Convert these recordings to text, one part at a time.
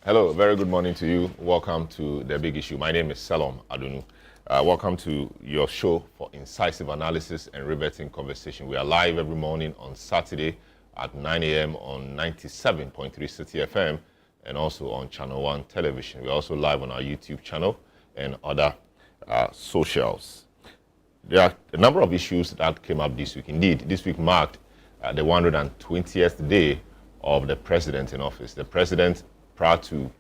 Hello, very good morning to you. Welcome to The Big Issue. My name is Salom Adunu. Welcome to your show for incisive analysis and riveting conversation. We are live every morning on Saturday at 9 a.m. on 97.3 City FM and also on Channel 1 television. We're also live on our YouTube channel and other socials. There are a number of issues that came up this week. Indeed, this week marked the 120th day of the president in office. The president, prior to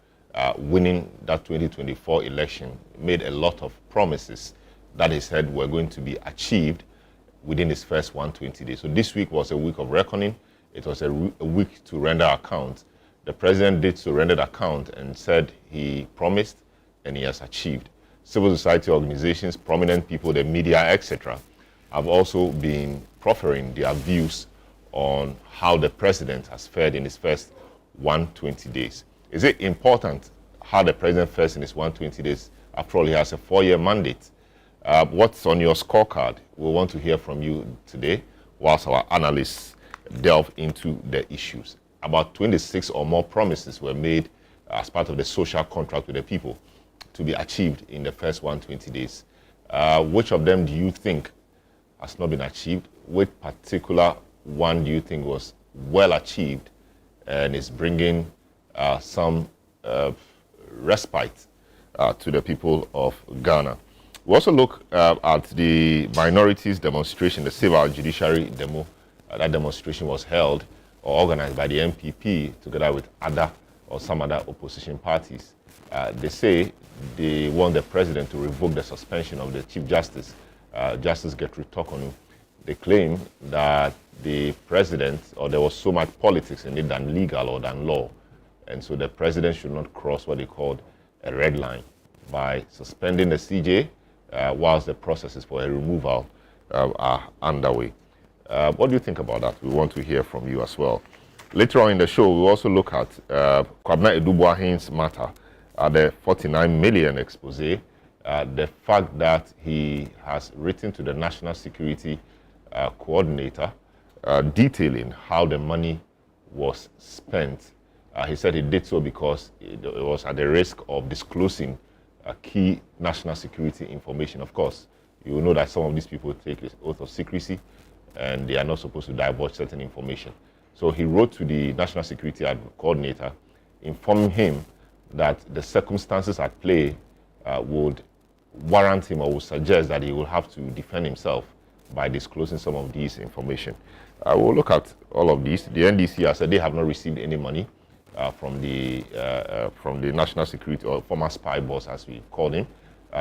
winning that 2024 election, made a lot of promises that he said were going to be achieved within his first 120 days. So this week was a week of reckoning. It was a week to render account. The president did so, rendered account, and said he promised and he has achieved. Civil society organizations, prominent people, the media, etc., have also been proffering their views on how the president has fared in his first 120 days. Is it important how the president fares in his 120 days? After all, he has a 4-year mandate. What's on your scorecard? We want to hear from you today whilst our analysts delve into the issues. About 26 or more promises were made as part of the social contract with the people to be achieved in the first 120 days. Which of them do you think has not been achieved? Which particular one do you think was well achieved and is bringing some respite to the people of Ghana? We also look at the minorities demonstration, the Save Our Judiciary demo. That demonstration was held or organized by the MPP together with some other opposition parties. They say they want the president to revoke the suspension of the Chief Justice, Justice Gertrude Tokonu. They claim that the president, or there was so much politics in it than legal or than law, and so the president should not cross what they called a red line by suspending the CJ whilst the processes for a removal are underway. What do you think about that? We want to hear from you as well. Later on in the show, we'll also look at Kwabena Edubuahin's matter, the 49 million expose, the fact that he has written to the National Security Coordinator detailing how the money was spent. He said he did so because it was at the risk of disclosing key national security information. Of course, you will know that some of these people take an oath of secrecy and they are not supposed to divulge certain information. So he wrote to the National Security Coordinator informing him that the circumstances at play would warrant him or would suggest that he will have to defend himself by disclosing some of these information. We'll look at all of these. The NDC has said they have not received any money from the National Security, or former spy boss as we call him.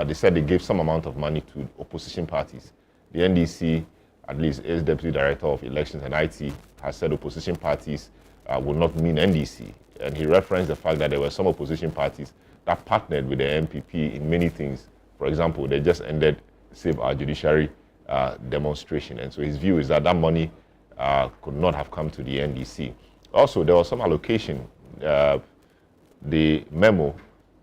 They said they gave some amount of money to opposition parties. The NDC, at least its Deputy Director of Elections and IT, has said opposition parties will not mean NDC. And he referenced the fact that there were some opposition parties that partnered with the MPP in many things. For example, they just ended Save Our Judiciary demonstration. And so his view is that that money could not have come to the NDC. Also, there was some allocation. The memo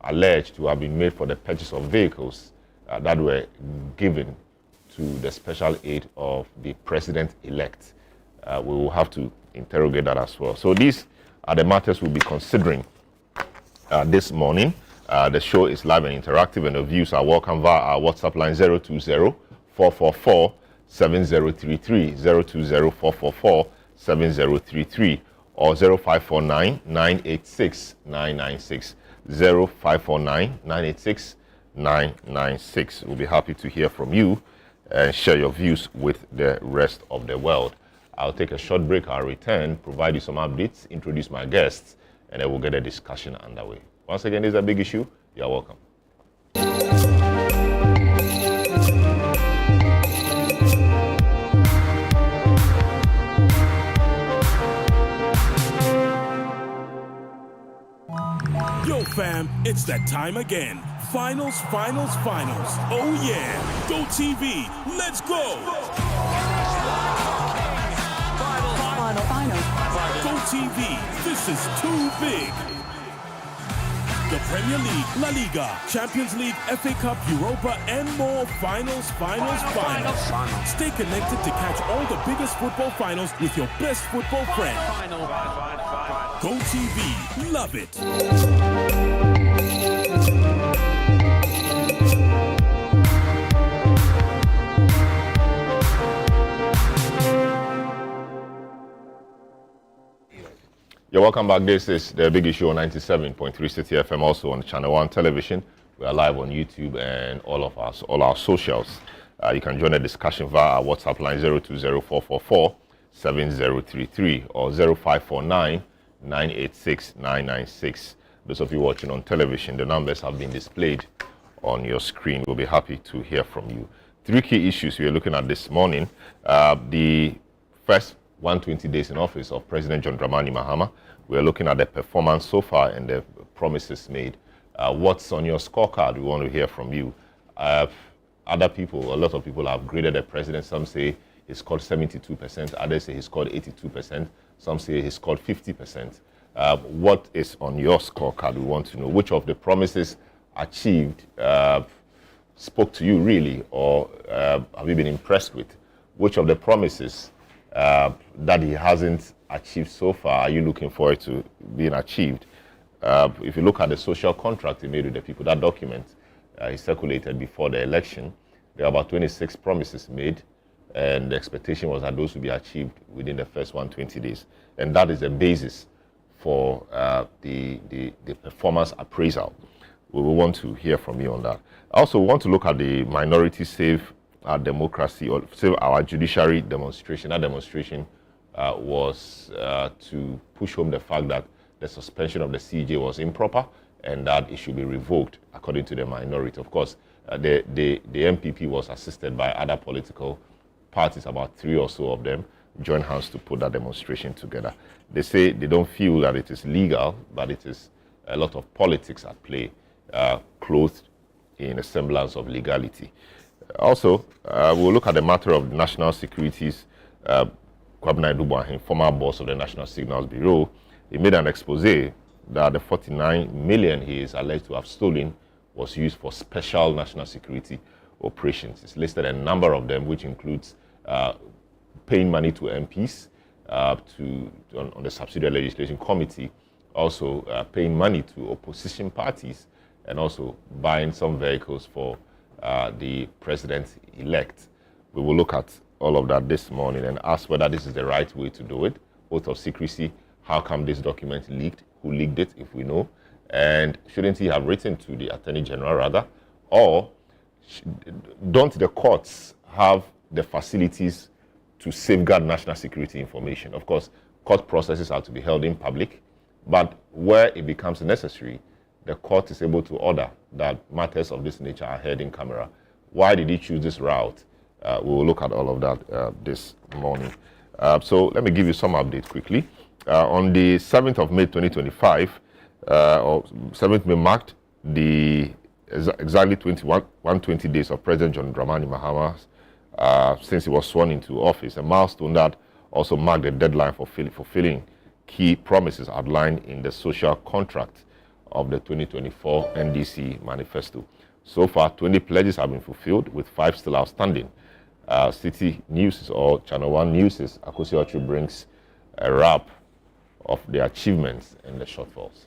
alleged to have been made for the purchase of vehicles that were given to the special aid of the president-elect. We will have to interrogate that as well. So these are the matters we'll be considering this morning. The show is live and interactive, and the views are welcome via our WhatsApp line 020-444-7033, 020-444-7033, or 0549-986-996, 0549-986-996. We'll be happy to hear from you and share your views with the rest of the world. I'll take a short break. I'll return, provide you some updates, introduce my guests, and then we'll get a discussion underway. Once again, this is a big issue. You're welcome. Yo, fam, it's that time again. Finals. Oh, yeah. Go TV. Let's go. Final. Go TV. This is too big. The Premier League, La Liga, Champions League, FA Cup, Europa, and more. Finals. Stay connected to catch all the biggest football finals with your best football friend. Go TV. Love it. welcome back. This is the Big Issue on 97.3 City FM, also on Channel 1 television. We are live on YouTube and all our socials. You can join the discussion via our WhatsApp line 020-444-7033 or 0549-986-996. Those of you watching on television, the numbers have been displayed on your screen. We'll be happy to hear from you. 3 key issues we are looking at this morning. The first 120 days in office of President John Dramani Mahama. We are looking at the performance so far and the promises made. What's on your scorecard? We want to hear from you. Other people, a lot of people have graded the president. Some say he scored 72%. Others say he scored 82%. Some say he scored 50%. What is on your scorecard? We want to know which of the promises achieved spoke to you really, or have you been impressed with? Which of the promises that he hasn't achieved so far are you looking forward to being achieved? If you look at the social contract he made with the people, that document he circulated before the election, there are about 26 promises made, and the expectation was that those would be achieved within the first 120 days. And that is the basis for the performance appraisal. We will want to hear from you on that. Also, we want to look at the minority save our democracy or save our judiciary demonstration. That demonstration was to push home the fact that the suspension of the CJ was improper and that it should be revoked according to the minority. Of course, the MPP was assisted by other political parties, about 3 or so of them, joined hands to put that demonstration together. They say they don't feel that it is legal, but it is a lot of politics at play, clothed in a semblance of legality. Also, we'll look at the matter of national securities. Kwabena Duboahin, former boss of the National Signals Bureau, he made an expose that the 49 million he is alleged to have stolen was used for special national security operations. It's listed a number of them, which includes paying money to MPs on the Subsidiary Legislation Committee, also paying money to opposition parties, and also buying some vehicles for the president-elect. We will look at all of that this morning and ask whether this is the right way to do it. Oath of secrecy, how come this document leaked? Who leaked it, if we know? And shouldn't he have written to the Attorney General rather? Or don't the courts have the facilities to safeguard national security information? Of course, court processes are to be held in public, but where it becomes necessary, the court is able to order that matters of this nature are heard in camera. Why did he choose this route? We will look at all of that this morning. So let me give you some updates quickly. On the 7th of May 2025, or 7th May marked the exactly 120 days of President John Dramani Mahama since he was sworn into office, a milestone that also marked the deadline for fulfilling key promises outlined in the social contract of the 2024 NDC manifesto. So far, 20 pledges have been fulfilled, with 5 still outstanding. City News or Channel 1 News, Akosi Ochi brings a wrap of the achievements and the shortfalls.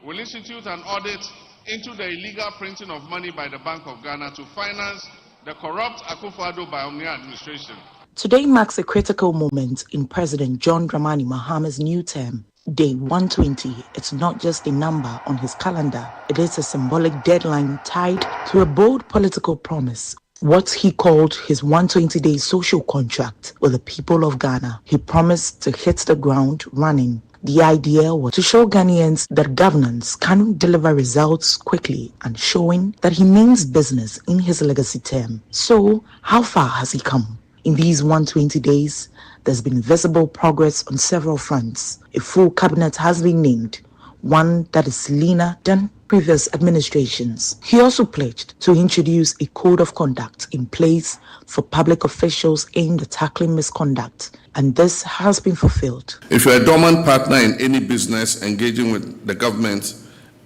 Will institute an audit into the illegal printing of money by the Bank of Ghana to finance the corrupt Akufo-Addo Bawumia administration. Today marks a critical moment in President John Dramani Mahama's new term. Day 120, it's not just a number on his calendar, it is a symbolic deadline tied to a bold political promise. What he called his 120-day social contract with the people of Ghana. He promised to hit the ground running. The idea was to show Ghanaians that governance can deliver results quickly and showing that he means business in his legacy term. So, how far has he come? In these 120 days, there's been visible progress on several fronts. A full cabinet has been named, one that is leaner than previous administrations. He also pledged to introduce a code of conduct in place for public officials aimed at tackling misconduct, and this has been fulfilled. If you're a dormant partner in any business engaging with the government,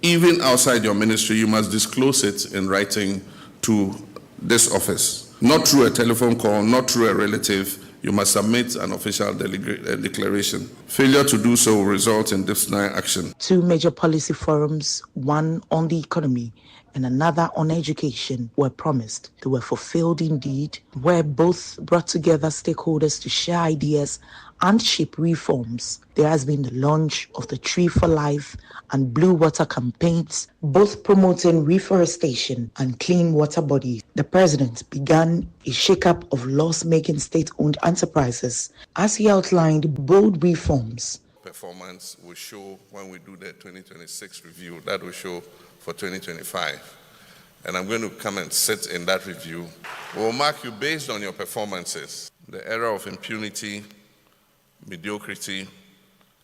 even outside your ministry, you must disclose it in writing to this office. Not through a telephone call, not through a relative. You must submit an official declaration. Failure to do so will result in disciplinary action. 2 major policy forums, one on the economy and another on education were promised. They were fulfilled indeed, where both brought together stakeholders to share ideas and shape reforms. There has been the launch of the Tree for Life and Blue Water campaigns, both promoting reforestation and clean water bodies. The president began a shake-up of loss-making state-owned enterprises as he outlined bold reforms. Performance will show when we do the 2026 review. That will show for 2025. And I'm going to come and sit in that review. We'll mark you based on your performances. The era of impunity, mediocrity,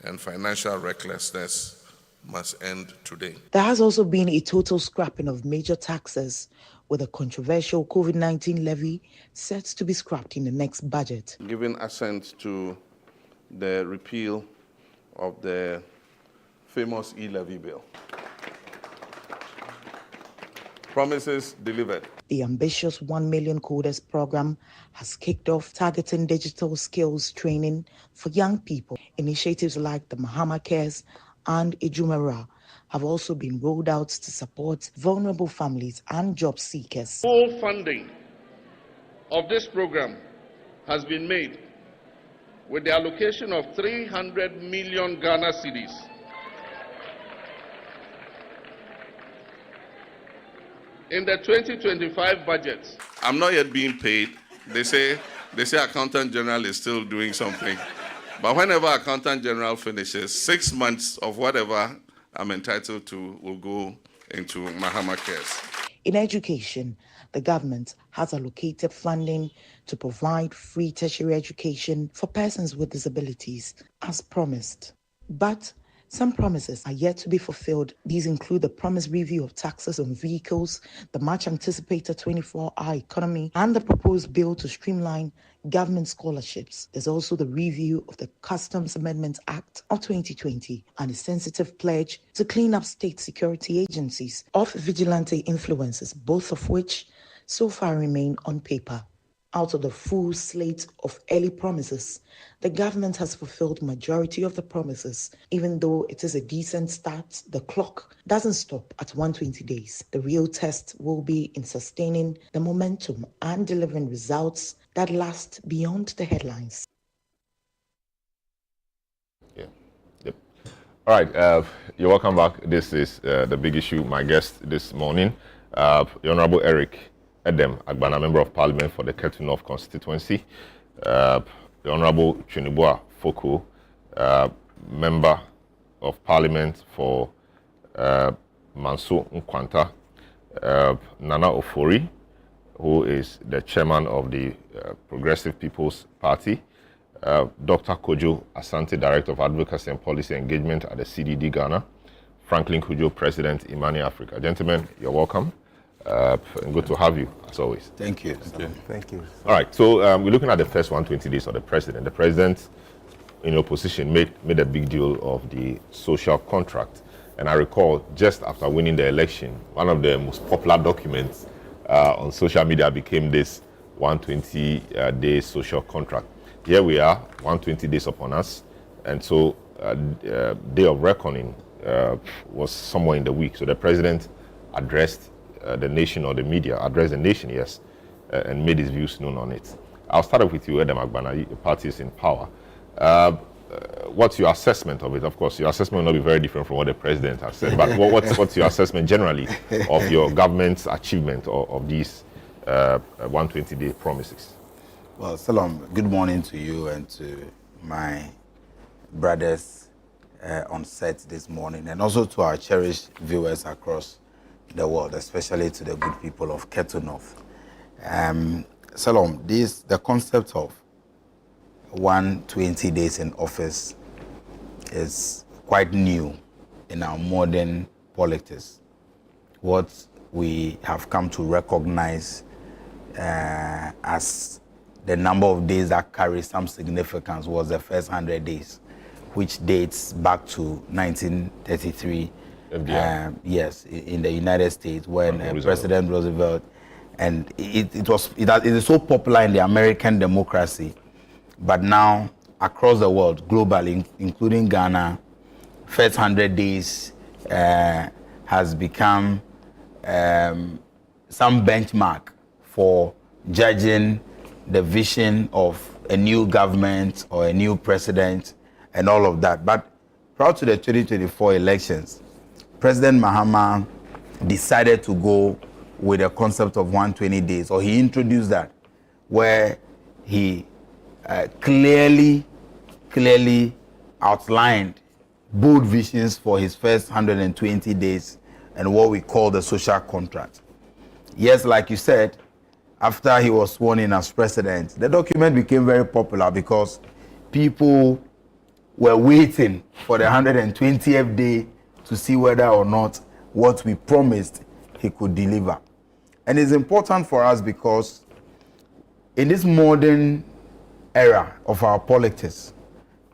and financial recklessness must end today. There has also been a total scrapping of major taxes, with a controversial COVID-19 levy set to be scrapped in the next budget. Giving assent to the repeal of the famous e-levy bill. Promises delivered. The ambitious 1 million coders program has kicked off, targeting digital skills training for young people. Initiatives like the Mahama Cares and Ejumera have also been rolled out to support vulnerable families and job seekers. Full funding of this program has been made with the allocation of 300 million Ghana cedis. In the 2025 budget. I'm not yet being paid. They say Accountant General is still doing something. But whenever Accountant General finishes, 6 months of whatever I'm entitled to will go into Mahama Cares. In education, the government has allocated funding to provide free tertiary education for persons with disabilities, as promised. But some promises are yet to be fulfilled. These include the promised review of taxes on vehicles, the much-anticipated 24-hour economy, and the proposed bill to streamline government scholarships. There's also the review of the Customs Amendment Act of 2020 and a sensitive pledge to clean up state security agencies of vigilante influences, both of which so far remain on paper. Out of the full slate of early promises, the government has fulfilled majority of the promises. Even though it is a decent start, the clock doesn't stop at 120 days. The real test will be in sustaining the momentum and delivering results that last beyond the headlines. Yeah. Yep. All right. You're welcome back. This is The Big Issue. My guest this morning, the Honorable Eric Edem Agbana, Member of Parliament for the Ketu North constituency, the Honorable Chinubua Foko, Member of Parliament for Manso Nkwanta, Nana Ofori, who is the chairman of the Progressive People's Party, Dr. Kojo Asante, Director of Advocacy and Policy Engagement at the CDD Ghana, Franklin Kojo, President, Imani Africa. Gentlemen, you're welcome. And good to have you, as always. Thank you. Thank you. All right, so we're looking at the first 120 days of the president. The president, in opposition, made a big deal of the social contract. And I recall, just after winning the election, one of the most popular documents on social media became this 120-day social contract. Here we are, 120 days upon us. And so day of reckoning was somewhere in the week. So the president addressed the nation, or the media addressed the nation, yes, and made his views known on it. I'll start off with you, Edem Agbana. Your party is in power. What's your assessment of it? Of course, your assessment will not be very different from what the president has said, but what's your assessment generally of your government's achievement of these 120-day promises? Well, Salam, good morning to you and to my brothers on set this morning, and also to our cherished viewers across the world, especially to the good people of Ketu North. Salam, the concept of 120 days in office is quite new in our modern politics. What we have come to recognize as the number of days that carry some significance was the first 100 days, which dates back to 1933. Yes, in the United States, when President Roosevelt, and it is so popular in the American democracy, but now across the world, globally, including Ghana, first 100 days has become some benchmark for judging the vision of a new government or a new president and all of that. But prior to the 2024 elections, President Mahama decided to go with a concept of 120 days, or he introduced that, where he clearly outlined bold visions for his first 120 days and what we call the social contract. Yes, like you said, after he was sworn in as president, the document became very popular because people were waiting for the 120th day to see whether or not what we promised he could deliver. And it's important for us because in this modern era of our politics,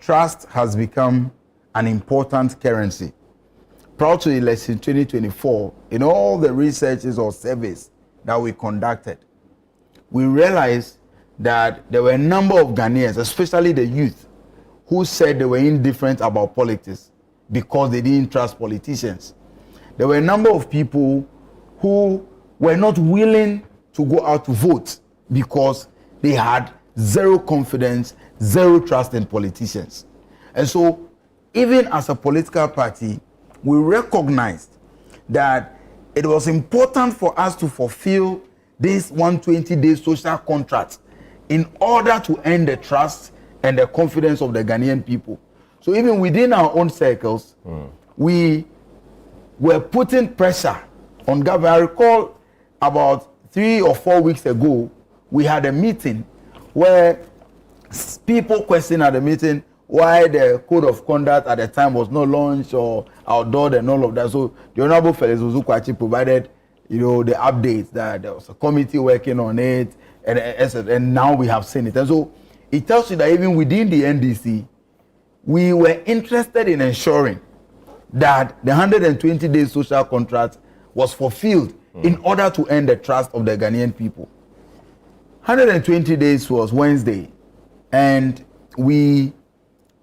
trust has become an important currency. Prior to the election 2024, in all the researches or surveys that we conducted, we realized that there were a number of Ghanaians, especially the youth, who said they were indifferent about politics because they didn't trust politicians. There were a number of people who were not willing to go out to vote because they had zero confidence, zero trust in politicians. And so, even as a political party, we recognized that it was important for us to fulfill this 120-day social contract in order to earn the trust and the confidence of the Ghanaian people. So even within our own circles, we were putting pressure on government. I recall about 3 or 4 weeks ago, we had a meeting where people questioned at the meeting why the code of conduct at the time was not launched or outlawed and all of that. So the Honorable Felix Ozukwachi provided, the updates that there was a committee working on it, and now we have seen it. And so it tells you that even within the NDC, we were interested in ensuring that the 120-day social contract was fulfilled in order to earn the trust of the Ghanaian people. 120 days was Wednesday, and we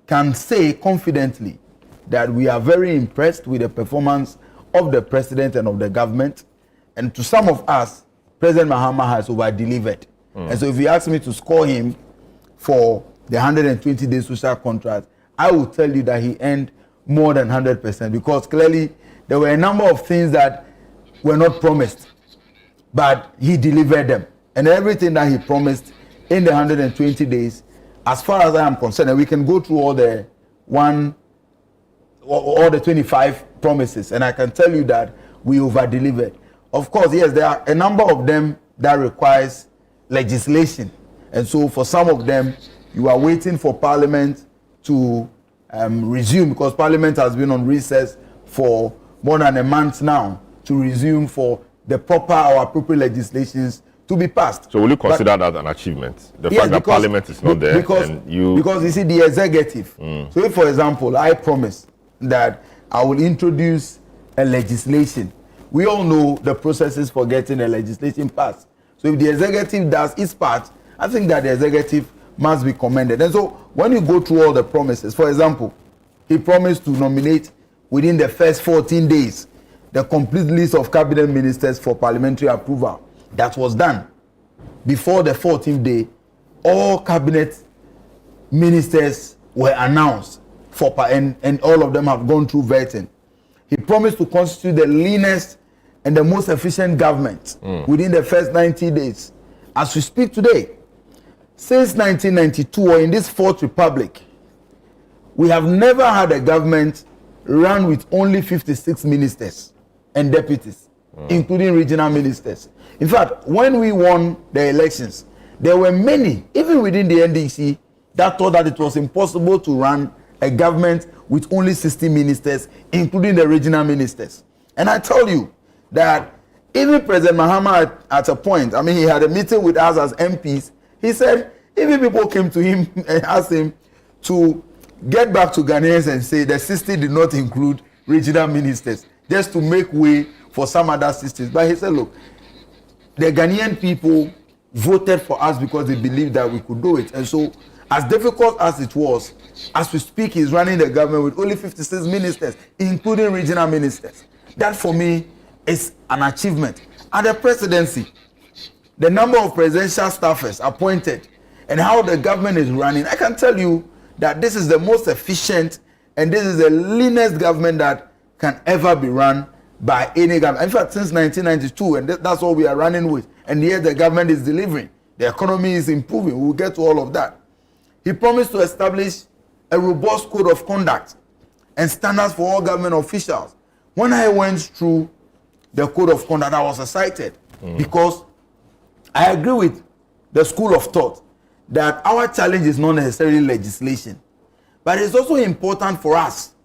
can say confidently that we are very impressed with the performance of the president and of the government. And to some of us, President Mahama has over-delivered. And so if you ask me to score him for the 120-day social contract, I will tell you that he earned more than 100%, because clearly there were a number of things that were not promised, but he delivered them. And everything that he promised in the 120 days, as far as I am concerned, and we can go through all the 25 promises, and I can tell you that we over-delivered. Of course, yes, there are a number of them that requires legislation. And so for some of them, you are waiting for Parliament to resume, because Parliament has been on recess for more than a month now, to resume for the proper or appropriate legislations to be passed. So will you consider that an achievement? The fact that Parliament is not there, because you see the executive. So if, for example, I promise that I will introduce a legislation, we all know the processes for getting a legislation passed. So if the executive does its part, I think that the executive must be commended. And so when you go through all the promises, for example, he promised to nominate within the first 14 days the complete list of cabinet ministers for parliamentary approval. That was done. Before the 14th day, all cabinet ministers were announced and all of them have gone through vetting. He promised to constitute the leanest and the most efficient government within the first 90 days. As we speak today, since 1992, or in this Fourth Republic, we have never had a government run with only 56 ministers and deputies, including regional ministers. In fact, when we won the elections, there were many, even within the NDC, that thought that it was impossible to run a government with only 60 ministers, including the regional ministers. And I tell you that even President Mahama at a point, he had a meeting with us as MPs. He said, even people came to him and asked him to get back to Ghanaians and say the 60 did not include regional ministers, just to make way for some other 60s. But he said, look, the Ghanaian people voted for us because they believed that we could do it. And so, as difficult as it was, as we speak, he's running the government with only 56 ministers, including regional ministers. That for me is an achievement. And the presidency, the number of presidential staffers appointed, and how the government is running, I can tell you that this is the most efficient and this is the leanest government that can ever be run by any government. In fact, since 1992, and that's what we are running with. And yet the government is delivering. The economy is improving. We'll get to all of that. He promised to establish a robust code of conduct and standards for all government officials. When I went through the code of conduct, I was excited because I agree with the school of thought that our challenge is not necessarily legislation, but it's also important for us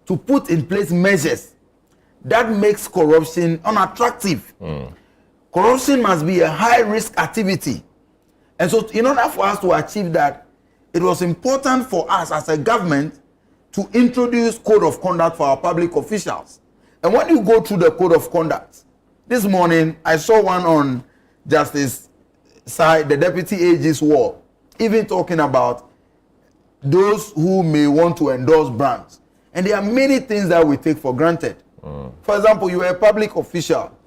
to put in place measures that makes corruption unattractive. Corruption must be a high-risk activity. And so in order for us to achieve that, it was important for us as a government to introduce code of conduct for our public officials. And when you go through the code of conduct, this morning I saw one on Justice side, the deputy AG's wall, even talking about those who may want to endorse brands. And there are many things that we take for granted. For example, you are a public official.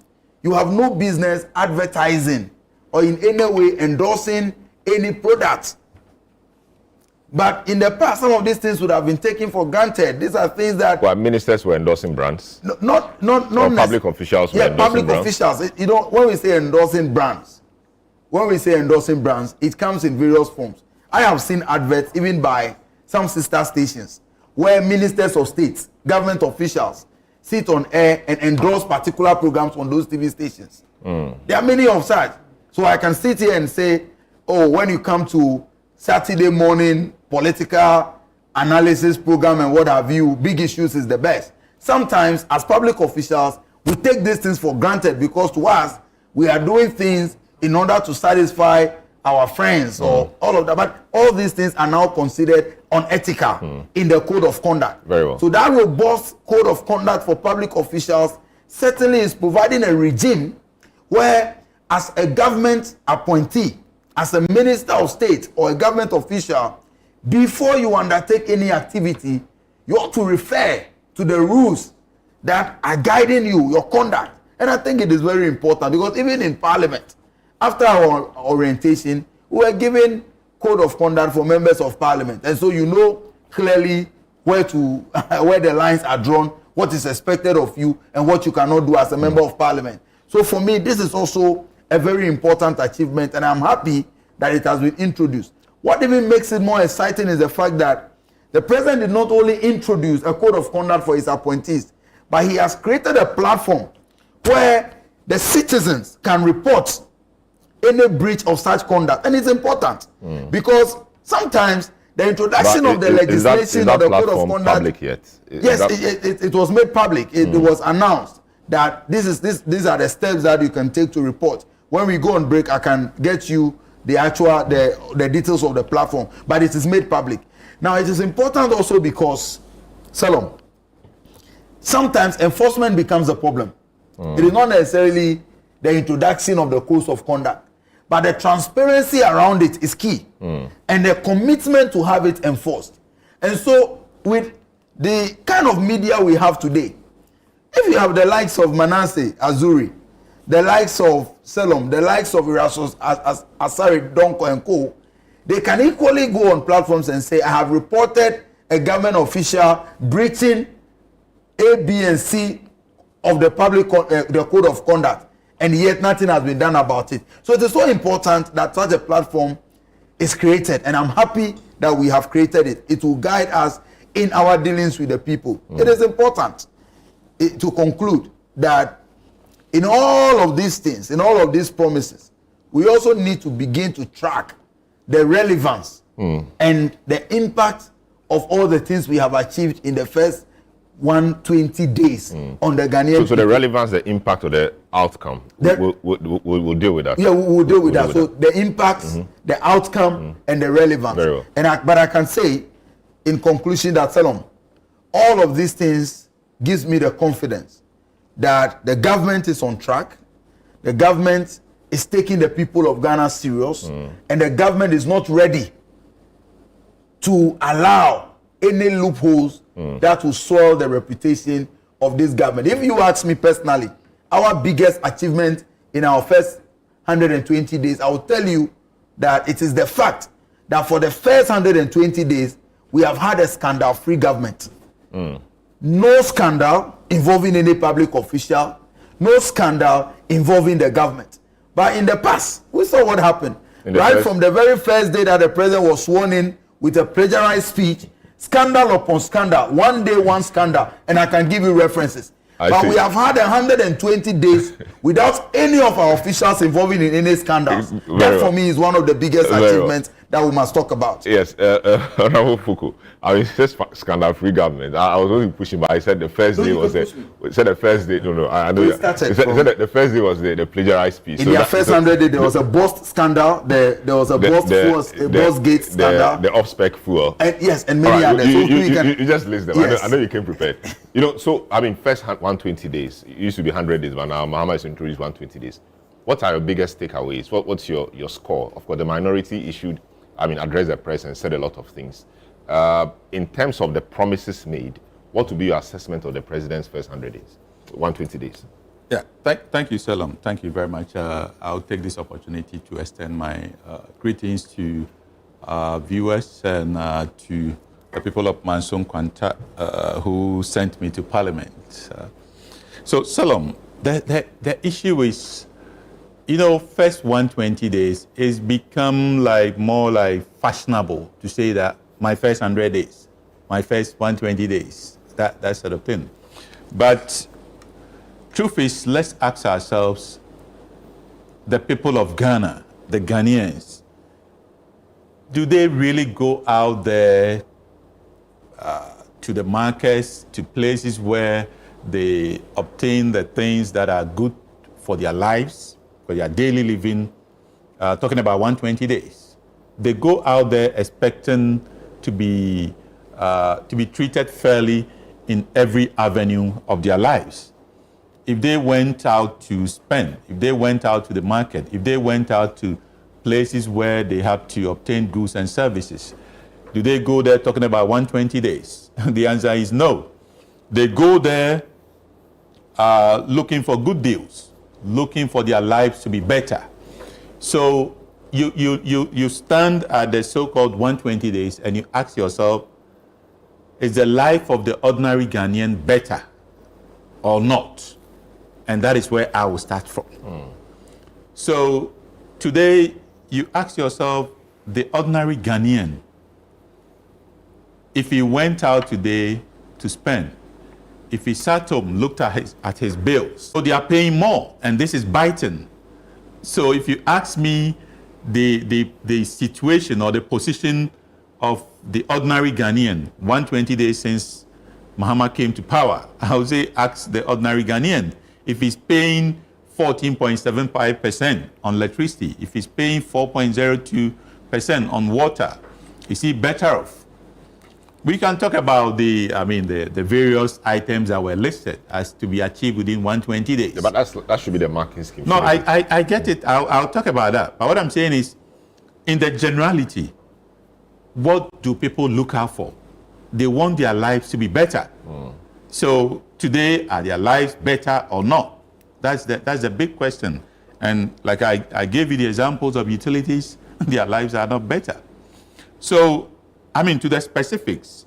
You have no business advertising or in any way endorsing any product. But in the past, some of these things would have been taken for granted. These are things that... Well, ministers were endorsing brands? Not public officials were endorsing brands? public officials. You know, when we say endorsing brands, it comes in various forms. I have seen adverts even by some sister stations where ministers of state, government officials, sit on air and endorse particular programs on those TV stations. There are many of such. So I can sit here and say, oh, when you come to Saturday morning political analysis program and what have you, Big Issues is the best. Sometimes as public officials, we take these things for granted because to us, we are doing things in order to satisfy our friends or all of that. But all these things are now considered unethical in the code of conduct. Very well. So that robust code of conduct for public officials certainly is providing a regime where as a government appointee, as a minister of state or a government official, before you undertake any activity, you ought to refer to the rules that are guiding you, your conduct. And I think it is very important because even in Parliament, after our orientation, we were given code of conduct for members of Parliament. And so you know clearly where the lines are drawn, what is expected of you, and what you cannot do as a member of Parliament. So for me, this is also a very important achievement, and I'm happy that it has been introduced. What even makes it more exciting is the fact that the president did not only introduce a code of conduct for his appointees, but he has created a platform where the citizens can report any breach of such conduct. And it's important because sometimes the introduction of the legislation of the code of conduct... public yet? It was made public. It was announced that these are the steps that you can take to report. When we go on break, I can get you the details of the platform, but it is made public. Now, it is important also because, Salom, sometimes enforcement becomes a problem. It is not necessarily the introduction of the codes of conduct, but the transparency around it is key, and the commitment to have it enforced. And so, with the kind of media we have today, if you have the likes of Manasseh Azuri, the likes of Salom, the likes of Erasmus Asari, Donko and Co., they can equally go on platforms and say, I have reported a government official breaching A, B, and C of the the code of conduct, and yet nothing has been done about it. So it is so important that such a platform is created, and I'm happy that we have created it. It will guide us in our dealings with the people. It is important to conclude that in all of these things, in all of these promises, we also need to begin to track the relevance and the impact of all the things we have achieved in the first 120 days on the Ghanaian. So the relevance, the impact, or the outcome, we'll deal with that. Yeah, we'll deal with that. So the impact, the outcome, and the relevance. Very well. But I can say, in conclusion, that Salom, all of these things gives me the confidence that the government is on track, the government is taking the people of Ghana serious, and the government is not ready to allow any loopholes that will soil the reputation of this government. If you ask me personally, our biggest achievement in our first 120 days, I will tell you that it is the fact that for the first 120 days, we have had a scandal-free government. No scandal involving any public official, no scandal involving the government. But in the past, we saw what happened. Right from the very first day that the president was sworn in with a plagiarized speech, scandal upon scandal, one day, one scandal, and I can give you references. But we have had 120 days without any of our officials involving in any scandals. That for me is one of the biggest achievements that we must talk about. Yes, Honorable Fuku. I mean, it's scandal-free government. I was only pushing, but I said the first day was the first day. No, I know. The first day was the plagiarized speech. In their first 100 days, there was a Bost scandal. There was a Bost Gate scandal. The off-spec fuel. And many others. You just list them. Yes. I know you came prepared. You know, so I mean, first 120 days. It used to be 100 days, but now Mahama has introduced 120 days. What are your biggest takeaways? What's your score? Of course, the minority issued. Addressed the press and said a lot of things. In terms of the promises made, what would be your assessment of the president's first 100 days, 120 days? Yeah, thank you, Selam. Thank you very much. I'll take this opportunity to extend my greetings to viewers and to the people of Manson Kwanta who sent me to Parliament. So, Selam, the issue is, you know, first 120 days is become more like fashionable to say that my first 100 days, my first 120 days, that sort of thing. But truth is, let's ask ourselves, the people of Ghana, the Ghanaians, do they really go out there to the markets, to places where they obtain the things that are good for their lives, for their daily living, talking about 120 days? They go out there expecting to be treated fairly in every avenue of their lives. If they went out to spend, if they went out to the market, if they went out to places where they have to obtain goods and services, do they go there talking about 120 days? The answer is no. They go there looking for good deals, looking for their lives to be better. So you stand at the so-called 120 days and you ask yourself, is the life of the ordinary Ghanaian better or not? And that is where I will start from. So today you ask yourself, the ordinary Ghanaian, if he went out today to spend, if he sat home, looked at his bills, so they are paying more, and this is biting. So if you ask me the situation or the position of the ordinary Ghanaian, 120 days since Mahama came to power, I would say ask the ordinary Ghanaian if he's paying 14.75% on electricity, if he's paying 4.02% on water, is he better off? We can talk about the various items that were listed as to be achieved within 120 days. Yeah, but that should be the marking scheme. No, I get it. I'll talk about that. But what I'm saying is, in the generality, what do people look out for? They want their lives to be better. So today, are their lives better or not? That's the big question. And like I gave you the examples of utilities, their lives are not better. So, to the specifics,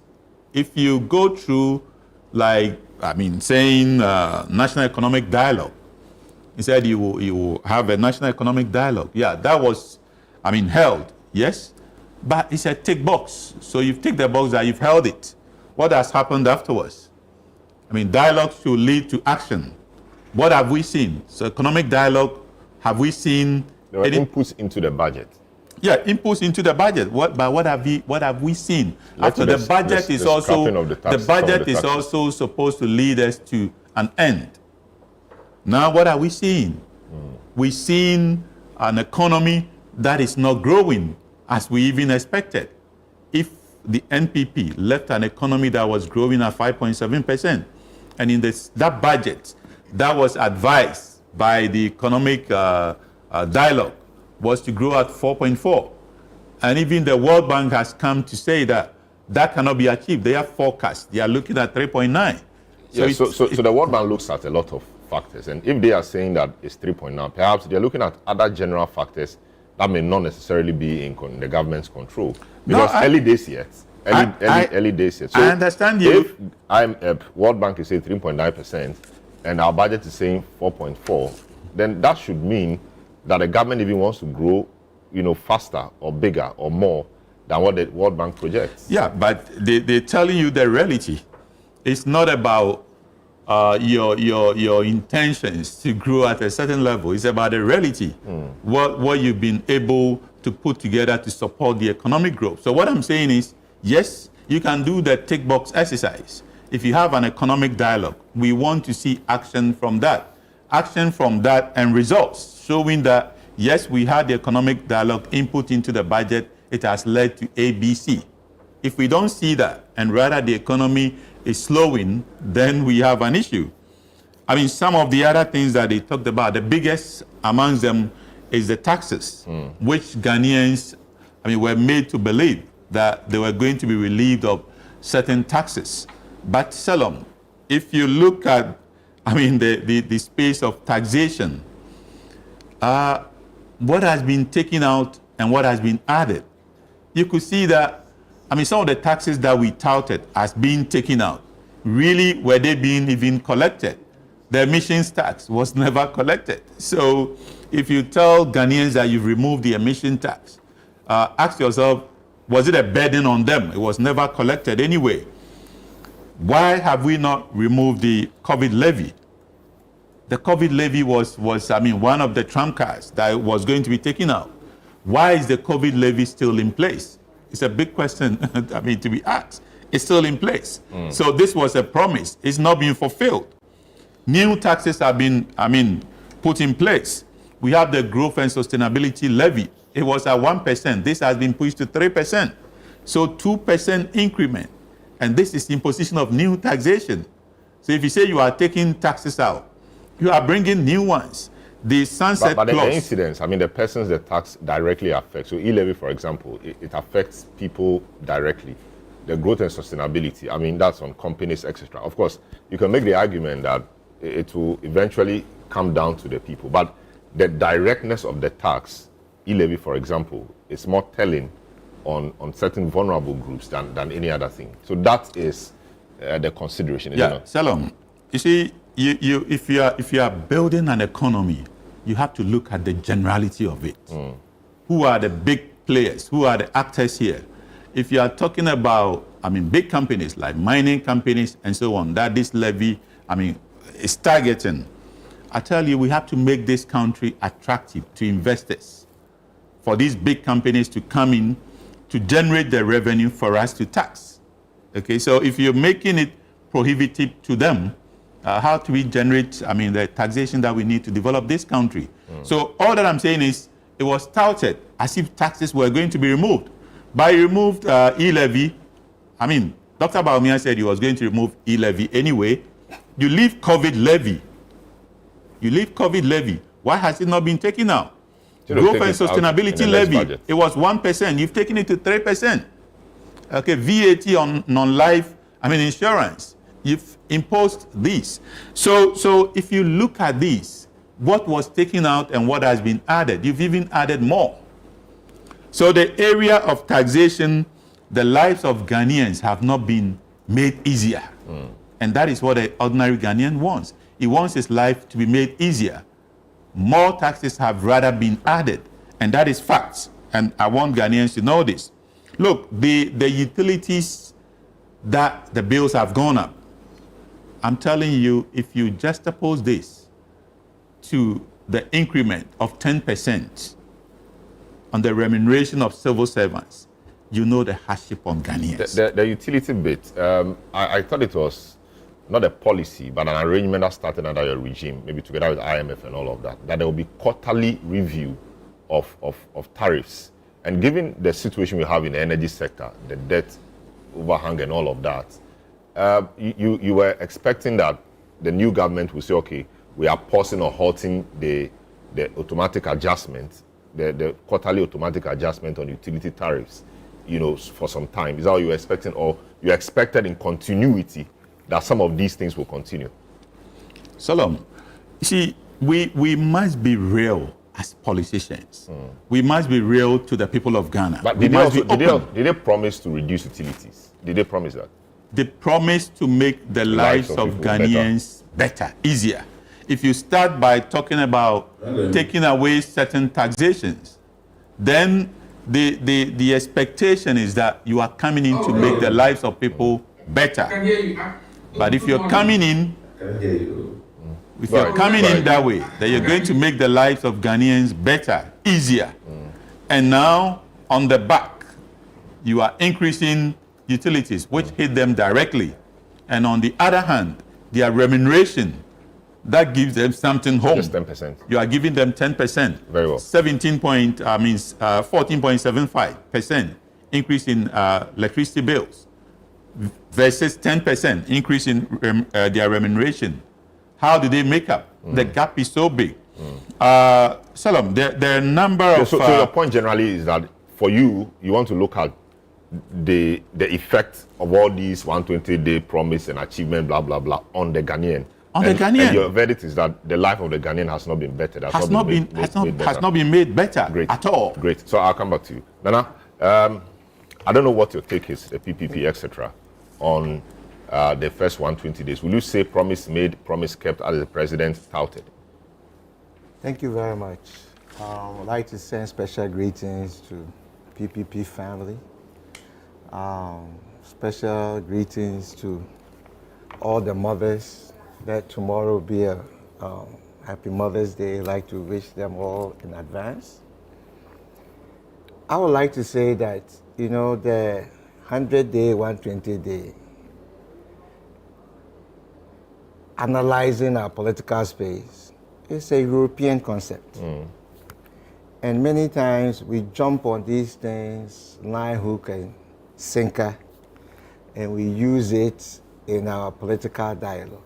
if you go through, saying national economic dialogue, he said you will have a national economic dialogue. Yeah, that was, held, yes, but it's a tick box. So you've ticked the box that you've held it. What has happened afterwards? Dialogue should lead to action. What have we seen? So economic dialogue, have we seen? There were inputs into the budget. Yeah, inputs into the budget. What have we seen? After the budget is also supposed to lead us to an end. Now, what are we seeing? We're seeing an economy that is not growing as we even expected. If the NPP left an economy that was growing at 5.7%, and in that budget that was advised by the economic dialogue was to grow at 4.4. And even the World Bank has come to say that cannot be achieved. They have forecast. They are looking at 3.9. So the World Bank looks at a lot of factors. And if they are saying that it's 3.9, perhaps they're looking at other general factors that may not necessarily be in the government's control. Because early days yet. Early days yet. So I understand you. If World Bank is saying 3.9% and our budget is saying 4.4, then that should mean that the government even wants to grow, faster or bigger or more than what the World Bank projects. Yeah, but they're telling you the reality. It's not about your intentions to grow at a certain level. It's about the reality, what you've been able to put together to support the economic growth. So what I'm saying is, yes, you can do the tick box exercise. If you have an economic dialogue, we want to see action from that. Action from that and results showing that, yes, we had the economic dialogue input into the budget. It has led to ABC. If we don't see that, and rather the economy is slowing, then we have an issue. I mean, some of the other things that they talked about, the biggest amongst them is the taxes, which Ghanaians, were made to believe that they were going to be relieved of certain taxes. But Selom, if you look at, the space of taxation, what has been taken out and what has been added, you could see that, some of the taxes that we touted as being taken out, really were they being even collected? The emissions tax was never collected. So if you tell Ghanaians that you've removed the emission tax, ask yourself, was it a burden on them? It was never collected anyway. Why have we not removed the COVID levy? The COVID levy was one of the trump cards that was going to be taken out. Why is the COVID levy still in place? It's a big question, to be asked. It's still in place. So this was a promise. It's not being fulfilled. New taxes have been, put in place. We have the growth and sustainability levy. It was at 1%. This has been pushed to 3%. So 2% increment. And this is imposition of new taxation. So if you say you are taking taxes out, you are bringing new ones. The sunset but clause. The incidents, the persons the tax directly affects. So e-levy, for example, it affects people directly. The growth and sustainability, that's on companies, etc. Of course, you can make the argument that it will eventually come down to the people. But the directness of the tax, e-levy, for example, is more telling on certain vulnerable groups than any other thing. So that is the consideration. Yeah, Selom, you see, if you are building an economy, you have to look at the generality of it. Who are the big players? Who are the actors here? If you are talking about, big companies like mining companies and so on, that this levy, is targeting, I tell you, we have to make this country attractive to investors, for these big companies to come in to generate the revenue for us to tax. Okay, so if you're making it prohibitive to them, how do we generate, the taxation that we need to develop this country? So all that I'm saying is, it was touted as if taxes were going to be removed. By removed e-levy, Dr. Baumia said he was going to remove e-levy anyway. You leave COVID levy. Why has it not been taken out? Growth and sustainability levy, it was 1%. You've taken it to 3%. Okay, VAT on non-life, insurance. You've imposed these. So if you look at these, what was taken out and what has been added, you've even added more. So the area of taxation, the lives of Ghanaians have not been made easier. And that is what an ordinary Ghanaian wants. He wants his life to be made easier. More taxes have rather been added, and that is facts. And I want Ghanaians to know this. Look, the utilities that the bills have gone up. I'm telling you, if you juxtapose this to the increment of 10% on the remuneration of civil servants, you know the hardship on Ghanaians. The utility bit, I thought it was not a policy, but an arrangement that started under your regime, maybe together with IMF and all of that, that there will be quarterly review of tariffs. And given the situation we have in the energy sector, the debt overhang and all of that, you were expecting that the new government will say, okay, we are pausing or halting the automatic adjustment, the quarterly automatic adjustment on utility tariffs, for some time. Is that what you were expecting, or you expected in continuity that some of these things will continue? Solomon, see, we must be real as politicians. We must be real to the people of Ghana. But we must be open. did they promise to reduce utilities? Did they promise that? They promise to make the lives of Ghanaians better, easier. If you start by talking about taking away certain taxations, then the expectation is that you are coming in to make the lives of people better. But if you're coming in, if you're coming in that way, then you're going to make the lives of Ghanaians better, easier. And now, on the back, you are increasing utilities, which hit them directly. And on the other hand, their remuneration, that gives them something home. Just 10%. You are giving them 10%. Very well. 14.75% increase in electricity bills versus 10% increase in their remuneration. How do they make up? The gap is so big. Salam, there are a number of... So your point generally is that for you want to look at the effect of all these 120-day promise and achievement, blah, blah, blah, on the Ghanaian. And your verdict is that the life of the Ghanaian has not been better. Has not been made better. Great. At all. Great. So I'll come back to you. Nana, I don't know what your take is, the PPP, etc., on the first 120 days. Will you say promise made, promise kept, as the president touted? Thank you very much. I'd like to send special greetings to PPP family. Special greetings to all the mothers. That tomorrow will be a happy Mother's Day. I'd like to wish them all in advance. I would like to say that, the 100-day, 120-day, analyzing our political space is a European concept. And many times we jump on these things, line, hook, and sinker, and we use it in our political dialogue.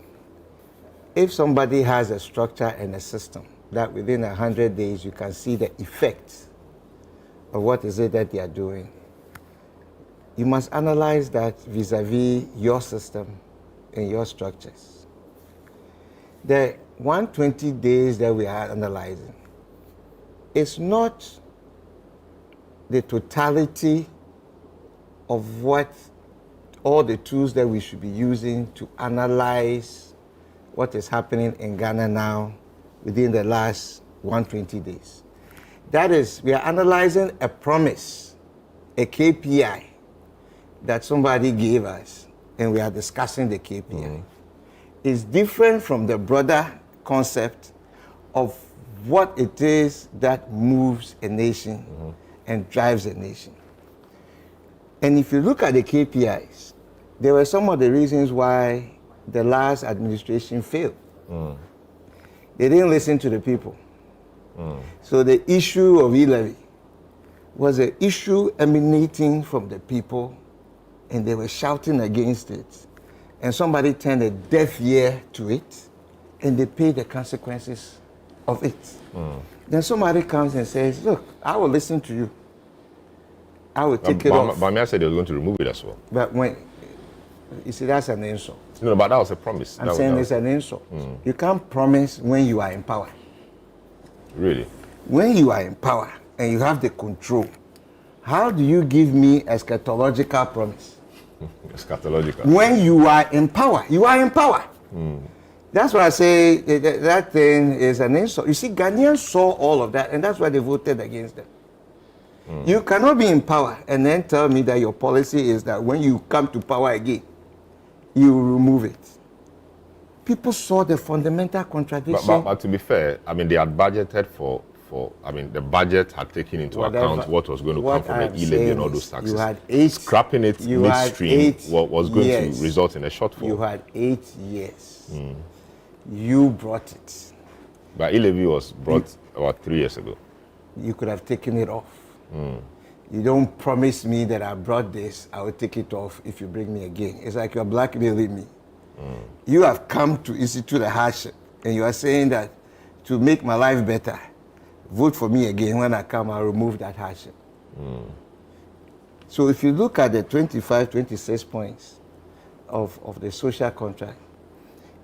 If somebody has a structure and a system that within 100 days you can see the effect of what is it that they are doing, you must analyze that vis-a-vis your system and your structures. The 120 days that we are analyzing, it's not the totality of what all the tools that we should be using to analyze what is happening in Ghana now within the last 120 days. That is, we are analyzing a promise, a KPI that somebody gave us, and we are discussing the KPI. It's different from the broader concept of what it is that moves a nation and drives a nation. And if you look at the KPIs, there were some of the reasons why the last administration failed. They didn't listen to the people. So the issue of e-levy was an issue emanating from the people, and they were shouting against it. And somebody turned a deaf ear to it, and they paid the consequences of it. Then somebody comes and says, look, I will listen to you. I will take it off. But I said they were going to remove it as well. But you see, that's an insult. No, but that was a promise. I'm saying it's an insult. You can't promise when you are in power. Really? When you are in power and you have the control, how do you give me a eschatological promise? Eschatological. When you are in power, you are in power. That's why I say that thing is an insult. You see, Ghanaians saw all of that, and that's why they voted against them. You cannot be in power and then tell me that your policy is that when you come to power again, you remove it. People saw the fundamental contradiction. But to be fair, I mean, they had budgeted for the budget had taken into account what was going to come from the e-levy and all those taxes. You had scrapping it midstream was going to result in a shortfall. You had 8 years. You brought it. But e-levy was brought about 3 years ago. You could have taken it off. You don't promise me that I brought this, I will take it off if you bring me again. It's like you're blackmailing me. You have come to institute a hardship, and you are saying that to make my life better, vote for me again. When I come, I'll remove that hardship. So if you look at the 25, 26 points of the social contract,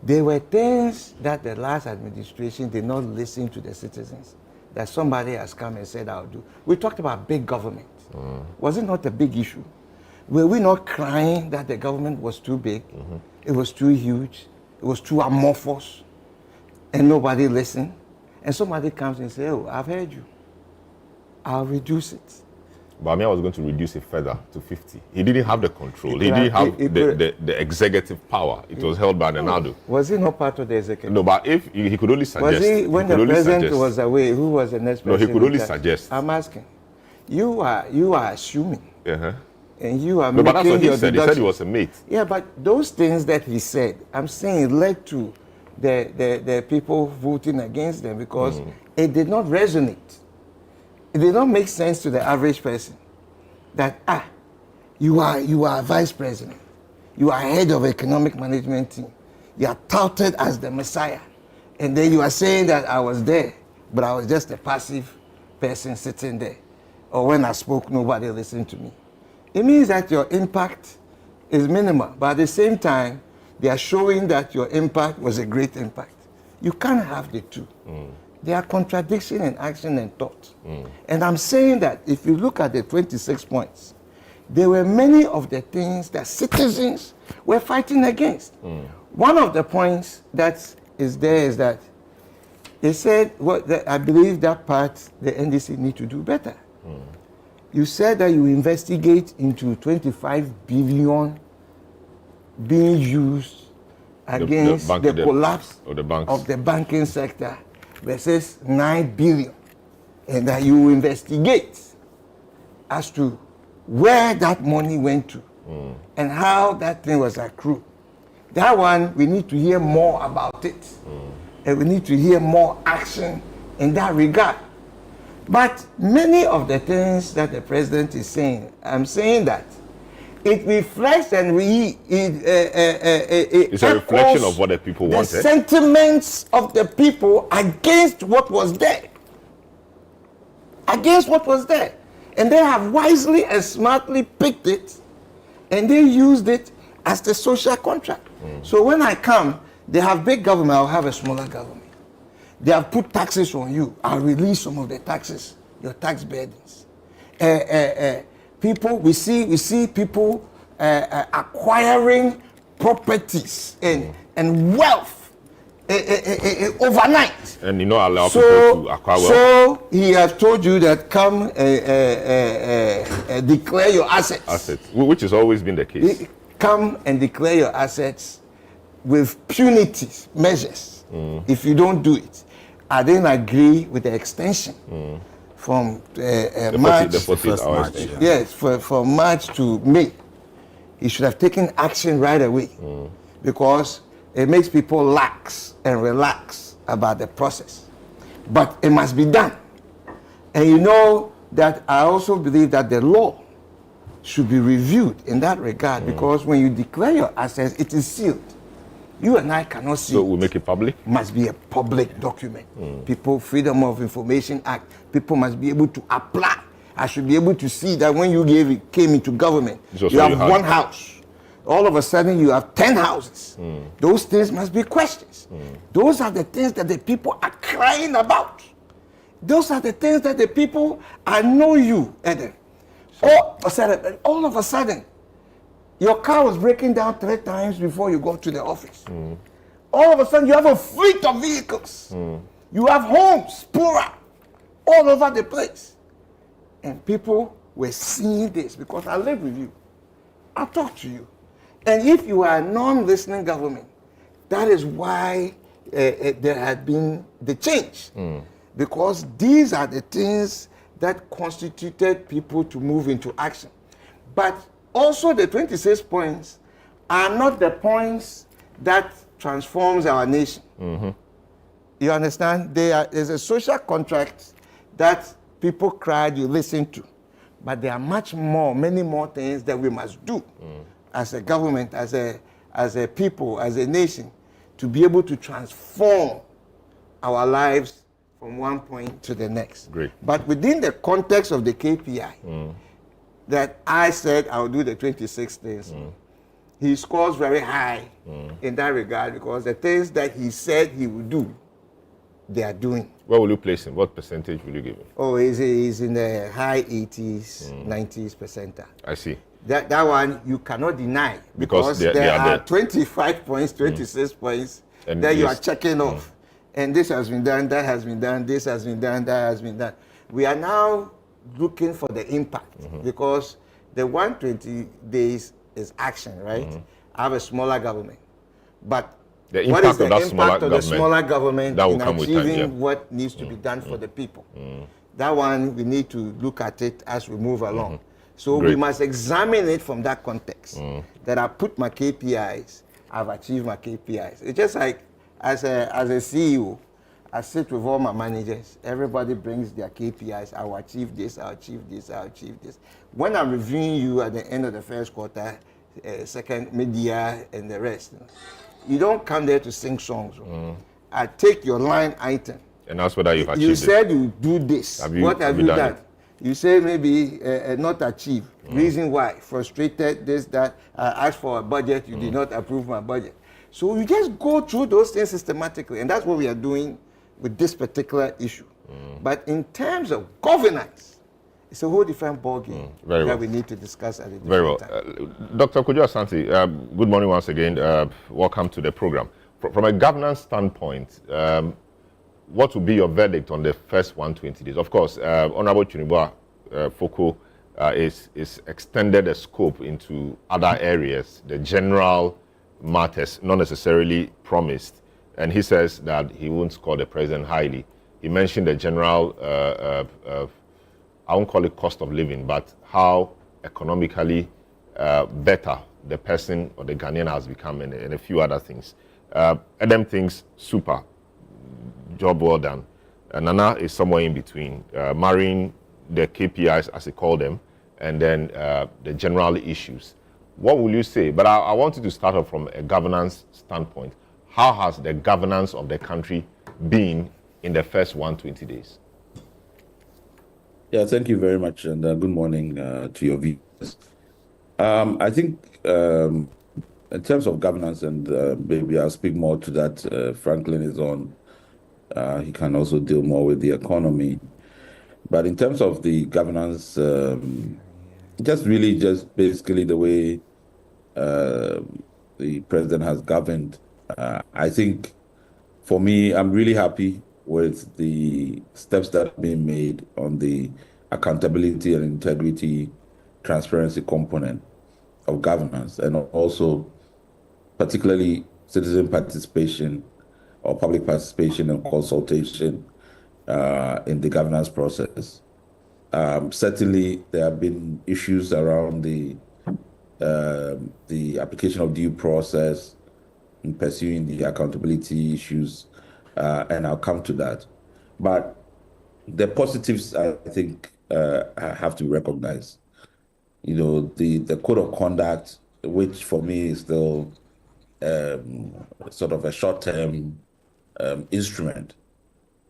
There were things that the last administration did not listen to the citizens, that somebody has come and said, I'll do. We talked about big government. Was it not a big issue? Were we not crying that the government was too big? It was too huge. It was too amorphous. And nobody listened. And somebody comes and says, oh, I've heard you. I'll reduce it. But I mean, I was going to reduce it further to 50. He didn't have the control. He didn't have the executive power. It was held by the NADO. Was he not part of the executive? No, but if he could only suggest. Was he, when the president was away, who was the next president? No, he could only suggest. I'm asking. You are assuming. And you are no, making but that's what he your said. deduction. He said he was a mate. Yeah, but those things that he said, I'm saying, led to the people voting against them because it did not resonate. It did not make sense to the average person that, you are vice president. You are head of economic management team. You are touted as the messiah. And then you are saying that I was there, but I was just a passive person sitting there. Or when I spoke, nobody listened to me. It means that your impact is minimal, but at the same time, they are showing that your impact was a great impact. You can't have the two. There are contradiction in action and thought. And I'm saying that if you look at the 26 points, there were many of the things that citizens were fighting against. One of the points that is there is that they said, I believe that part the NDC need to do better. You said that you investigate into 25 billion being used against the collapse of the banking sector versus 9 billion, and that you investigate as to where that money went to and how that thing was accrued. That one, we need to hear more about it, and we need to hear more action in that regard. But many of the things that the president is saying, I'm saying that it reflects and it's a reflection of what the people wanted. The sentiments of the people against what was there. Against what was there. And they have wisely and smartly picked it, and they used it as the social contract. So when I come, they have big government, I'll have a smaller government. They have put taxes on you, I'll release some of the taxes, your tax burdens. People, we see people acquiring properties and wealth overnight. And you know, allow people to acquire wealth. So he has told you that come declare your assets. Assets, which has always been the case. Come and declare your assets with punitive measures. If you don't do it, I didn't agree with the extension from March. The 14th hour extension. Yes, from March to May. He should have taken action right away because it makes people lax and relax about the process. But it must be done. And you know that I also believe that the law should be reviewed in that regard because when you declare your assets, it is sealed. You and I cannot see. So we'll make it public? Must be a public document. People, Freedom of Information Act, people must be able to apply. I should be able to see that when you came into government, you have one house. All of a sudden, you have 10 houses. Those things must be questions. Those are the things that the people are crying about. Those are the things that the people, I know you, Eden. All of a sudden, your car was breaking down 3 times before you got to the office. All of a sudden, you have a fleet of vehicles. You have homes, plural, all over the place. And people were seeing this because I live with you. I talk to you. And if you are a non-listening government, that is why there had been the change. Because these are the things that constituted people to move into action. But also the 26 points are not the points that transforms our nation. You understand? There's a social contract that people cried you listen to. But there are many more things that we must do as a government, as a people, as a nation, to be able to transform our lives from one point to the next. Great. But within the context of the KPI, that I said I'll do the 26 things, he scores very high in that regard because the things that he said he would do, they are doing. Where will you place him? What percentage will you give him? Oh, he's in the high 80s, 90s percentile. I see. That one you cannot deny because they there are are 25 points, 26 points And that you yes. are checking off. And this has been done, that has been done, this has been done, that has been done. We are now looking for the impact because the 120 days is action, right? I have a smaller government. But The what is impact the of that smaller impact of the government, smaller government that will in come with time, achieving yeah. what needs to be done for the people? That one, we need to look at it as we move along. So we Great. must examine it from that context. That I put my KPIs, I've achieved my KPIs. It's just like as a CEO, I sit with all my managers. Everybody brings their KPIs. I'll achieve this, I'll achieve this, I'll achieve this. When I'm reviewing you at the end of the first quarter, second, mid-year, and the rest, you don't come there to sing songs. I take your line item. And that's whether you've achieved You it. said you do this. What have you done? it? You say maybe not achieve. Reason why? Frustrated, this, that. I asked for a budget, you did not approve my budget. So you just go through those things systematically. And that's what we are doing with this particular issue. But in terms of governance, it's a whole different ballgame Very well. that we need to discuss at a different Very well. time. Dr. Kojo Asante, good morning once again. Welcome to the program. From a governance standpoint, what will be your verdict on the first 120 days? Of course, Honorable Chunibwa Foko is extended the scope into other areas, the general matters, not necessarily promised. And he says that he won't score the president highly. He mentioned the general, I won't call it cost of living, but how economically better the person or the Ghanaian has become and a few other things. And them things, super. Job well done. Nana is somewhere in between, marrying the KPIs, as they call them, and then the general issues. What will you say? But I want you to start off from a governance standpoint. How has the governance of the country been in the first 120 days? Yeah, thank you very much, and good morning to your viewers. I think in terms of governance, and maybe I'll speak more to that. Franklin is on. He can also deal more with the economy. But in terms of the governance, just basically the way the president has governed, I think for me, I'm really happy with the steps that have been made on the accountability and integrity, transparency component of governance, and also particularly citizen participation or public participation and consultation in the governance process. Certainly, there have been issues around the application of due process in pursuing the accountability issues, and I'll come to that. But the positives, I think, I have to recognize. You know, the code of conduct, which for me is still sort of a short-term instrument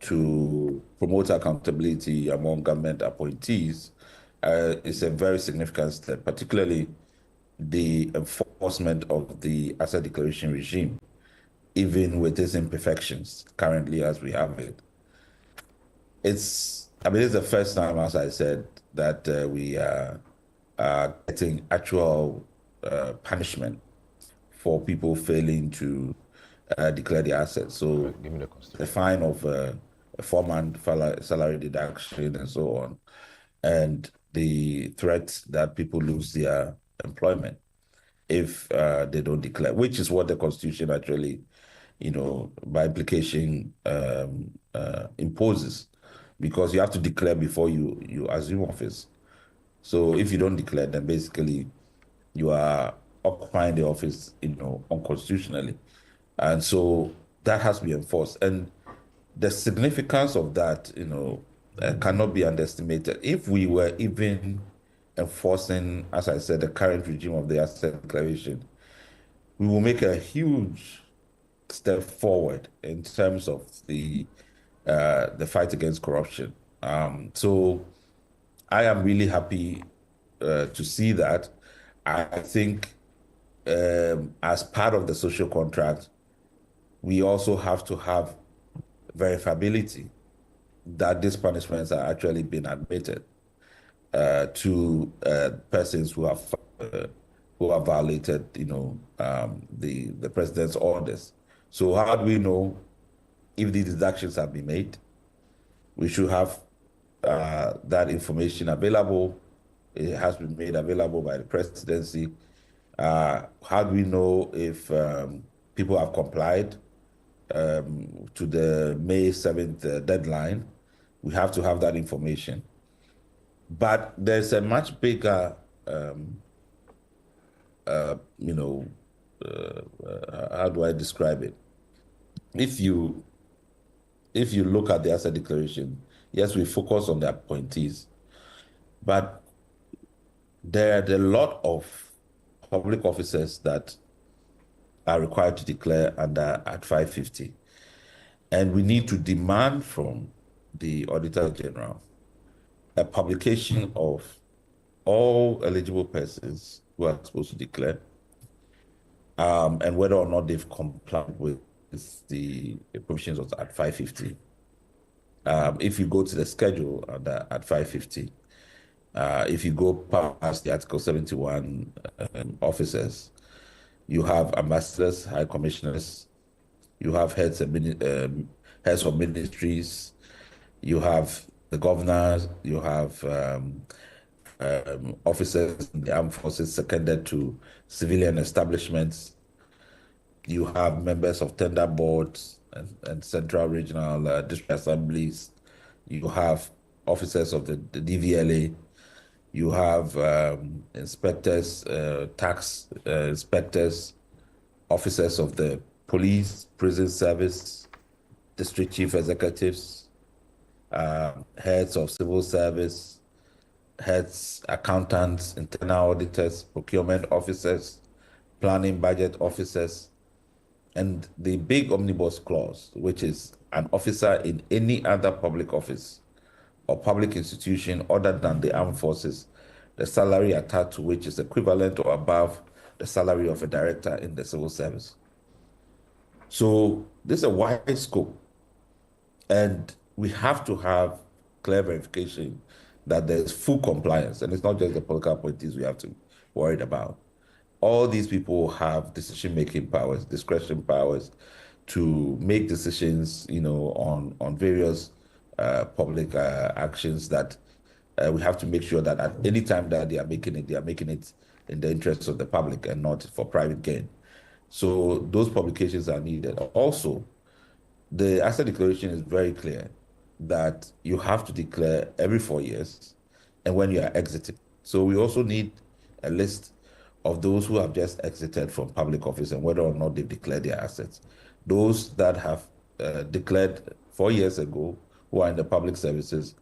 to promote accountability among government appointees, is a very significant step, particularly the enforcement of the asset declaration regime, even with its imperfections currently as we have it. It's the first time, as I said, that we are getting actual punishment for people failing to declare the assets. So the fine of a 4-month salary deduction and so on, and the threat that people lose their employment if they don't declare, which is what the Constitution actually, by implication, imposes, because you have to declare before you assume office. So if you don't declare, then basically you are occupying the office, unconstitutionally. And so that has to be enforced. And the significance of that, cannot be underestimated. If we were even enforcing, as I said, the current regime of the asset declaration, we will make a huge step forward in terms of the fight against corruption. So I am really happy to see that. I think as part of the social contract, we also have to have verifiability that these punishments are actually being admitted to persons who have violated, the president's orders. So how do we know if these deductions have been made? We should have that information available. It has been made available by the presidency. How do we know if people have complied to the May 7th deadline? We have to have that information. But there's a much bigger, how do I describe it? If you look at the asset declaration, yes, we focus on the appointees, but there are a lot of public officers that are required to declare under Act 550. And we need to demand from the Auditor General a publication of all eligible persons who are supposed to declare, and whether or not they've complied with the provisions of Act 550. If you go to the schedule under Act 550, if you go past the Article 71 officers, you have ambassadors, high commissioners, you have heads of ministries, you have the governors, you have officers in the armed forces seconded to civilian establishments, you have members of tender boards and central regional district assemblies, you have officers of the DVLA, you have inspectors, tax inspectors, officers of the police, prison service, district chief executives, heads of civil service, heads, accountants, internal auditors, procurement officers, planning budget officers, and the big omnibus clause, which is an officer in any other public office or public institution other than the armed forces, the salary attached to which is equivalent or above the salary of a director in the civil service. So this is a wide scope, and we have to have clear verification that there's full compliance, and it's not just the political appointees we have to worry about. All these people have decision-making powers, discretion powers to make decisions, on various public actions that we have to make sure that at any time that they are making it in the interests of the public and not for private gain. So those publications are needed. Also, the asset declaration is very clear that you have to declare every 4 years and when you are exiting. So we also need a list of those who have just exited from public office and whether or not they've declared their assets. Those that have declared 4 years ago who are in the public services,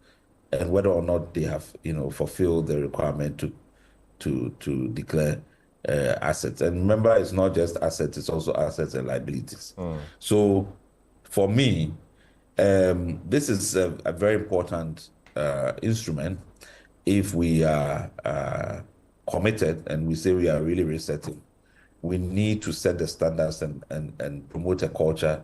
and whether or not they have, fulfilled the requirement to declare assets. And remember, it's not just assets; it's also assets and liabilities. So, for me, this is a very important instrument if we are committed and we say we are really resetting. We need to set the standards and promote a culture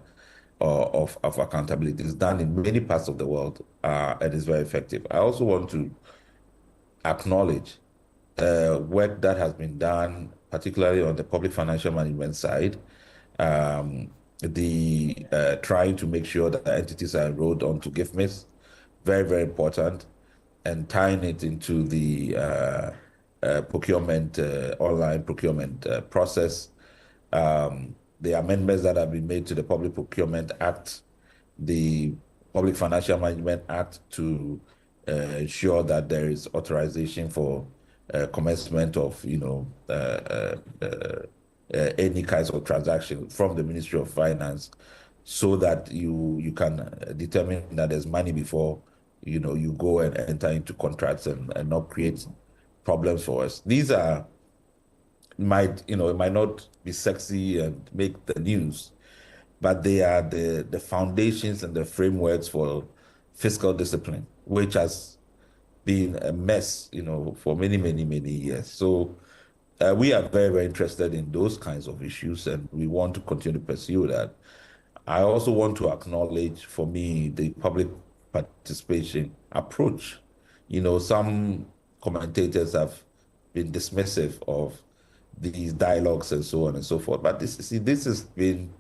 of accountability. It's done in many parts of the world and is very effective. I also want to acknowledge work that has been done, particularly on the public financial management side, trying to make sure that entities are enrolled onto GIFMIS, very, very important, and tying it into the procurement, online procurement process. The amendments that have been made to the Public Procurement Act, the Public Financial Management Act to ensure that there is authorization for commencement of, any kinds of transaction from the Ministry of Finance, so that you can determine that there's money before, you go and enter into contracts and not create problems for us. These are it might not be sexy and make the news, but they are the foundations and the frameworks for fiscal discipline, which has been a mess, for many, many, many years. So We are very, very interested in those kinds of issues, and we want to continue to pursue that. I also want to acknowledge, for me, the public participation approach. Some commentators have been dismissive of these dialogues and so on and so forth. But this has been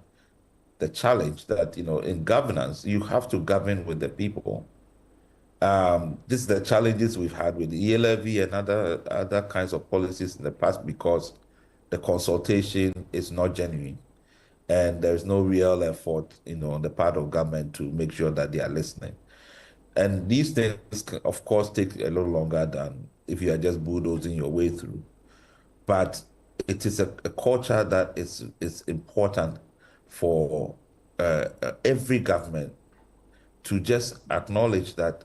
the challenge that, in governance, you have to govern with the people. This is the challenges we've had with the e-levy and other kinds of policies in the past, because the consultation is not genuine and there's no real effort, on the part of government to make sure that they are listening. And these things, of course, take a little longer than if you are just bulldozing your way through. But it is a culture that is important for every government to just acknowledge that,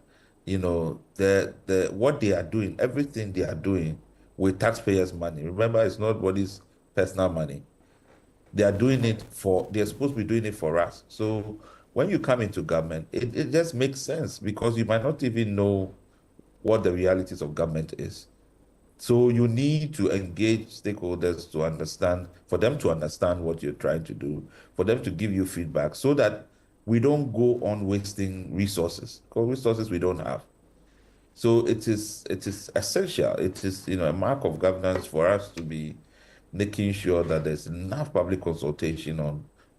what they are doing, everything they are doing with taxpayers' money. Remember, it's not nobody's personal money. They are doing it they're supposed to be doing it for us. So when you come into government, it just makes sense, because you might not even know what the realities of government is. So you need to engage stakeholders to understand, for them to understand what you're trying to do, for them to give you feedback, so that we don't go on wasting resources, because resources we don't have. So it is essential. It is, a mark of governance for us to be making sure that there's enough public consultation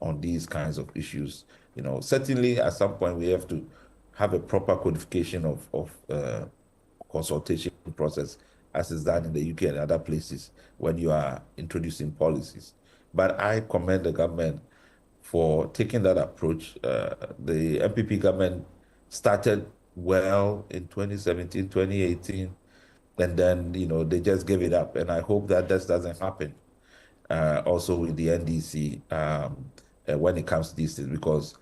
on these kinds of issues. Certainly at some point we have to have a proper codification of consultation process, as is done in the UK and other places when you are introducing policies. But I commend the government for taking that approach. The MPP government started well in 2017, 2018, and then, they just gave it up. And I hope that this doesn't happen also with the NDC when it comes to these things, because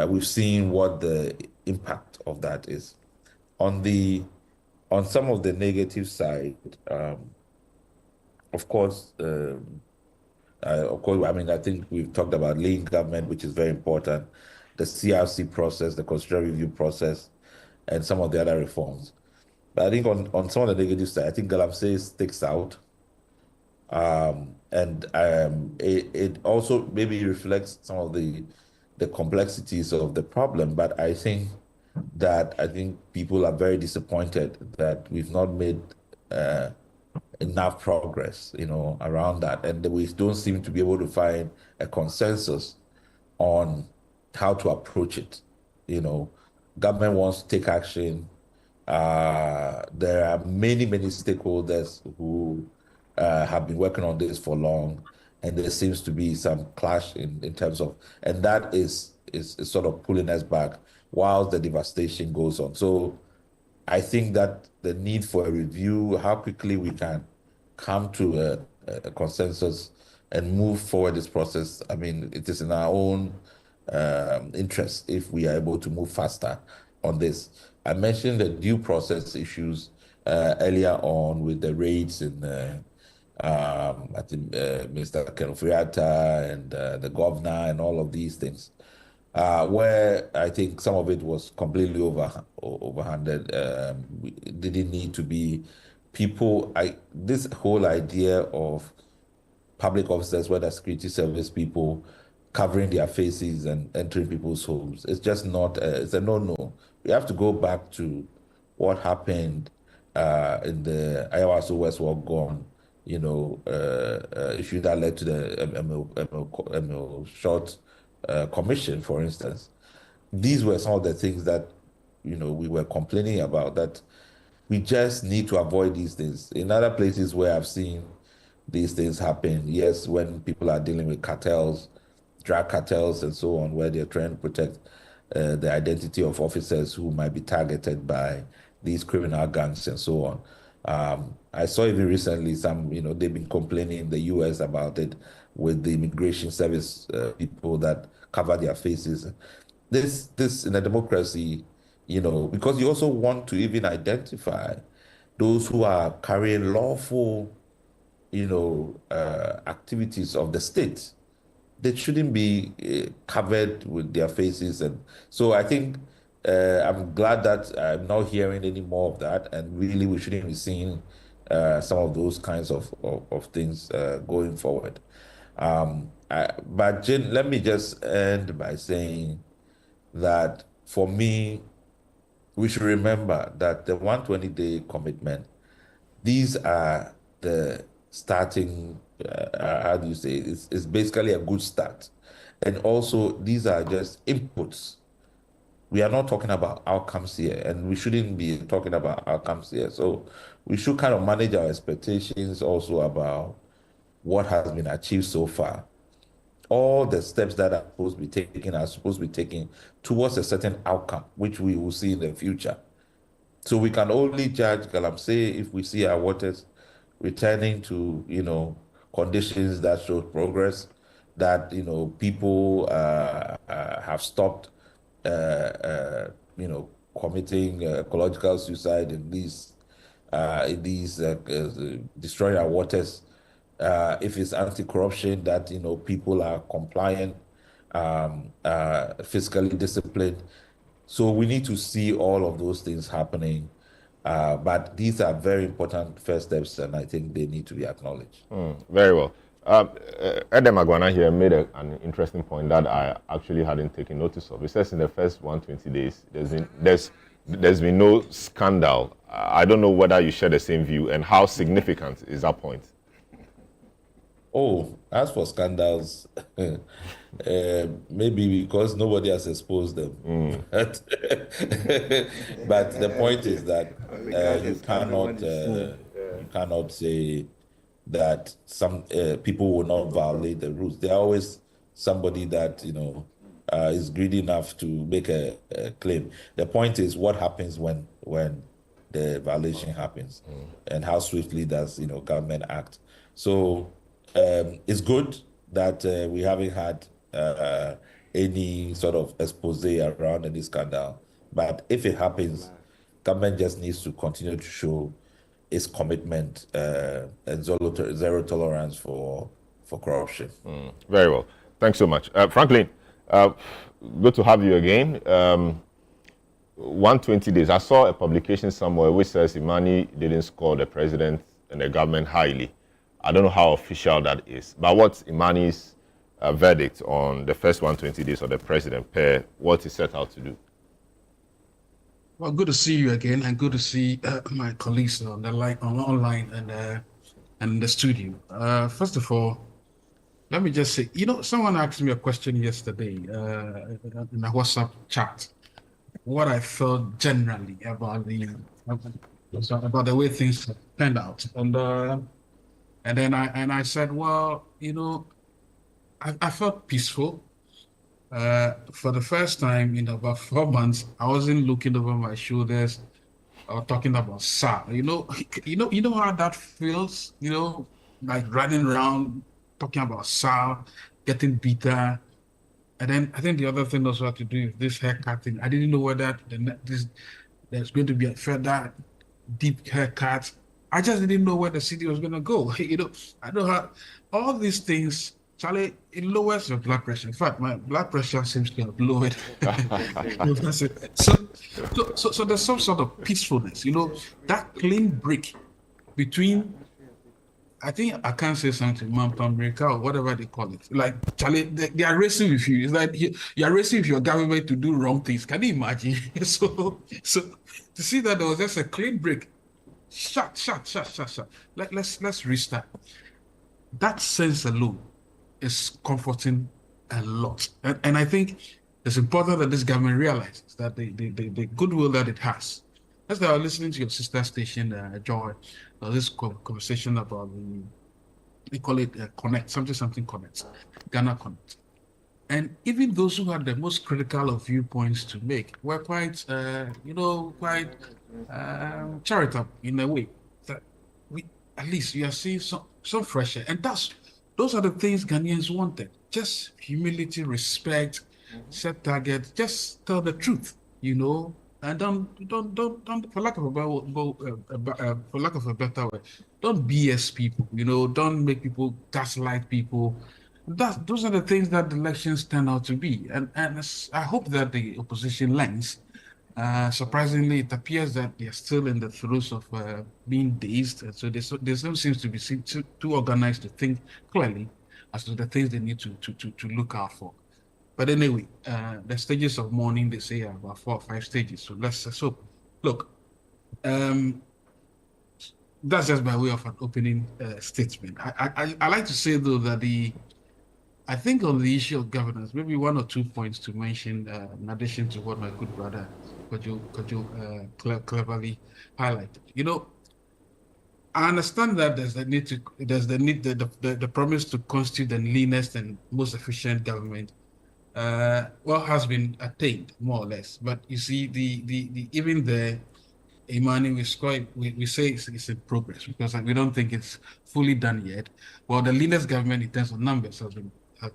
we've seen what the impact of that is. On some of the negative side, of course, I think we've talked about lean government, which is very important, the CRC process, the constitutional review process, and some of the other reforms. But I think on some of the negative side, I think galamsey sticks out. It also maybe reflects some of the complexities of the problem, but I think people are very disappointed that we've not made enough progress, around that, and we don't seem to be able to find a consensus on how to approach it. Government wants to take action. There are many stakeholders who have been working on this for long, and there seems to be some clash in terms of, and that is sort of pulling us back while the devastation goes on. So I think that the need for a review, how quickly we can come to a consensus and move forward this process. I mean, it is in our own interest if we are able to move faster on this. I mentioned the due process issues earlier on with the raids in I think Mr. Kenofriata and the governor and all of these things, where I think some of it was completely overhanded. It didn't need to be people. This whole idea of public officers, whether security service people, covering their faces and entering people's homes, it's just not. It's a no-no. We have to go back to what happened in the Ayawaso Westward Gone, issue that led to the Emil Short commission, for instance. These were some of the things that, we were complaining about, that we just need to avoid these things. In other places where I've seen these things happen, yes, when people are dealing with cartels, drug cartels and so on, where they're trying to protect the identity of officers who might be targeted by these criminal gangs and so on. I saw even recently some, they've been complaining in the US about it with the immigration service people that cover their faces. This in a democracy, because you also want to even identify those who are carrying lawful, activities of the state. They shouldn't be covered with their faces. And so I think I'm glad that I'm not hearing any more of that. And really, we shouldn't be seeing some of those kinds of things going forward. But Jane, let me just end by saying that for me, we should remember that the 120-day commitment, these are the starting, how do you say, it's basically a good start. And also, these are just inputs. We are not talking about outcomes here, and we shouldn't be talking about outcomes here. So we should kind of manage our expectations also about what has been achieved so far. All the steps that are supposed to be taken are supposed to be taken towards a certain outcome, which we will see in the future. So we can only judge galamsey if we see our waters returning to, conditions that show progress, that, people have stopped, committing ecological suicide in these destroying our waters. If it's anti-corruption, that people are compliant, fiscally disciplined. So we need to see all of those things happening. But these are very important first steps, and I think they need to be acknowledged. Very well. Edem Agwana here made an interesting point that I actually hadn't taken notice of. It says in the first 120 days, there's been no scandal. I don't know whether you share the same view, and how significant is that point? Oh, as for scandals, maybe because nobody has exposed them. But the point is that you cannot say that some people will not violate the rules. There are always somebody that is greedy enough to make a claim. The point is what happens when the violation happens, and how swiftly does government act. So it's good that we haven't had any sort of expose around any scandal. But if it happens, government just needs to continue to show its commitment and zero tolerance for corruption. Very well. Thanks so much. Franklin, good to have you again. 120 days. I saw a publication somewhere which says Imani didn't score the president and the government highly. I don't know how official that is, but what's Imani's verdict on the first 120 days of the president per what he set out to do? Well, good to see you again, and good to see my colleagues on the online and in the studio. First of all, let me just say, someone asked me a question yesterday in a WhatsApp chat, what I felt generally about the way things turned out, and then I said, well, I felt peaceful. For the first time in about 4 months, I wasn't looking over my shoulders or talking about SAR. You know how that feels. Like running around talking about SAR, getting bitter. And then I think the other thing also had to do with this haircut thing. I didn't know whether there's going to be a further deep haircut. I just didn't know where the city was going to go. I know how all these things, Charlie, it lowers your blood pressure. In fact, my blood pressure seems to have lowered. So there's some sort of peacefulness, that clean break between, I think I can't say something, America or whatever they call it. Like, Charlie, they are racing with you. It's like you are racing with your government to do wrong things. Can you imagine? So to see that there was just a clean break. Shut. Let's restart. That sense alone is comforting a lot. And I think it's important that this government realizes that the goodwill that it has. As I was listening to your sister station, Joy, this conversation about they call it Connect, something Connect, Ghana Connect. And even those who had the most critical of viewpoints to make were quite charitable in a way that at least we are seeing some fresh air. And those are the things Ghanaians wanted. Just humility, respect, set targets, just tell the truth, and don't for lack of a better way, don't BS people, don't make people gaslight people. Those are the things that the elections turn out to be. And I hope that the opposition learns Surprisingly, it appears that they are still in the throes of being dazed. And so they don't seem to be too organized to think clearly as to the things they need to look out for. But anyway, the stages of mourning, they say, are about 4 or 5 stages. So look, um, that's just by way of an opening statement. I like to say, though, that I think on the issue of governance, maybe 1 or 2 points to mention, in addition to what my good brother Kojo cleverly highlighted. You know, I understand that there's the promise to constitute the leanest and most efficient government. Has been attained more or less, but you see, the even the Imani, we say it's in progress because we don't think it's fully done yet. Well, the leanest government in terms of numbers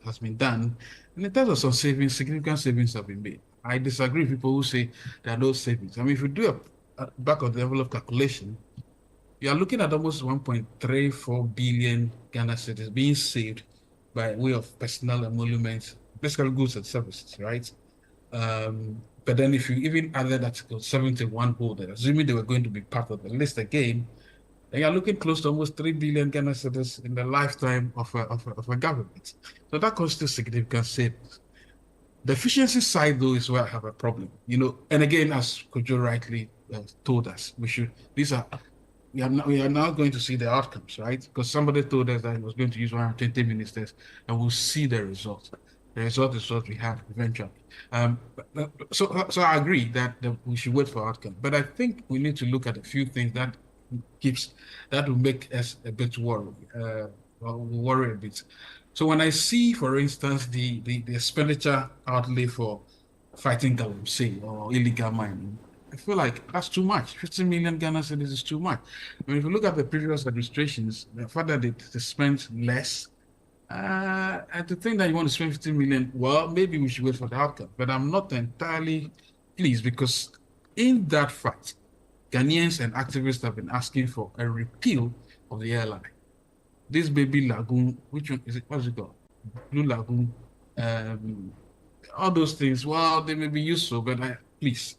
has been done, and in terms of some savings, significant savings have been made. I disagree with people who say there are no savings. I mean, if you do a back of the envelope calculation, you are looking at almost 1.34 billion Ghana cedis being saved by way of personnel emoluments, basically goods and services, right? But then if you even added Article 71 holders, assuming they were going to be part of the list again, then you're looking close to almost 3 billion Ghana cedis in the lifetime of a government. So that constitutes significant savings. The efficiency side, though, is where I have a problem. You know, and again, as Kojo rightly told us, we are now going to see the outcomes, right? Because somebody told us that he was going to use 120 ministers, and we'll see the results. The result is what we have eventually. So I agree that we should wait for outcome. But I think we need to look at a few things that will make us a bit worried, worry a bit. So when I see, for instance, the expenditure outlay for fighting galamsey or illegal mining, I feel like that's too much. 50 million Ghana cedis is too much. I mean, if you look at the previous administrations, the fact that they spent less, and to think that you want to spend 50 million, well, maybe we should wait for the outcome. But I'm not entirely pleased because in that fight, Ghanaians and activists have been asking for a repeal of the airline. This baby lagoon, which one is it? What's it called? Blue Lagoon. All those things, well, they may be useful, but please,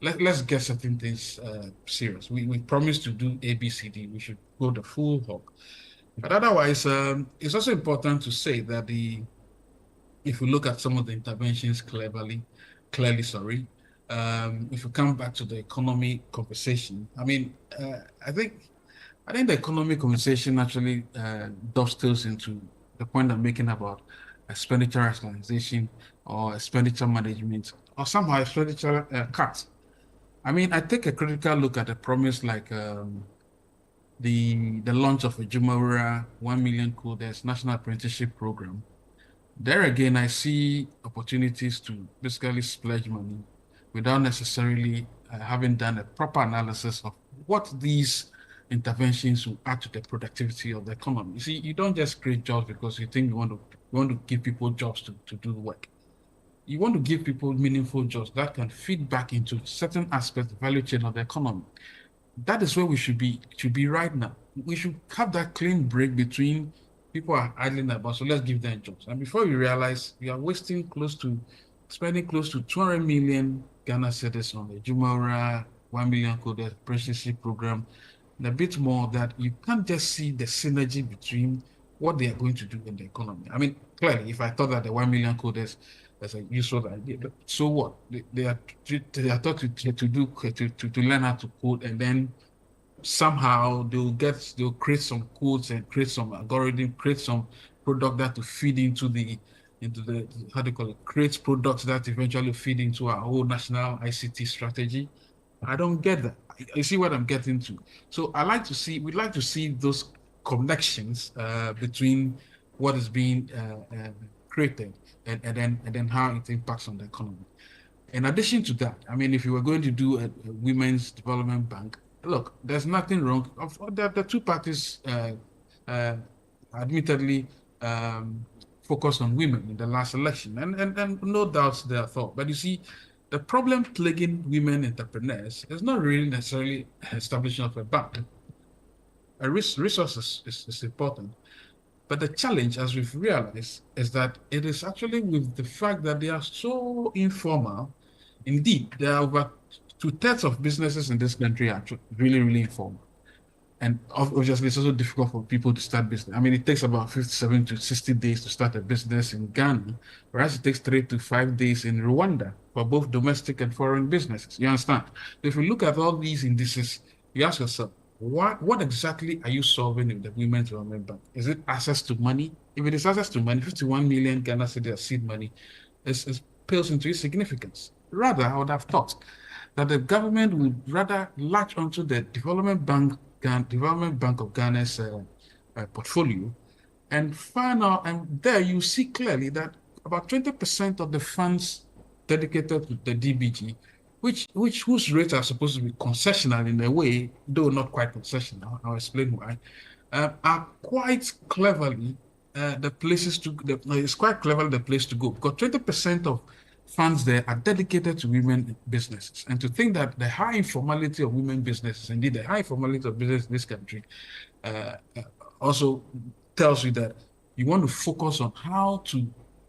let's get certain things serious. We promised to do ABCD. We should go the full hog. But otherwise, it's also important to say that if we look at some of the interventions clearly, if we come back to the economy conversation, I mean, I think the economic conversation actually dovetails into the point I'm making about expenditure rationalization or expenditure management or somehow expenditure cuts. I mean, I take a critical look at a promise like the launch of a Jumaura 1 million coders national apprenticeship program. There again, I see opportunities to basically splurge money without necessarily having done a proper analysis of what these interventions will add to the productivity of the economy. You see, you don't just create jobs because you think you want to give people jobs to do work. You want to give people meaningful jobs that can feed back into certain aspects of the value chain of the economy. That is where we should be right now. We should have that clean break between people are idling about, so let's give them jobs. And before you realize, we are spending close to 200 million Ghana cedis on the Jumaura 1 million coded apprenticeship program, and a bit more that you can't just see the synergy between what they are going to do in the economy. I mean, clearly, if I thought that the 1 million coders as a useful idea, but so what? They are taught to learn how to code, and then somehow they'll create some codes and create some algorithm, create some product that to feed into the how do you call it? Create products that eventually feed into our whole national ICT strategy. I don't get that. You see what I'm getting to. So we'd like to see those connections between what is being created and then how it impacts on the economy. In addition to that, I mean, if you were going to do a women's development bank, look, there's nothing wrong. The two parties admittedly focused on women in the last election, and no doubts their thought. But you see, the problem plaguing women entrepreneurs is not really necessarily establishment of a bank. A resource is important. But the challenge, as we've realized, is that it is actually with the fact that they are so informal Indeed, there are over 2/3 of businesses in this country are really, really informal. And obviously, it's also difficult for people to start business. I mean, it takes about 57 to 60 days to start a business in Ghana, whereas it takes 3 to 5 days in Rwanda for both domestic and foreign businesses. You understand? If you look at all these indices, you ask yourself, what exactly are you solving in the Women's Development Bank? Is it access to money? If it is access to money, 51 million Ghana cedi seed money is pales into its significance. Rather, I would have thought that the government would rather latch onto the Development Bank of Ghana's portfolio and find out, and there you see clearly that about 20% of the funds dedicated to the DBG, whose rates are supposed to be concessional in a way, though not quite concessional, I'll explain why, are quite cleverly the places to, it's quite clever the place to go, because 20% of funds there are dedicated to women businesses. And to think that the high informality of women businesses, indeed the high informality of business in this country, also tells you that you want to focus on how to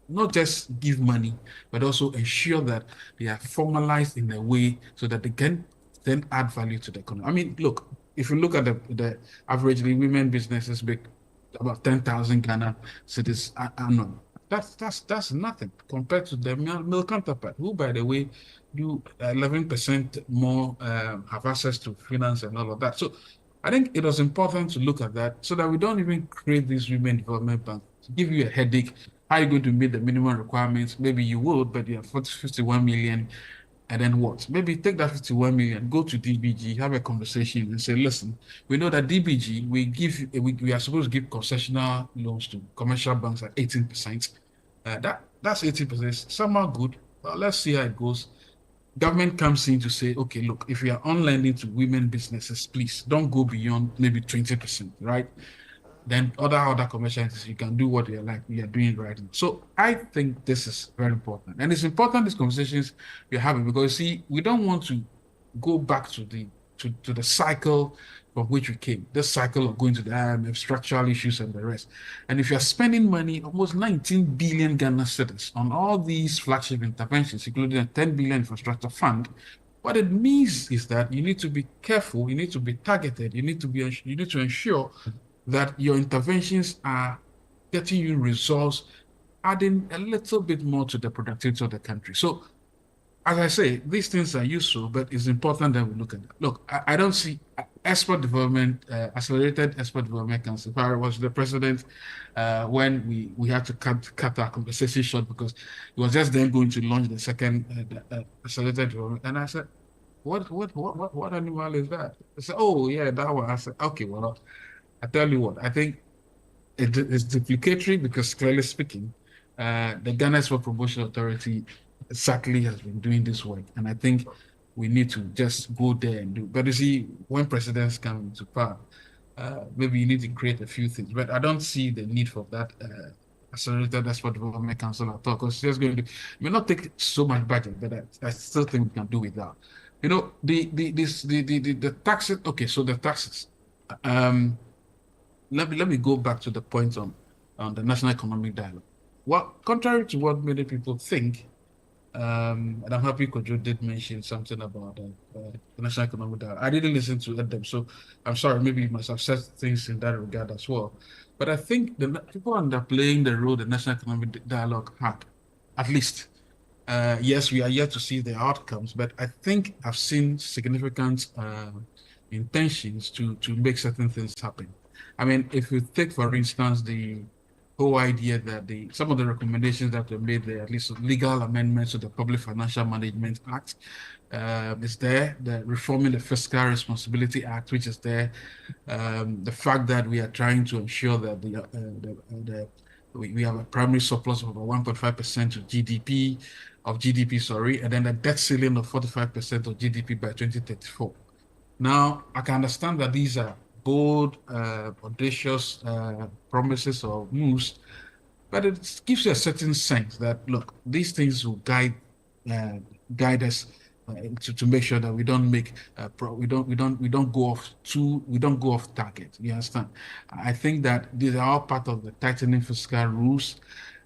not just give money, but also ensure that they are formalized in a way so that they can then add value to the economy. I mean, look, if you look at the averagely women businesses make about 10,000 Ghana cedis annually. That's nothing compared to the male counterpart, who, by the way, do 11% more have access to finance and all of that. So I think it was important to look at that so that we don't even create this women development bank to give you a headache. How are you going to meet the minimum requirements? Maybe you would, but you have 51 million. And then what? Maybe take that 51 million, go to DBG, have a conversation and say, listen, we know that DBG, we are supposed to give concessional loans to commercial banks at 18%. That's 18%. Some are good, but let's see how it goes. Government comes in to say, okay, look, if you are on lending to women businesses, please don't go beyond maybe 20%, right? Then other commercial entities, you can do what you're doing right now. So I think this is very important. And it's important, these conversations we're having, because see, we don't want to go back to the cycle from which we came, this cycle of going to the IMF, structural issues and the rest. And if you're spending money, almost 19 billion Ghana cedis on all these flagship interventions, including a 10 billion infrastructure fund, what it means is that you need to be careful, you need to be targeted, you need to ensure that your interventions are getting you results, adding a little bit more to the productivity of the country. So, as I say, these things are useful, but it's important that we look at that. Look, I don't see export development, accelerated export development council. If I was the president, when we had to cut our conversation short because he was just then going to launch the second accelerated development, and I said, what animal is that? I said, oh yeah, that one. I said, okay, well, I tell you what, I think it's duplicatory because, clearly speaking, the Ghana Export Promotion Authority exactly has been doing this work. And I think we need to just go there and do. But you see, when presidents come into power, maybe you need to create a few things. But I don't see the need for that accelerated export development council at all, because it's just going to, it may not take so much budget, but I still think we can do without. You know, the taxes. Okay, so the taxes. Let me go back to the point on the National Economic Dialogue. Well, contrary to what many people think, and I'm happy Kojo did mention something about the National Economic Dialogue. I didn't listen to them, so I'm sorry, maybe you must have said things in that regard as well. But I think the people underplaying the role the National Economic Dialogue had, at least. Yes, we are yet to see the outcomes, but I think I've seen significant intentions to make certain things happen. I mean, if you take, for instance, the whole idea that some of the recommendations that were made there, at least legal amendments to the Public Financial Management Act, is there. The reforming the Fiscal Responsibility Act, which is there. The fact that we are trying to ensure that we have a primary surplus of about 1.5% of GDP, and then a debt ceiling of 45% of GDP by 2034. Now, I can understand that these are bold, audacious promises or moves, but it gives you a certain sense that, look, these things will guide us to make sure that we don't make we don't go off target. You understand? I think that these are all part of the tightening fiscal rules,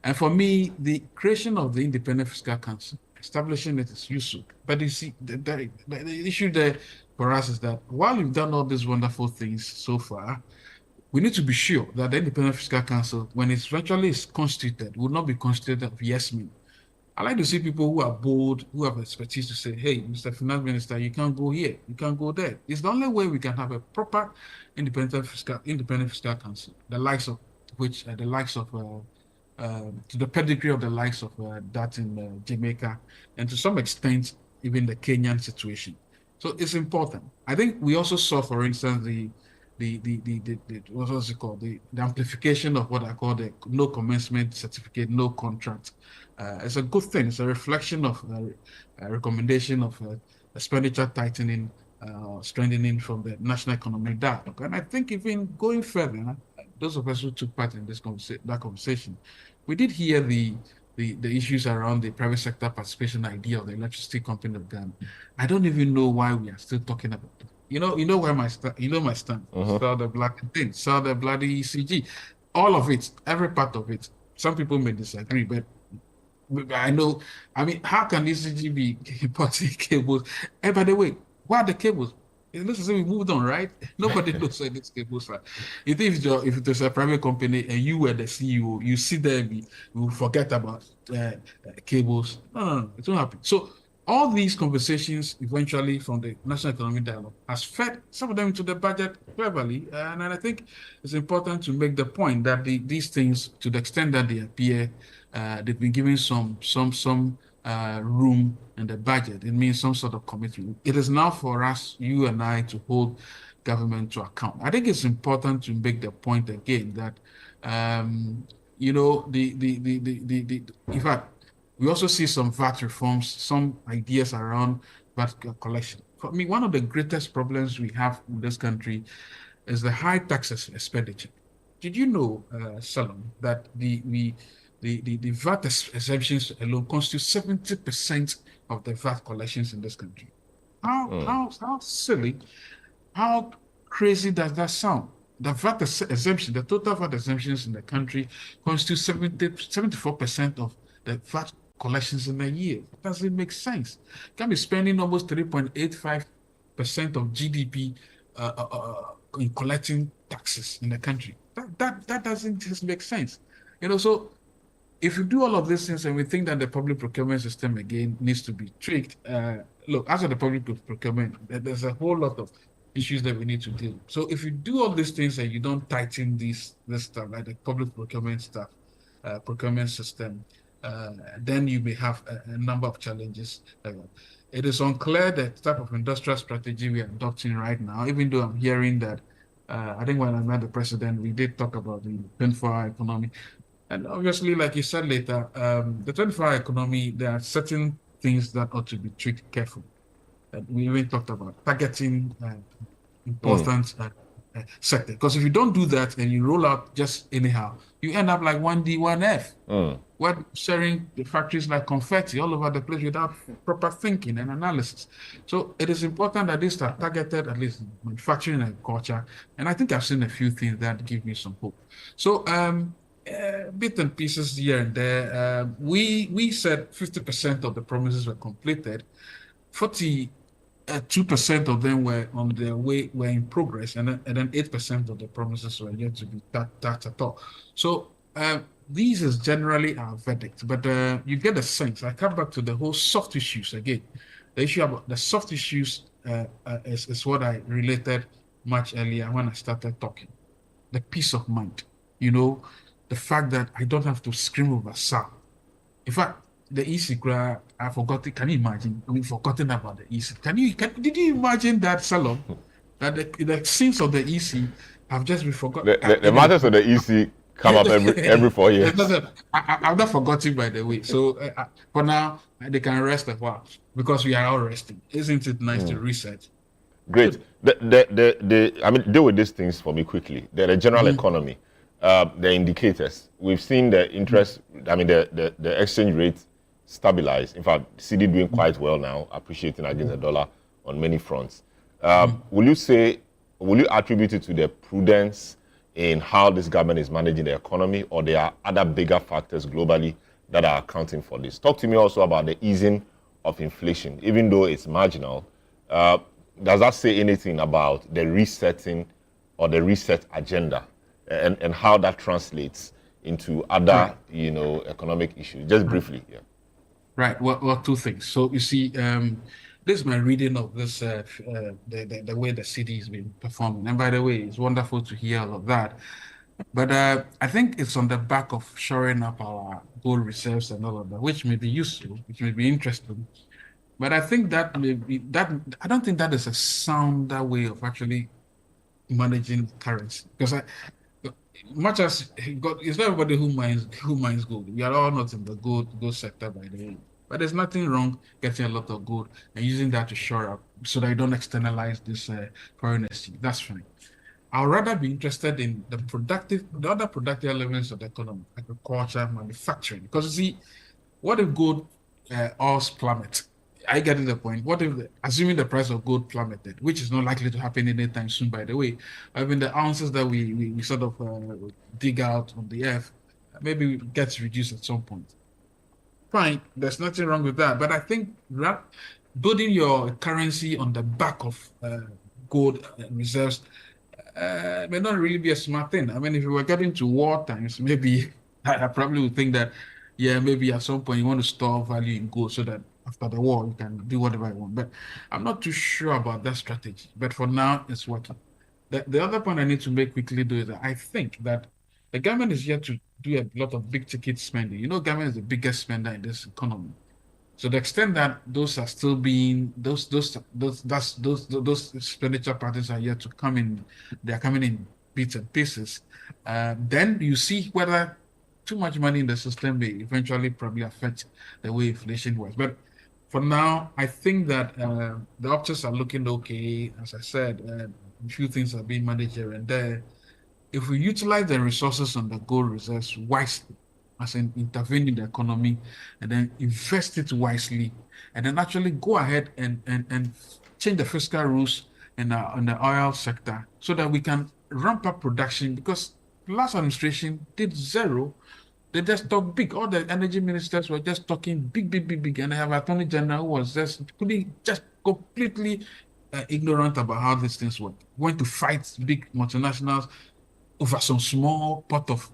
and for me, the creation of the Independent Fiscal Council establishing it is useful. But you see, the issue there for us is that while we've done all these wonderful things so far, we need to be sure that the Independent Fiscal Council, when it eventually is constituted, will not be constituted of yes men. I like to see people who are bold, who have expertise to say, hey, Mr. Finance Minister, you can't go here, you can't go there. It's the only way we can have a proper independent fiscal council, the likes of which, to the pedigree of the likes of that in Jamaica, and to some extent, even the Kenyan situation. So it's important. I think we also saw, for instance, what was it called? The amplification of what I call the no commencement certificate, no contract. It's a good thing. It's a reflection of a recommendation of expenditure tightening, strengthening from the National Economic Dialogue. And I think even going further, those of us who took part in that conversation, we did hear the issues around the private sector participation idea of the electricity company of Ghana. I don't even know why we are still talking about it. You know where my stand. Sell the black thing, sell the bloody ECG, all of it, every part of it. Some people may disagree, but I know. I mean, how can ECG be importing cables? And by the way, what are the cables? It looks as if we moved on, right? Nobody knows where these cables are. If it was a private company and you were the CEO, you sit there and you forget about cables. No, it won't happen. So all these conversations eventually from the National Economic Dialogue has fed some of them into the budget cleverly. And I think it's important to make the point that these things, to the extent that they appear, they've been given some room in the budget. It means some sort of commitment. It is now for us, you and I, to hold government to account. I think it's important to make the point again that, in fact, we also see some VAT reforms, some ideas around VAT collection. For me, one of the greatest problems we have in this country is the high taxes expenditure. Did you know, Salom, that the VAT exemptions alone constitute 70% of the VAT collections in this country? How silly, how crazy does that sound? The VAT exemption, the total VAT exemptions in the country constitute 74% of the VAT collections in a year. It doesn't make sense. You can be spending almost 3.85% of GDP in collecting taxes in the country. That doesn't just make sense. So if you do all of these things and we think that the public procurement system again needs to be tweaked, look, as for the public procurement, there's a whole lot of issues that we need to deal with. So if you do all these things and you don't tighten this stuff, like the public procurement stuff, procurement system, then you may have a number of challenges. It is unclear the type of industrial strategy we are adopting right now, even though I'm hearing that, I think when I met the president, we did talk about the 24-hour economy. And obviously, like you said later, the 24-hour economy, there are certain things that ought to be treated carefully. We even talked about targeting important sector. Because if you don't do that and you roll out just anyhow, you end up like 1D, 1F. We're sharing the factories like confetti all over the place without proper thinking and analysis. So it is important that these are targeted, at least manufacturing and culture. And I think I've seen a few things that give me some hope. So bits and pieces here and there. We said 50% of the promises were completed. 42% of them were on their way, were in progress, and then 8% of the promises were yet to be touched at all. So these is generally our verdict, but you get the sense. I come back to the whole soft issues again. The issue about the soft issues is what I related much earlier when I started talking. The peace of mind, the fact that I don't have to scream over sound. In fact, the EC, I forgot it. Can you imagine? We've forgotten about the EC. Did you imagine that, Salom? That the sins of the EC have just been forgotten. The matters of the EC come up every 4 years. I'm not forgotten, by the way. So for now, they can rest a while because we are all resting. Isn't it nice to reset? Great. Deal with these things for me quickly. The general economy, the indicators. We've seen the interest. The exchange rate stabilize. In fact, CD doing quite well now, appreciating against the dollar on many fronts. Will you attribute it to the prudence in how this government is managing the economy, or there are other bigger factors globally that are accounting for this? Talk to me also about the easing of inflation, even though it's marginal, does that say anything about the resetting or the reset agenda and how that translates into other, economic issues? Just briefly, yeah. Right. Well, two things. So you see, this is my reading of this, the way the city has been performing. And by the way, it's wonderful to hear all of that. But I think it's on the back of shoring up our gold reserves and all of that, which may be useful, which may be interesting. But I think that I don't think that is a sounder way of actually managing currency, because much as it's not everybody who mines gold. We are all not in the gold sector, by the way. But there's nothing wrong getting a lot of gold and using that to shore up so that you don't externalize this foreign exchange. That's fine. I'd rather be interested in the other productive elements of the economy, agriculture, manufacturing. Because you see, what if gold ores plummet? I get to the point. What if, assuming the price of gold plummeted, which is not likely to happen anytime soon, by the way, I mean, the ounces that we sort of dig out on the earth maybe gets reduced at some point. Fine, there's nothing wrong with that. But I think building your currency on the back of gold reserves may not really be a smart thing. I mean, if we were getting to war times, maybe I probably would think that, yeah, maybe at some point you want to store value in gold so that after the war you can do whatever you want. But I'm not too sure about that strategy. But for now, it's working. The other point I need to make quickly though is that I think that the government is yet to do a lot of big ticket spending. You know, government is the biggest spender in this economy. So the extent that those are still being those expenditure patterns are yet to come in, they are coming in bits and pieces. Then you see whether too much money in the system may eventually probably affect the way inflation works. But for now, I think that the options are looking okay. As I said, a few things are being managed here and there. If we utilize the resources on the gold reserves wisely, as in intervene in the economy and then invest it wisely, and then actually go ahead and change the fiscal rules in the oil sector so that we can ramp up production, because last administration did zero. They just talk big. All the energy ministers were just talking big. And I have Attorney General who was just completely ignorant about how these things work. Went to fight big multinationals over some small pot of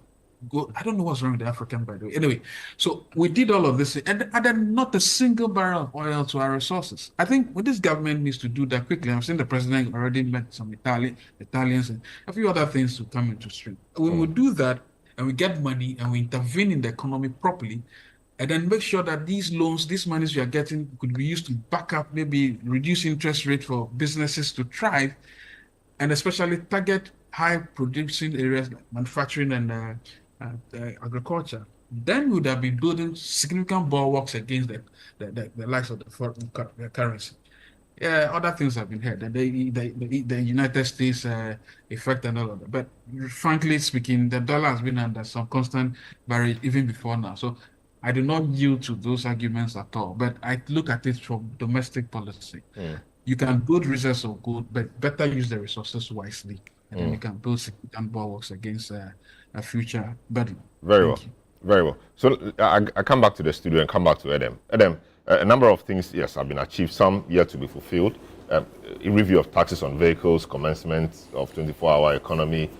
gold. I don't know what's wrong with the African, by the way. Anyway, so we did all of this and added not a single barrel of oil to our resources. I think what this government needs to do that quickly. I've seen the president already met some Italians and a few other things to come into stream. We will do that, and we get money and we intervene in the economy properly, and then make sure that these loans, these monies we are getting could be used to back up, maybe reduce interest rate for businesses to thrive, and especially target high producing areas like manufacturing and agriculture. Then we would have been building significant bulwarks against the likes of the foreign currency. Yeah, other things have been heard, the United States effect and all of that. But frankly speaking, the dollar has been under some constant barrage even before now. So I do not yield to those arguments at all. But I look at it from domestic policy. You can build reserves of gold, but better use the resources wisely. And then you can build significant bulwarks against a future burden. Very well. So I come back to the studio and come back to Edem. Edem, a number of things, yes, have been achieved, some yet to be fulfilled. A review of taxes on vehicles, commencement of 24-hour economy,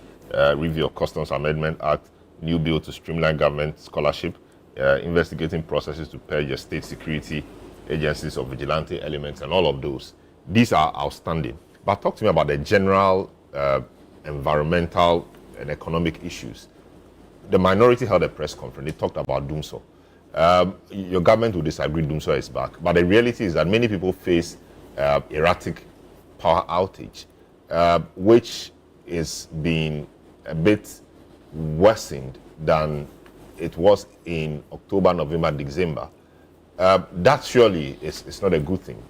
review of Customs Amendment Act, new bill to streamline government scholarship, investigating processes to purge your state security agencies of vigilante elements, and all of those. These are outstanding. But talk to me about the general environmental and economic issues. The minority held a press conference. They talked about doomsday. Your government will disagree doomsday is back. But the reality is that many people face erratic power outage, which is being a bit worsened than it was in October, November, December. That surely is not a good thing.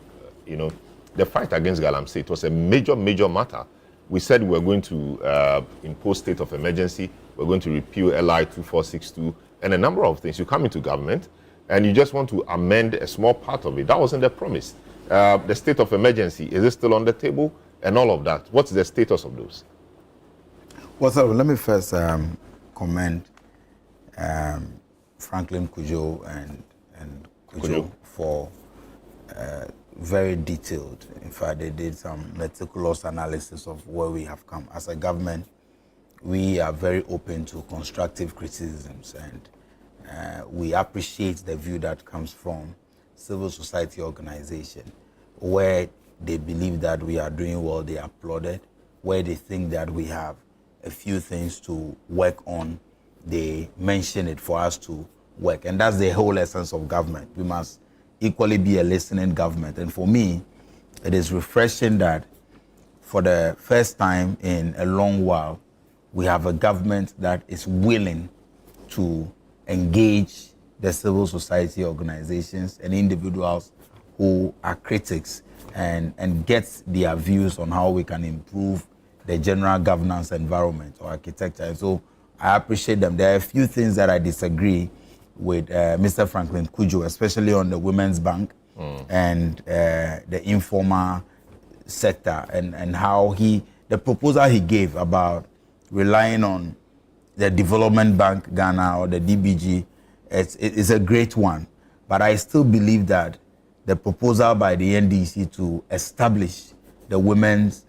The fight against galamsey, it was a major matter. We said we were going to impose state of emergency. We're going to repeal LI 2462 and a number of things. You come into government and you just want to amend a small part of it. That wasn't the promise. The state of emergency, is it still on the table? And all of that. What's the status of those? Well, so let me first commend Franklin Cudjoe and Cudjoe for very detailed. In fact, they did some meticulous analysis of where we have come. As a government, we are very open to constructive criticisms, and we appreciate the view that comes from civil society organization. Where they believe that we are doing well, they applaud it. Where they think that we have a few things to work on, they mention it for us to work. And that's the whole essence of government. We must equally be a listening government. And for me, it is refreshing that for the first time in a long while, we have a government that is willing to engage the civil society organizations and individuals who are critics and get their views on how we can improve the general governance environment or architecture. And so I appreciate them. There are a few things that I disagree with Mr. Franklin Kujo, especially on the Women's Bank and the informal sector and how the proposal he gave about relying on the Development Bank Ghana or the DBG, it's a great one. But I still believe that the proposal by the NDC to establish the Women's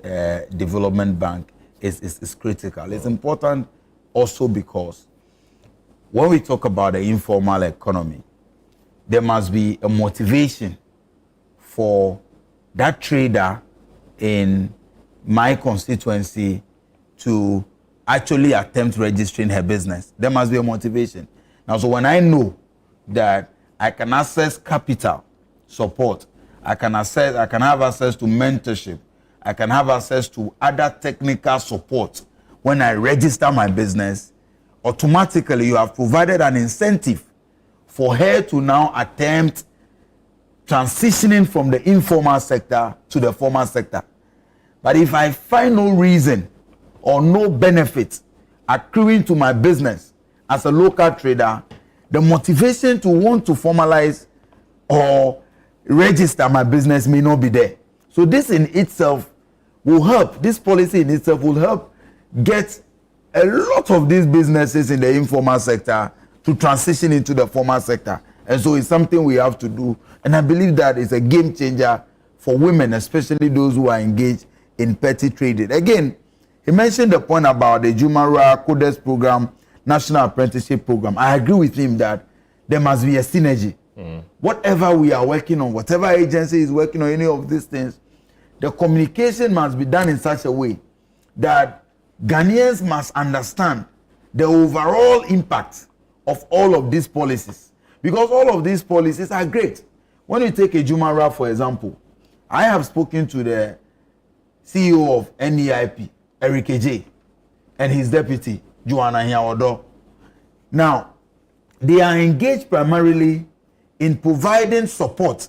Development Bank is critical. It's important also because when we talk about the informal economy, there must be a motivation for that trader in my constituency to actually attempt registering her business. There must be a motivation. Now, so when I know that I can access capital support, I can have access to mentorship, I can have access to other technical support when I register my business, automatically you have provided an incentive for her to now attempt transitioning from the informal sector to the formal sector. But if I find no reason or no benefit accruing to my business as a local trader, the motivation to want to formalize or register my business may not be there. So this in itself will help, this policy in itself will help get a lot of these businesses in the informal sector to transition into the formal sector. And so it's something we have to do. And I believe that it's a game changer for women, especially those who are engaged in petty trading. Again, he mentioned the point about the Jumara Codes program, National Apprenticeship program. I agree with him that there must be a synergy. Whatever we are working on, whatever agency is working on any of these things, the communication must be done in such a way that Ghanaians must understand the overall impact of all of these policies. Because all of these policies are great. When you take a Jumara, for example, I have spoken to the CEO of NEIP, Eric J, and his deputy, Joanna Hiawodo. Now, they are engaged primarily in providing support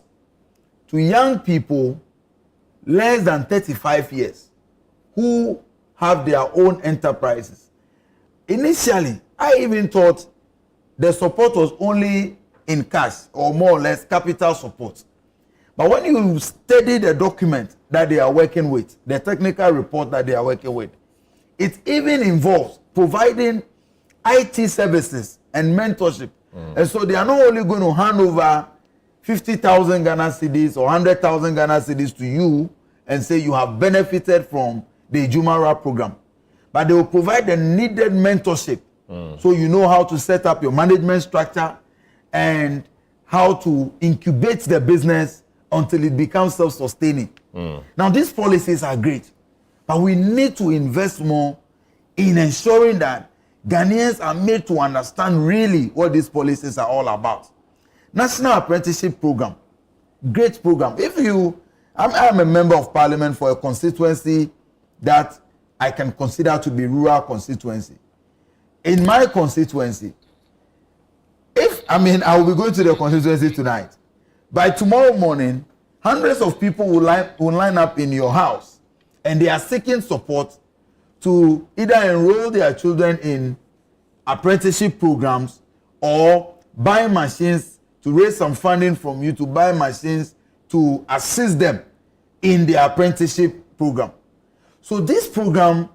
to young people less than 35 years who have their own enterprises. Initially, I even thought the support was only in cash or more or less capital support. But when you study the document that they are working with, the technical report that they are working with, it even involves providing IT services and mentorship. And so they are not only going to hand over 50,000 Ghana cedis or 100,000 Ghana cedis to you and say you have benefited from the Jumara program, but they will provide the needed mentorship. So you know how to set up your management structure and how to incubate the business until it becomes self-sustaining. Now, these policies are great, but we need to invest more in ensuring that Ghanaians are made to understand really what these policies are all about. National Apprenticeship Program, great program. I'm a member of parliament for a constituency that I can consider to be rural constituency. In my constituency, I will be going to the constituency tonight. By tomorrow morning, hundreds of people will line up in your house and they are seeking support to either enroll their children in apprenticeship programs or buy machines, to raise some funding from you to buy machines to assist them in their apprenticeship program. So this program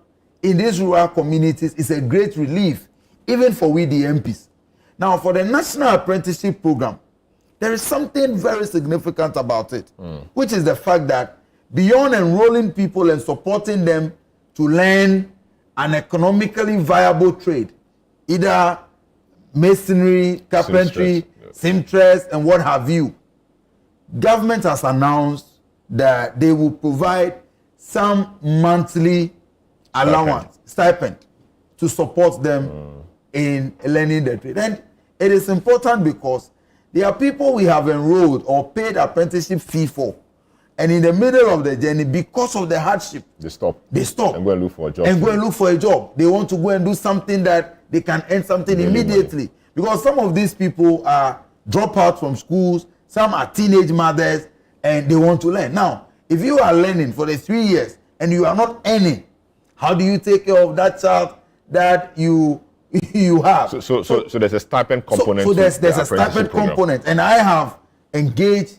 in these rural communities is a great relief, even for we the MPs. Now, for the National Apprenticeship Program, there is something very significant about it, which is the fact that beyond enrolling people and supporting them to learn an economically viable trade, either masonry, carpentry, seamstress, and what have you, government has announced that they will provide some monthly allowance, stipend, to support them in learning the trade. And it is important because there are people we have enrolled or paid apprenticeship fee for, and in the middle of the journey, because of the hardship, they stop. And go and look for a job. They want to go and do something that they can earn something immediately. Because some of these people are dropouts from schools, some are teenage mothers, and they want to learn. Now, if you are learning for the 3 years and you are not earning, how do you take care of that child that you have? So there's a stipend component. So there's a stipend component, and I have engaged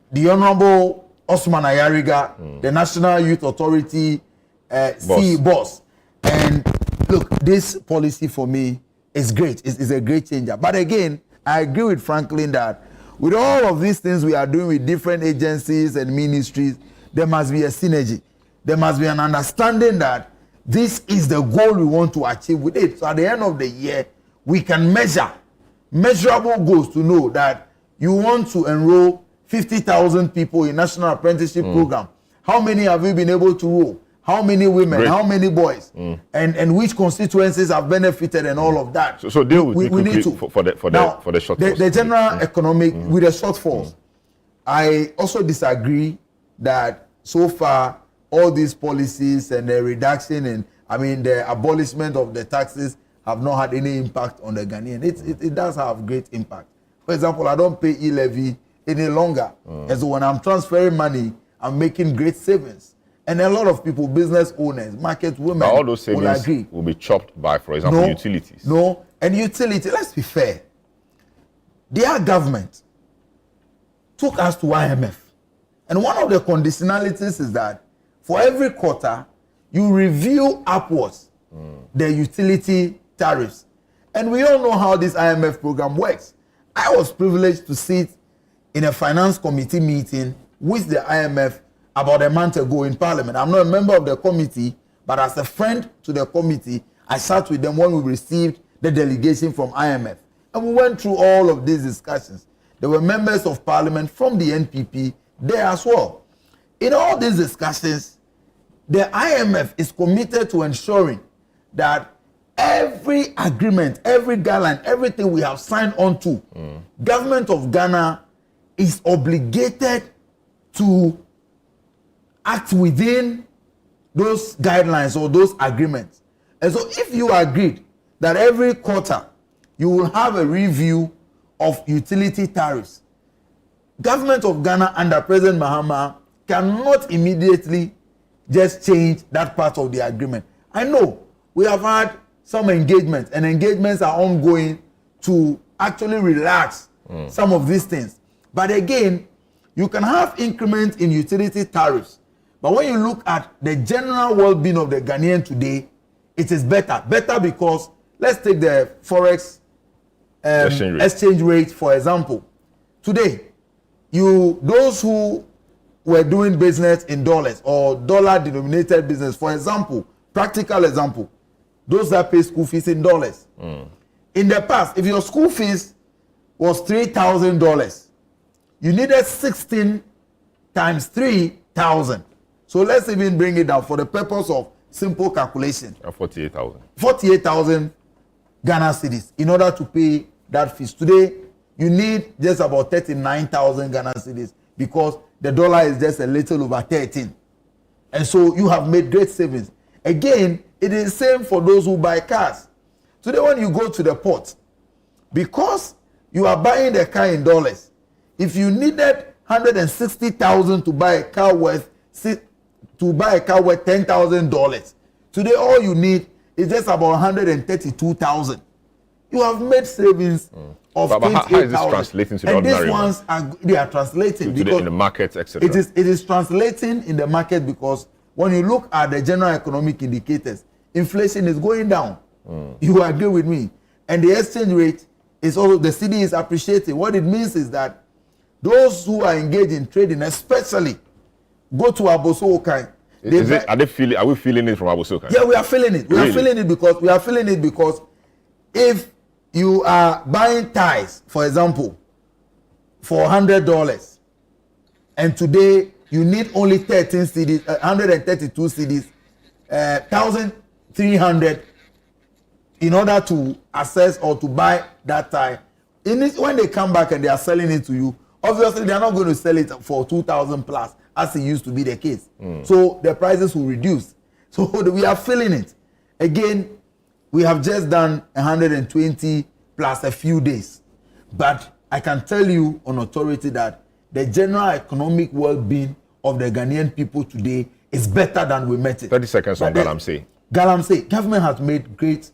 the Honorable Osman Ayariga, the National Youth Authority boss. And look, this policy for me is great. It's a great changer. But again, I agree with Franklin that with all of these things we are doing with different agencies and ministries, there must be a synergy. There must be an understanding that this is the goal we want to achieve with it. So at the end of the year, we can measurable goals to know that you want to enroll 50,000 people in National Apprenticeship Program. How many have you been able to enroll? How many women? How many boys? And which constituencies have benefited and all of that. So deal with we need to for the shortfalls. The general economic with the shortfalls. I also disagree that so far all these policies and the reduction in, the abolishment of the taxes have not had any impact on the Ghanaian. It does have great impact. For example, I don't pay e-levy any longer. And so when I'm transferring money, I'm making great savings. And a lot of people, business owners, market women, all those savings will be chopped by, for example, utilities. And utility, let's be fair. Their government took us to IMF. And one of the conditionalities is that for every quarter, you review upwards the utility tariffs. And we all know how this IMF program works. I was privileged to sit in a finance committee meeting with the IMF about a month ago in Parliament. I'm not a member of the committee, but as a friend to the committee, I sat with them when we received the delegation from IMF. And we went through all of these discussions. There were members of Parliament from the NPP there as well. In all these discussions, the IMF is committed to ensuring that every agreement, every guideline, everything we have signed on to, government of Ghana is obligated to act within those guidelines or those agreements. And so if you agreed that every quarter you will have a review of utility tariffs, government of Ghana under President Mahama cannot immediately just change that part of the agreement. I know we have had some engagements, and engagements are ongoing to actually relax some of these things. But again, you can have increments in utility tariffs. But when you look at the general well-being of the Ghanaian today, it is better. Better because, let's take the Forex exchange rate, for example. Today, those who were doing business in dollars or dollar-denominated business, for example, practical example, those that pay school fees in dollars. In the past, if your school fees was $3,000, you needed 16 times 3,000. So let's even bring it down for the purpose of simple calculation. 48,000. 48,000 Ghana cedis in order to pay that fees. Today, you need just about 39,000 Ghana cedis because the dollar is just a little over 13. And so you have made great savings. Again, it is the same for those who buy cars. Today, when you go to the port, because you are buying the car in dollars, if you needed 160,000 to buy a car worth $10,000, today all you need is just about 132,000. You have made savings of 28,000. How is this translating to the ordinary? And these ones they are translating today in the market, etc. It is translating in the market because when you look at the general economic indicators, inflation is going down. You agree with me? And the exchange rate it's also the city is appreciating. What it means is that those who are engaged in trading, especially, go to Abosokai. Are we feeling it from Abosokai? Yeah, we are feeling it. We are feeling it because if you are buying ties, for example, for $100, and today you need only 13 CDs, 132 CDs, 1,300 in order to access or to buy that tie. When they come back and they are selling it to you, obviously they are not going to sell it for 2,000 plus, as it used to be the case. So the prices will reduce. So we are feeling it. Again, we have just done 120 plus a few days. But I can tell you on authority that the general economic well-being of the Ghanaian people today is better than we met it. 30 seconds on galamsey. Galamsey, government has made great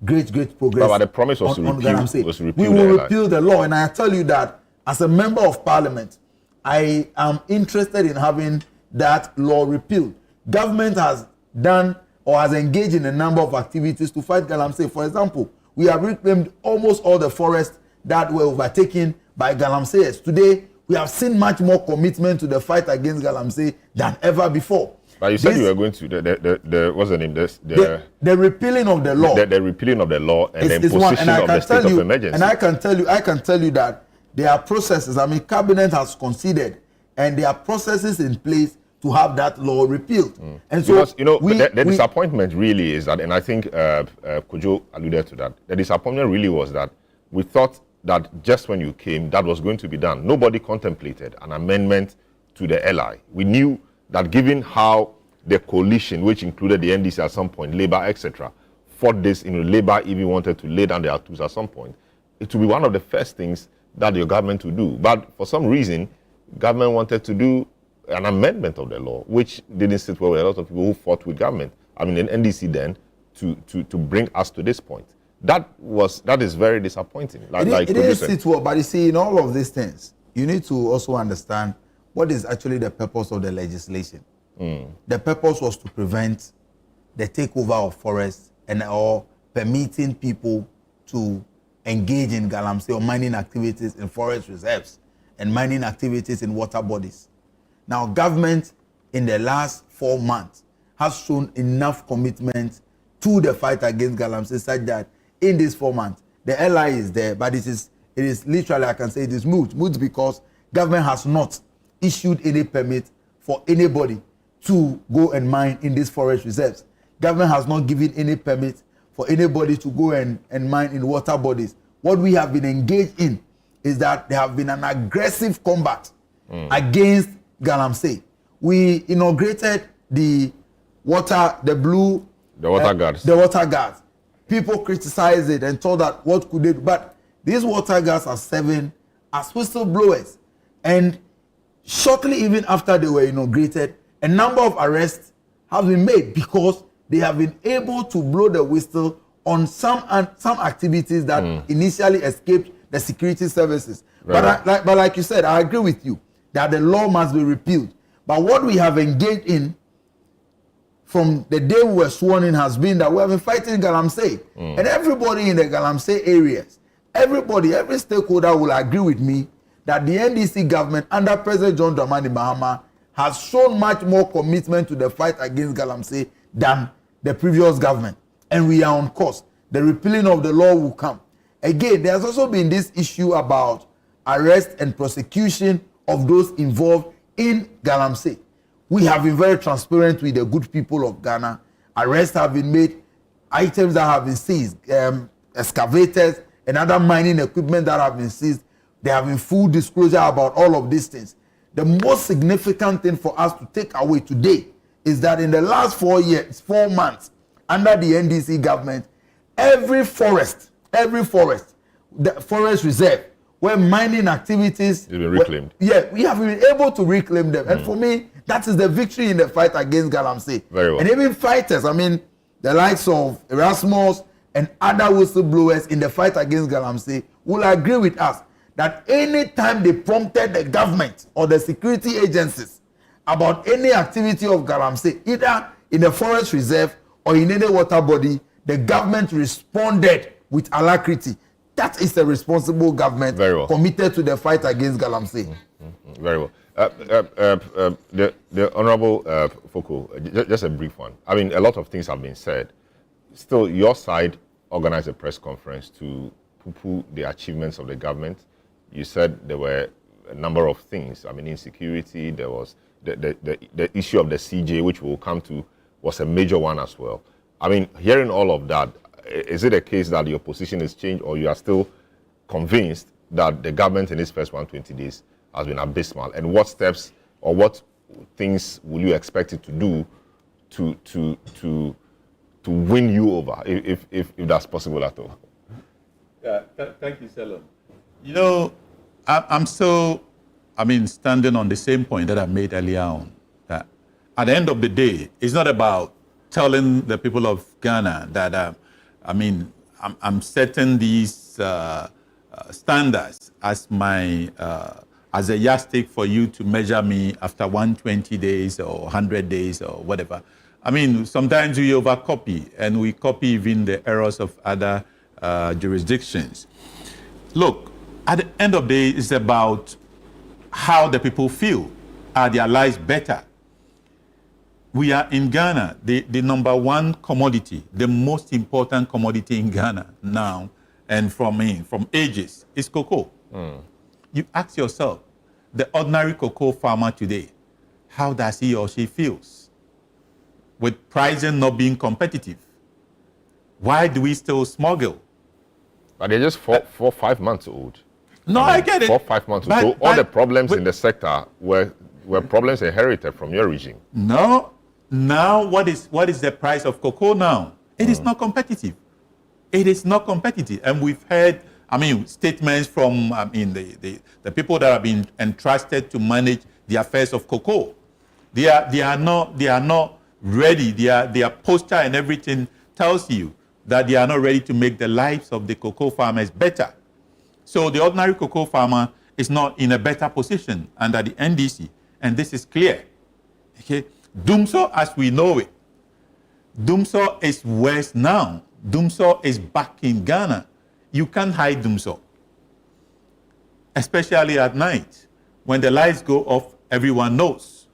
progress. But the promise was on repeal. We will repeal the law. And I tell you that as a member of parliament, I am interested in having that law repealed. Government has done or has engaged in a number of activities to fight galamsey. For example, we have reclaimed almost all the forests that were overtaken by galamseyers. Today, we have seen much more commitment to the fight against galamsey than ever before. But you said you were going to what's the name? The repealing of the law. The repealing of the law and the imposition of the state of emergency. And I can tell you that there are processes. I mean, cabinet has considered, and there are processes in place to have that law repealed. And so, because, the disappointment really is that, and I think Kojo alluded to that. The disappointment really was that we thought that just when you came, that was going to be done. Nobody contemplated an amendment to the LI. We knew that given how the coalition, which included the NDC at some point, Labour, etc., fought this, Labour even wanted to lay down their tools at some point, it would be one of the first things that your government would do. But for some reason, government wanted to do an amendment of the law, which didn't sit well with a lot of people who fought with government. I mean, in NDC then, to bring us to this point. That is very disappointing. It is sit well, but you see, in all of these things, you need to also understand what is actually the purpose of the legislation. The purpose was to prevent the takeover of forests or permitting people to engage in galamsey or mining activities in forest reserves and mining activities in water bodies. Now, government in the last 4 months has shown enough commitment to the fight against galamsey such that in this 4 months, the LI is there, but it is literally, I can say it is moot. Moot because government has not issued any permit for anybody to go and mine in these forest reserves. Government has not given any permit for anybody to go and mine in water bodies. What we have been engaged in is that there have been an aggressive combat against galamsey. We inaugurated the water guards. People criticized it and thought that what could they do? But these water guards are serving as whistleblowers. And shortly even after they were inaugurated, a number of arrests have been made because they have been able to blow the whistle on some activities that initially escaped the security services. Right. But like you said, I agree with you that the law must be repealed. But what we have engaged in from the day we were sworn in has been that we have been fighting galamsey. And everybody in the galamsey areas, every stakeholder will agree with me that the NDC government under President John Dramani Mahama has shown much more commitment to the fight against galamsey than the previous government. And we are on course. The repealing of the law will come. Again, there's also been this issue about arrest and prosecution of those involved in galamsey. We have been very transparent with the good people of Ghana. Arrests have been made, items that have been seized, excavators and other mining equipment that have been seized. There have been full disclosure about all of these things. The most significant thing for us to take away today is that in the last 4 months, under the NDC government, every forest, the forest reserve, where mining activities been reclaimed. We have been able to reclaim them. And for me, that is the victory in the fight against galamsey. Very well. And even fighters, I mean, the likes of Erasmus and other whistleblowers in the fight against galamsey will agree with us that any time they prompted the government or the security agencies about any activity of galamsey, either in a forest reserve or in any water body, the government responded with alacrity. That is a responsible government committed to the fight against galamsey. Very well. The Honorable Foko, just a brief one. I mean, a lot of things have been said. Still, your side organized a press conference to poo-poo the achievements of the government. You said there were a number of things. I mean, insecurity, there was the issue of the CJ, which we'll come to, was a major one as well. I mean, hearing all of that, is it a case that your position has changed, or you are still convinced that the government in its first 120 days has been abysmal? And what steps or what things will you expect it to do to win you over, if that's possible at all? Yeah, thank you, Selom. You know, I'm still, standing on the same point that I made earlier on, that at the end of the day, it's not about telling the people of Ghana that, I'm setting these standards as my, as a yardstick for you to measure me after 120 days or 100 days or whatever. I mean, sometimes we overcopy, and we copy even the errors of other jurisdictions. Look, at the end of the day, it's about how the people feel. Are their lives better? We are in Ghana, the number one commodity, the most important commodity in Ghana now, and from ages, is cocoa. You ask yourself, the ordinary cocoa farmer today, how does he or she feels with pricing not being competitive? Why do we still smuggle? But they're just 5 months old. No, I get it. 4 or 5 months old. So all the problems in the sector were problems inherited from your regime. No. Now, what is the price of cocoa now? It is not competitive. It is not competitive. And we've heard, statements from the people that have been entrusted to manage the affairs of cocoa. They are not ready. Their posture and everything tells you that they are not ready to make the lives of the cocoa farmers better. So the ordinary cocoa farmer is not in a better position under the NDC, and this is clear. Okay, Dumso, as we know it, Dumso is worse now. Dumso is back in Ghana. You can't hide Dumso, especially at night. When the lights go off, everyone knows.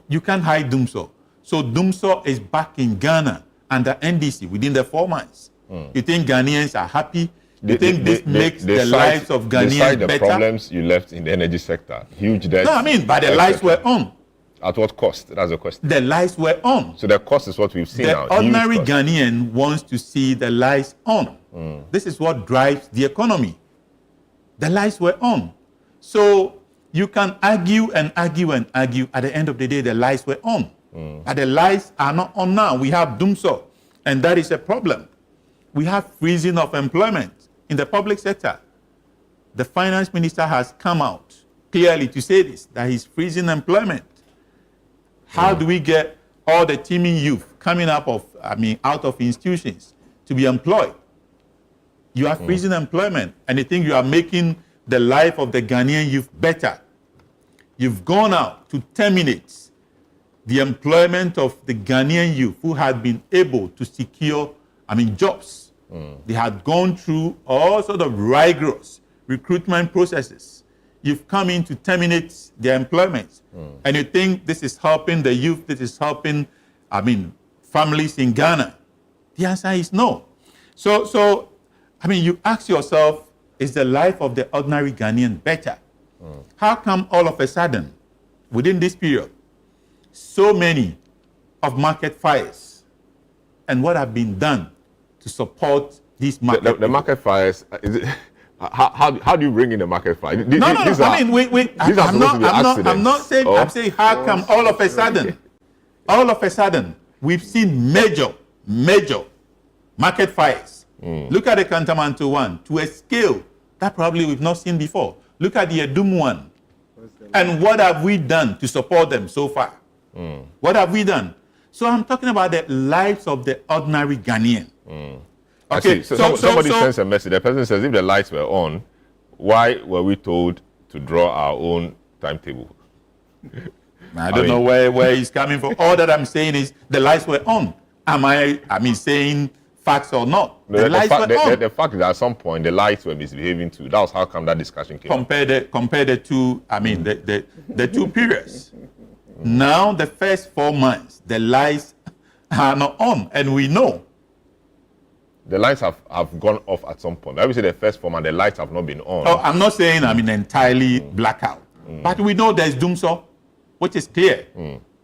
You can't hide Dumso. So Dumso is back in Ghana under NDC within the 4 months. You think Ghanaians are happy? You think this makes the lives of Ghanaians better? The problems you left in the energy sector, huge debts. No, but the lights were on. At what cost? That's the question. The lights were on. So the cost is what we've seen now. The ordinary Ghanaian wants to see the lights on. This is what drives the economy. The lights were on. So you can argue and argue and argue. At the end of the day, the lights were on. But the lights are not on now. We have Dumso, and that is a problem. We have freezing of employment in the public sector. The finance minister has come out clearly to say this, that he's freezing employment. How do we get all the teeming youth coming out of institutions to be employed? You are freezing employment, and you think you are making the life of the Ghanaian youth better. You've gone out to terminate the employment of the Ghanaian youth who had been able to secure, jobs. They had gone through all sort of rigorous recruitment processes. You've come in to terminate their employment. And you think this is helping the youth, this is helping, families in Ghana. The answer is no. So you ask yourself, is the life of the ordinary Ghanaian better? How come all of a sudden, within this period, so many of market fires, and what have been done to support these market the market fires? How do you bring in the market fire? I'm not saying. I'm saying how come all of a sudden we've seen major market fires. Look at the Kantamanto one to a scale that probably we've not seen before. Look at the Edum one, and what have we done to support them so far? What have we done? So I'm talking about the lives of the ordinary Ghanaian. Okay, so somebody sends a message. The person says, if the lights were on, why were we told to draw our own timetable? I don't know where he's coming from. All that I'm saying is the lights were on. Am I saying facts or not. The lights were on. The fact is that at some point the lights were misbehaving too. That was how come that discussion came. Compare the two. I mean the two periods. Now the first 4 months the lights are not on, and we know the lights have gone off at some point. I would say the first 4 months the lights have not been on. Oh, I'm not saying entirely blackout, but we know there's doomsday, which is clear.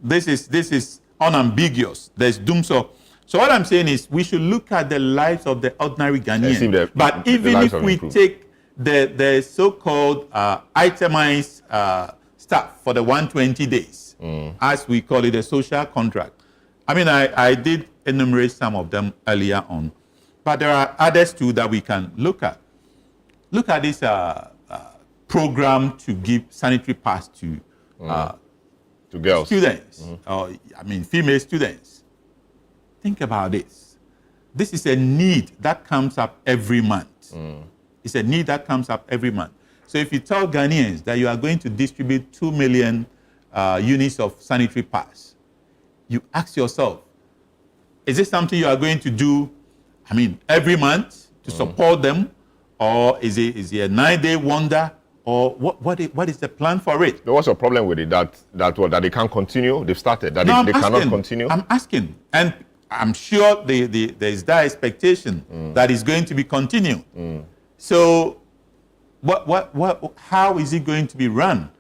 This is unambiguous. There's doomsday. So what I'm saying is we should look at the lives of the ordinary Ghanaian. But even if we take the so-called itemized stuff for the 120 days, as we call it, a social contract. I mean, I did enumerate some of them earlier on, but there are others too that we can look at. Look at this program to give sanitary pass to girls, students, or female students. Think about this. This is a need that comes up every month. It's a need that comes up every month. So if you tell Ghanaians that you are going to distribute 2 million units of sanitary pass, you ask yourself, is this something you are going to do, every month to support them, or is it a 9-day wonder, or what is the plan for it? What's your problem with it? That they can't continue? They've started, they cannot continue? I'm asking, and I'm sure there's that expectation that is going to be continued. So how is it going to be run?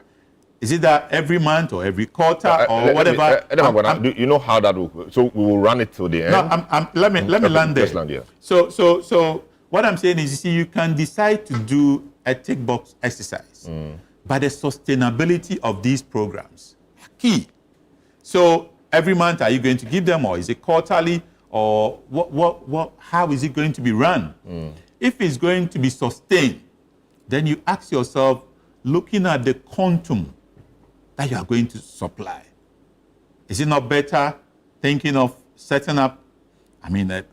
Is it that every month or every quarter or whatever? Do you know how that will? So we will run it till the end. No, let me land there. Land, yeah. So what I'm saying is, you can decide to do a tick box exercise, but the sustainability of these programs are key. So every month, are you going to give them, or is it quarterly, or what? How is it going to be run? If it's going to be sustained, then you ask yourself, looking at the quantum that you are going to supply, is it not better thinking of setting up,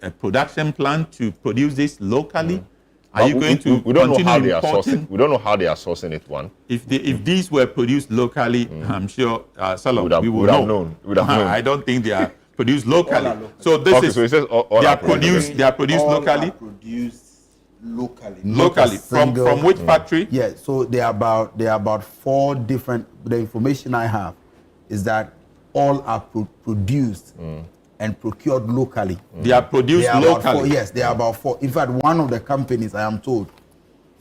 a production plant to produce this locally? Are you going to? We don't know how they are sourcing. We don't know how they are sourcing it. One. If these were produced locally, I'm sure we would have known. I don't think they are produced locally. So this is. So it says they are produced. They are produced locally. Locally. From which factory? Yeah. So there are about 4 different. The information I have is that all are produced and procured locally. They are produced locally. Yes, there are about 4. In fact, one of the companies, I am told,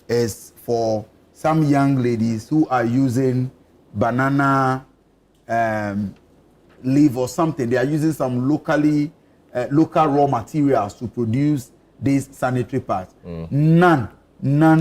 is for some young ladies who are using banana leaf or something. They are using some local raw materials to produce these sanitary pads. None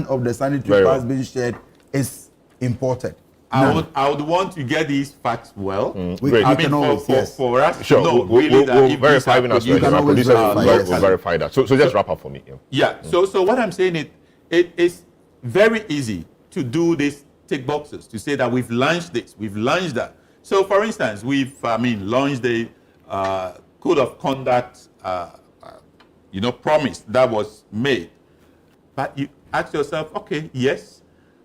of the sanitary pads being shared is imported. I would want to get these facts well. For us to know we'll that verify we'll verify that. So just wrap up for me. Yeah. So what I'm saying is, it is very easy to do these tick boxes, to say that we've launched this, we've launched that. So for instance, we've launched the code of conduct promise that was made. But you ask yourself, okay, yes,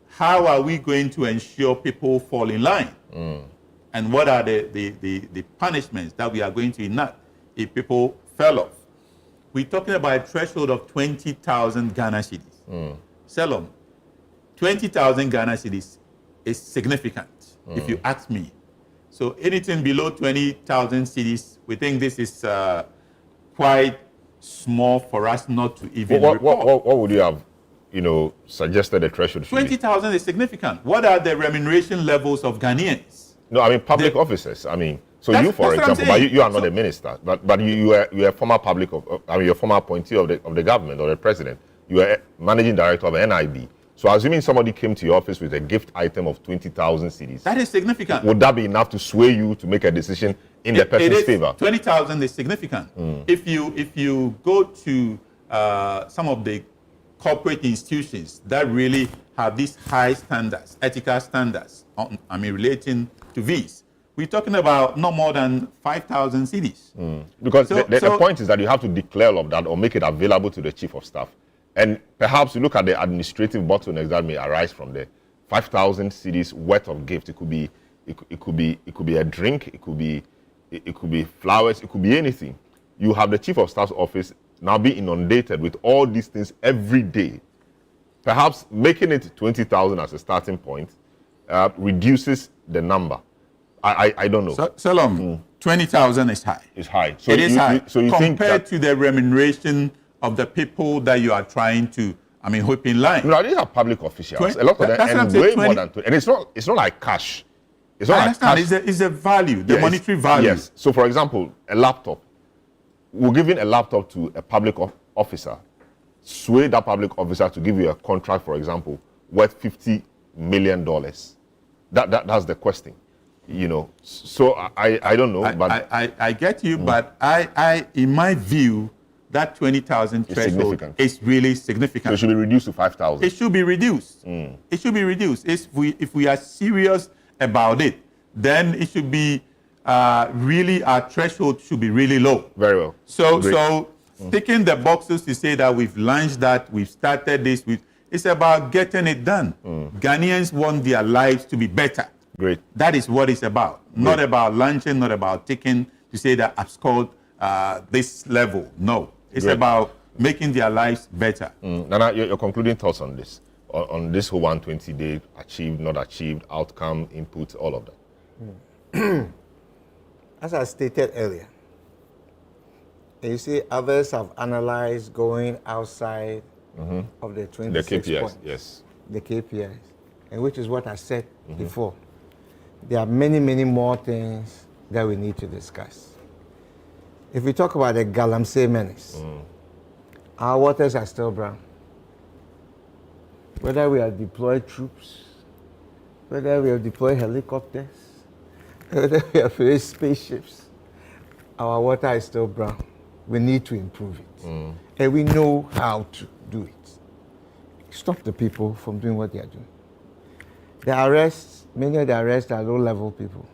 how are we going to ensure people fall in line? And what are the punishments that we are going to enact if people fell off? We're talking about a threshold of 20,000 Ghana cedis. Selom, 20,000 Ghana cedis is significant, if you ask me. So anything below 20,000 cedis, we think this is quite small for us not to even report. What would you have suggested the threshold should be? 20,000 is significant. What are the remuneration levels of Ghanaians? No, public officers. So you, for example, but you are not a minister, but you are a former you're a former appointee of the government or the president. You are managing director of NIB. So assuming somebody came to your office with a gift item of 20,000 cedis, that is significant. Would that be enough to sway you to make a decision in the person's favor? 20,000 is significant. If you go to some of the corporate institutions that really have these high standards, ethical standards, relating to these, we're talking about not more than 5,000 cedis. Because the point is that you have to declare all of that or make it available to the chief of staff. And perhaps you look at the administrative bottlenecks that may arise from there. 5,000 cedis worth of gift. It could be a drink. It could be flowers. It could be anything. You have the chief of staff's office now be inundated with all these things every day, perhaps making it 20,000 as a starting point reduces the number. I don't know. So, Salom, 20,000 is high. It's high. So it is high. So you think compared to the remuneration of the people that you are trying to, whip in line. No, these are public officials. A lot of them earn way more than 20. And it's not like cash. It's not like cash. It's a value, the monetary value. Yes. So, for example, a laptop. We're giving a laptop to a public officer. Sway that public officer to give you a contract, for example, worth $50 million. That's the question. So I don't know. I get you, but I in my view, that 20,000 threshold is really significant. So it should be reduced to 5,000. It should be reduced. It should be reduced. If we are serious about it, then it should be really, our threshold should be really low. Very well. So ticking the boxes to say that we've launched that, we've started this, it's about getting it done. Ghanaians want their lives to be better. Great. That is what it's about. Great. Not about launching, not about ticking to say that I've scored this level. No. It's about making their lives better. Nana, your concluding thoughts on this? On this whole 120-day achieved, not achieved, outcome, input, all of that? As I stated earlier, you see others have analyzed going outside of the 26 the KPIs, points. yes. The KPIs, and which is what I said before. There are many, many more things that we need to discuss. If we talk about the galamsey menace, our waters are still brown. Whether we have deployed troops, whether we have deployed helicopters, whether we have raised spaceships, our water is still brown. We need to improve it. And we know how to do it. Stop the people from doing what they are doing. The arrests, many of the arrests are low-level people.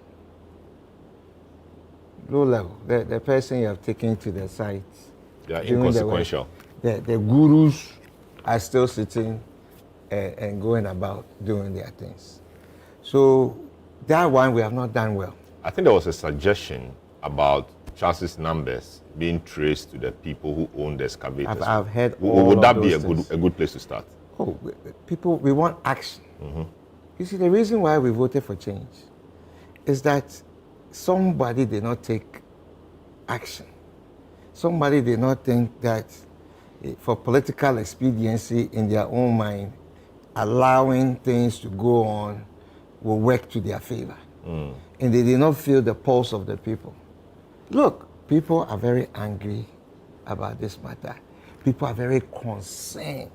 Low level. The person you have taken to the site. They are inconsequential. The gurus are still sitting and going about doing their things. So that one we have not done well. I think there was a suggestion about Charles's numbers being traced to the people who own the excavators. I've heard all Would that of be those a good place to start? Oh, people, we want action. You see, the reason why we voted for change is that somebody did not take action. Somebody did not think that for political expediency in their own mind, allowing things to go on will work to their favor. And they did not feel the pulse of the people. Look, people are very angry about this matter. People are very concerned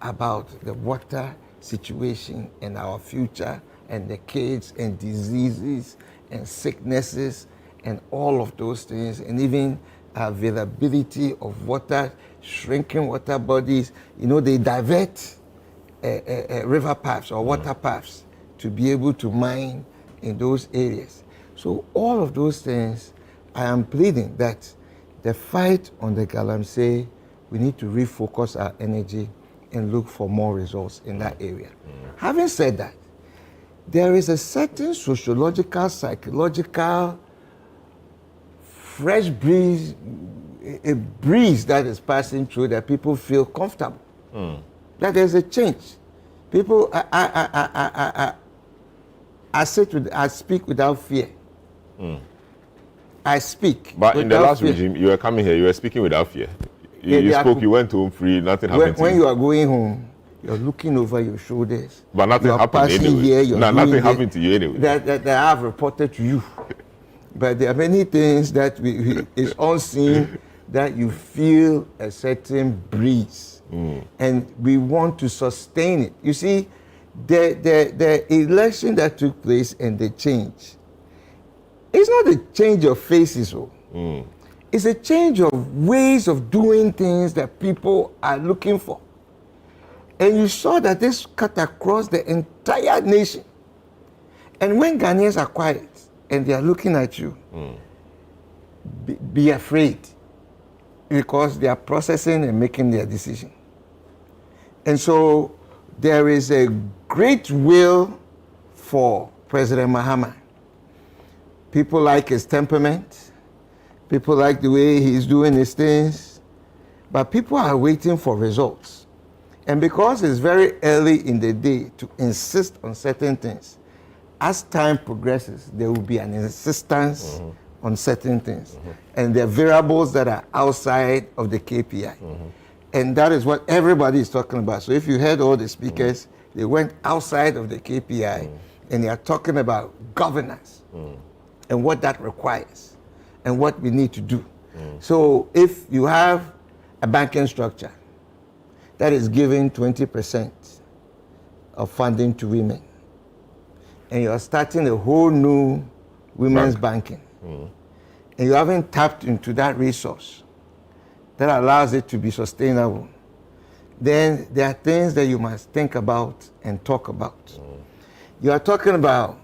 about the water situation and our future and the kids and diseases and sicknesses and all of those things, and even availability of water, shrinking water bodies. They divert river paths or water paths to be able to mine in those areas. So all of those things, I am pleading that the fight on the galamsey, we need to refocus our energy and look for more results in that area. Having said that, there is a certain sociological, psychological, fresh breeze, a breeze that is passing through that people feel comfortable. That there's a change. People, I speak without fear. I speak. But in the last regime, you were coming here, you were speaking without fear. You spoke, you went home free, nothing happened to you. When you are going home, you're looking over your shoulders. But nothing happened anyway. Nothing happened to you anyway. That I have reported to you. But there are many things that is unseen that you feel a certain breeze. And we want to sustain it. You see, the election that took place and the change, it's not a change of faces. It's a change of ways of doing things that people are looking for. And you saw that this cut across the entire nation. And when Ghanaians are quiet and they are looking at you, be afraid, because they are processing and making their decision. And so there is a great will for President Mahama. People like his temperament. People like the way he's doing his things. But people are waiting for results. And because it's very early in the day to insist on certain things, as time progresses, there will be an insistence on certain things. And there are variables that are outside of the KPI. And that is what everybody is talking about. So if you heard all the speakers, they went outside of the KPI and they are talking about governance and what that requires and what we need to do. So if you have a banking structure that is giving 20% of funding to women, and you're starting a whole new women's banking, and you haven't tapped into that resource that allows it to be sustainable, then there are things that you must think about and talk about. You are talking about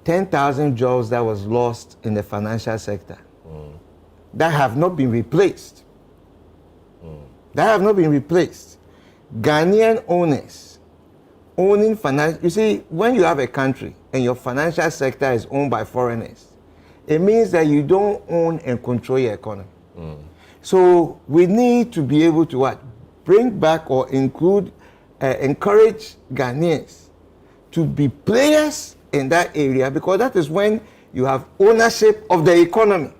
10,000 jobs that was lost in the financial sector that have not been replaced. That have not been replaced. Ghanaian owners owning financial, you see, when you have a country and your financial sector is owned by foreigners, it means that you don't own and control your economy. So we need to be able to what? Bring back or include, encourage Ghanaians to be players in that area, because that is when you have ownership of the economy.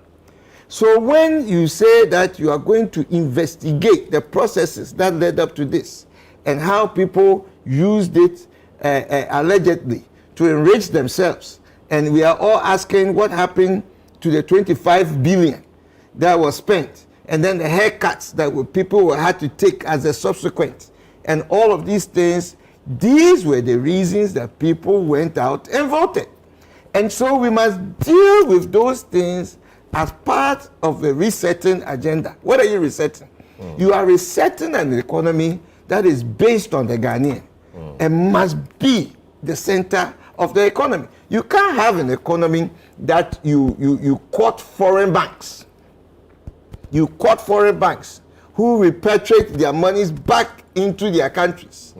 So when you say that you are going to investigate the processes that led up to this and how people used it allegedly to enrich themselves, and we are all asking what happened to the 25 billion that was spent, and then the haircuts that people had to take as a subsequent, and all of these things, these were the reasons that people went out and voted. And so we must deal with those things as part of the resetting agenda. What are you resetting? You are resetting an economy that is based on the Ghanaian and must be the center of the economy. You can't have an economy that you court foreign banks. You court foreign banks who repatriate their monies back into their countries.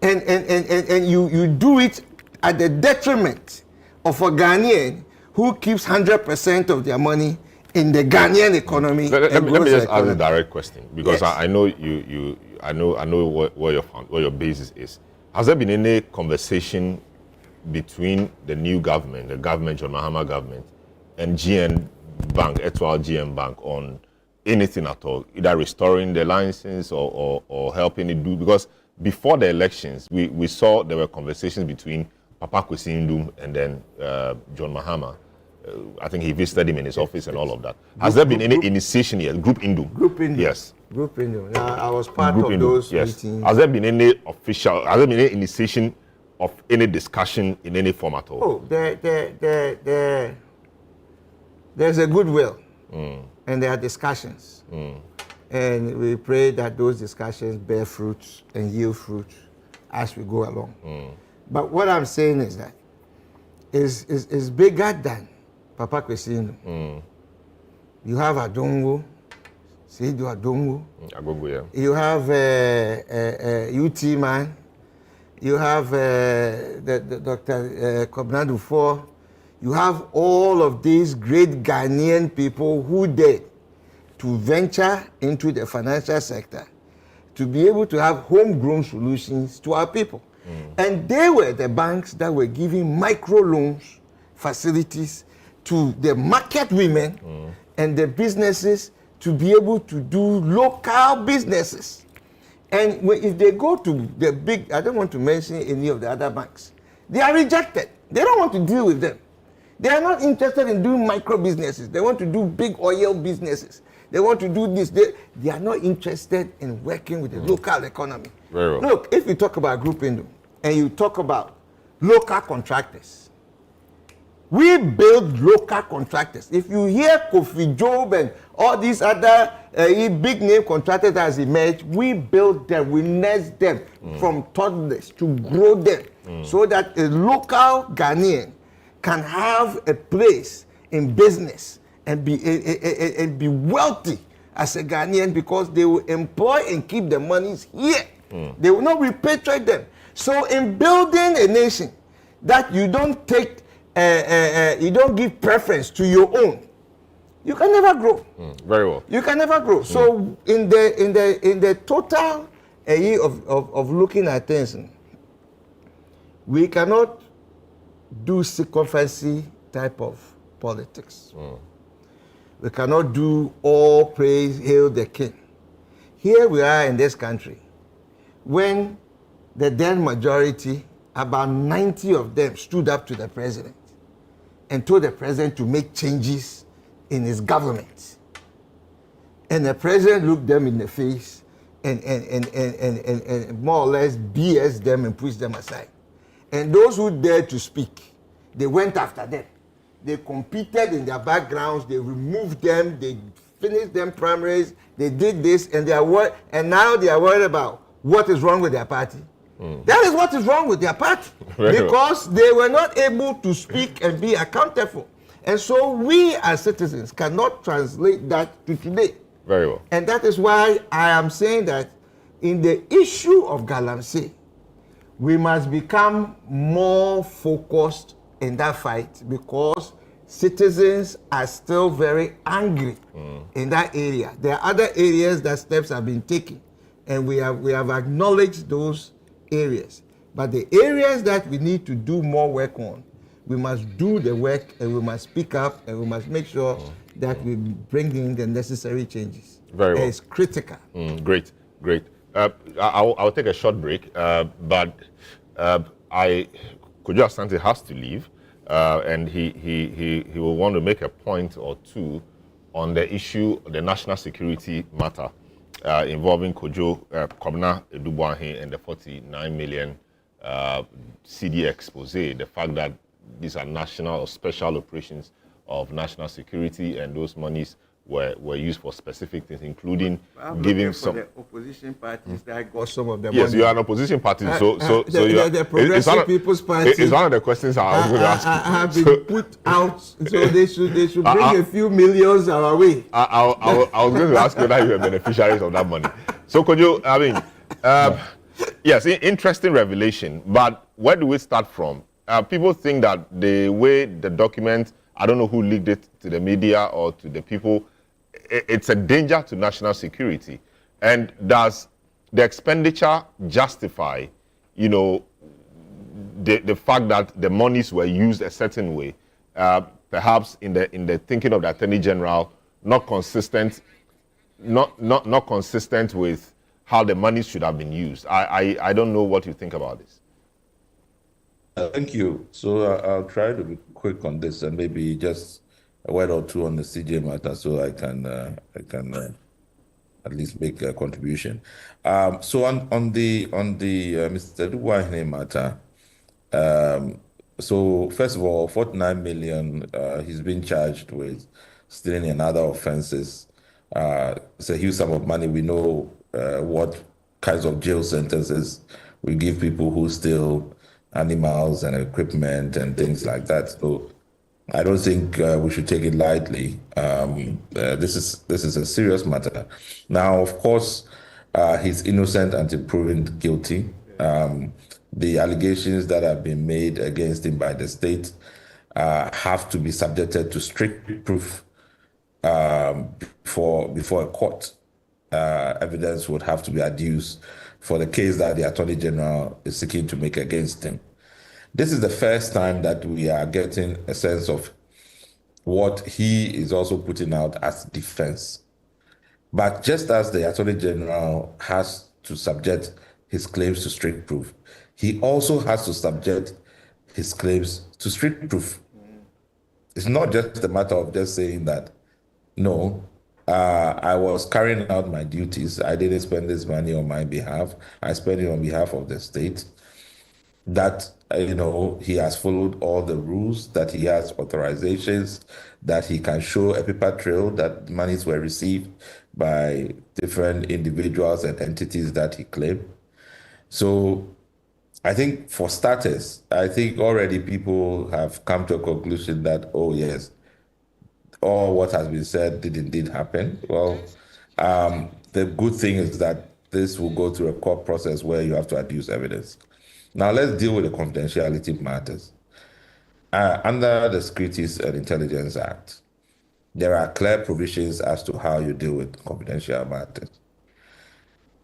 And you do it at the detriment of a Ghanaian who keeps 100% of their money in the Ghanaian economy. Let me just ask a direct question, because yes. I know I know where your basis is. Has there been any conversation between the new government, the government, John Mahama government, and GN Bank, Etoile GN Bank, on anything at all, either restoring the license or helping it do? Because before the elections, we saw there were conversations between Papa Kwesi Ndum and then John Mahama. I think he visited him in his office and all of that. Has there been any initiation yet? Group Indum? Group Indum. Yes. Group Indum. I was part of those meetings. Has there been any initiation of any discussion in any form at all? Oh, there's a goodwill, and there are discussions. And we pray that those discussions bear fruit and yield fruit as we go along. But what I'm saying is that is bigger than Papa Kwesi Ndum. You have Adongo, Seidu Adongo. Agogo, yeah. You have UT man. You have the Dr. Kobnadu Four. You have all of these great Ghanaian people who did to venture into the financial sector, to be able to have homegrown solutions to our people. And they were the banks that were giving microloans facilities to the market women and the businesses to be able to do local businesses. And if they go to the big, I don't want to mention any of the other banks, they are rejected. They don't want to deal with them. They are not interested in doing micro businesses. They want to do big oil businesses. They want to do this. They are not interested in working with the local economy. Very well. Look, if you talk about Group Indum and you talk about local contractors, we build local contractors. If you hear Kofi Job and all these other big name contractors that has emerged, we build them, we nest them from toddlers to grow them so that a local Ghanaian can have a place in business and be wealthy as a Ghanaian, because they will employ and keep the monies here. They will not repatriate them. So in building a nation that you don't take, you don't give preference to your own, you can never grow. Very well. You can never grow. So in the total year of looking at things, we cannot do sycophancy type of politics. We cannot do all praise, hail the king. Here we are in this country, when the then majority, about 90 of them, stood up to the president and told the president to make changes in his government. And the president looked them in the face and more or less BS them and pushed them aside. And those who dared to speak, they went after them. They competed in their backgrounds, they removed them, they finished them primaries, they did this, and now they are worried about what is wrong with their party. That is what is wrong with their party. Because they were not able to speak and be accountable. And so we as citizens cannot translate that to today. Very well. And that is why I am saying that in the issue of galamsey, we must become more focused in that fight, because citizens are still very angry in that area. There are other areas that steps have been taken, and we have acknowledged those areas. But the areas that we need to do more work on, we must do the work, and we must speak up, and we must make sure that we bring in the necessary changes. Very well. It's critical. Great. I'll take a short break, but Kojo Asante has to leave, and he will want to make a point or two on the issue, the national security matter involving Kojo Kobna Edubuahin and the 49 million CD expose. The fact that these are national or special operations of national security, and those monies were used for specific things, including giving some. The opposition parties that got some of the yes, money. you are an opposition party, the Progressive People's Party. It's one of the questions I was going to ask you. Have been put out, so they should bring a few millions our way. I was going to ask you whether you were beneficiaries of that money. So could you? I mean, yes, interesting revelation. But where do we start from? People think that the way the document, I don't know who leaked it to the media or to the people, it's a danger to national security. And does the expenditure justify, the fact that the monies were used a certain way, perhaps in the thinking of the Attorney General, not consistent with how the monies should have been used? I don't know what you think about this. Thank you. So I'll try to be quick on this, and maybe just a word or two on the CJ matter, so I can at least make a contribution. So on the Mr. Edubuahin matter, so first of all, 49 million, he's been charged with stealing and other offenses. It's a huge sum of money. We know what kinds of jail sentences we give people who steal animals and equipment and things like that. So I don't think we should take it lightly. This is a serious matter. Now, of course, he's innocent until proven guilty. The allegations that have been made against him by the state have to be subjected to strict proof before a court. Evidence would have to be adduced for the case that the Attorney General is seeking to make against him. This is the first time that we are getting a sense of what he is also putting out as defense. But just as the Attorney General has to subject his claims to strict proof, he also has to subject his claims to strict proof. It's not just a matter of just saying that, no, I was carrying out my duties. I didn't spend this money on my behalf. I spent it on behalf of the state. That, he has followed all the rules, that he has authorizations, that he can show a paper trail that monies were received by different individuals and entities that he claimed. So I think for starters, I think already people have come to a conclusion that, oh yes, all what has been said did indeed happen. Well, the good thing is that this will go through a court process where you have to adduce evidence. Now let's deal with the confidentiality matters. Under the Securities and Intelligence Act, there are clear provisions as to how you deal with confidential matters.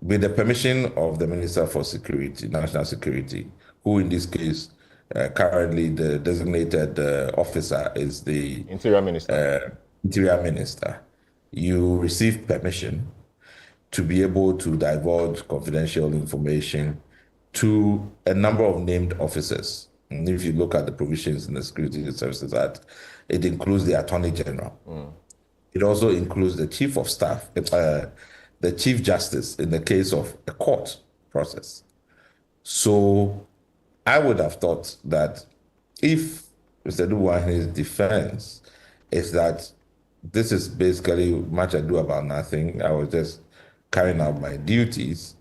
With the permission of the Minister for Security, National Security, who in this case, currently the designated officer is the Interior Minister. Interior Minister, you receive permission to be able to divulge confidential information to a number of named officers. And if you look at the provisions in the Security Services Act, it includes the Attorney General. It also includes the Chief of Staff, the Chief Justice in the case of a court process. So I would have thought that if Mr. Duwane's defense is that this is basically much ado about nothing, I was just carrying out my duties,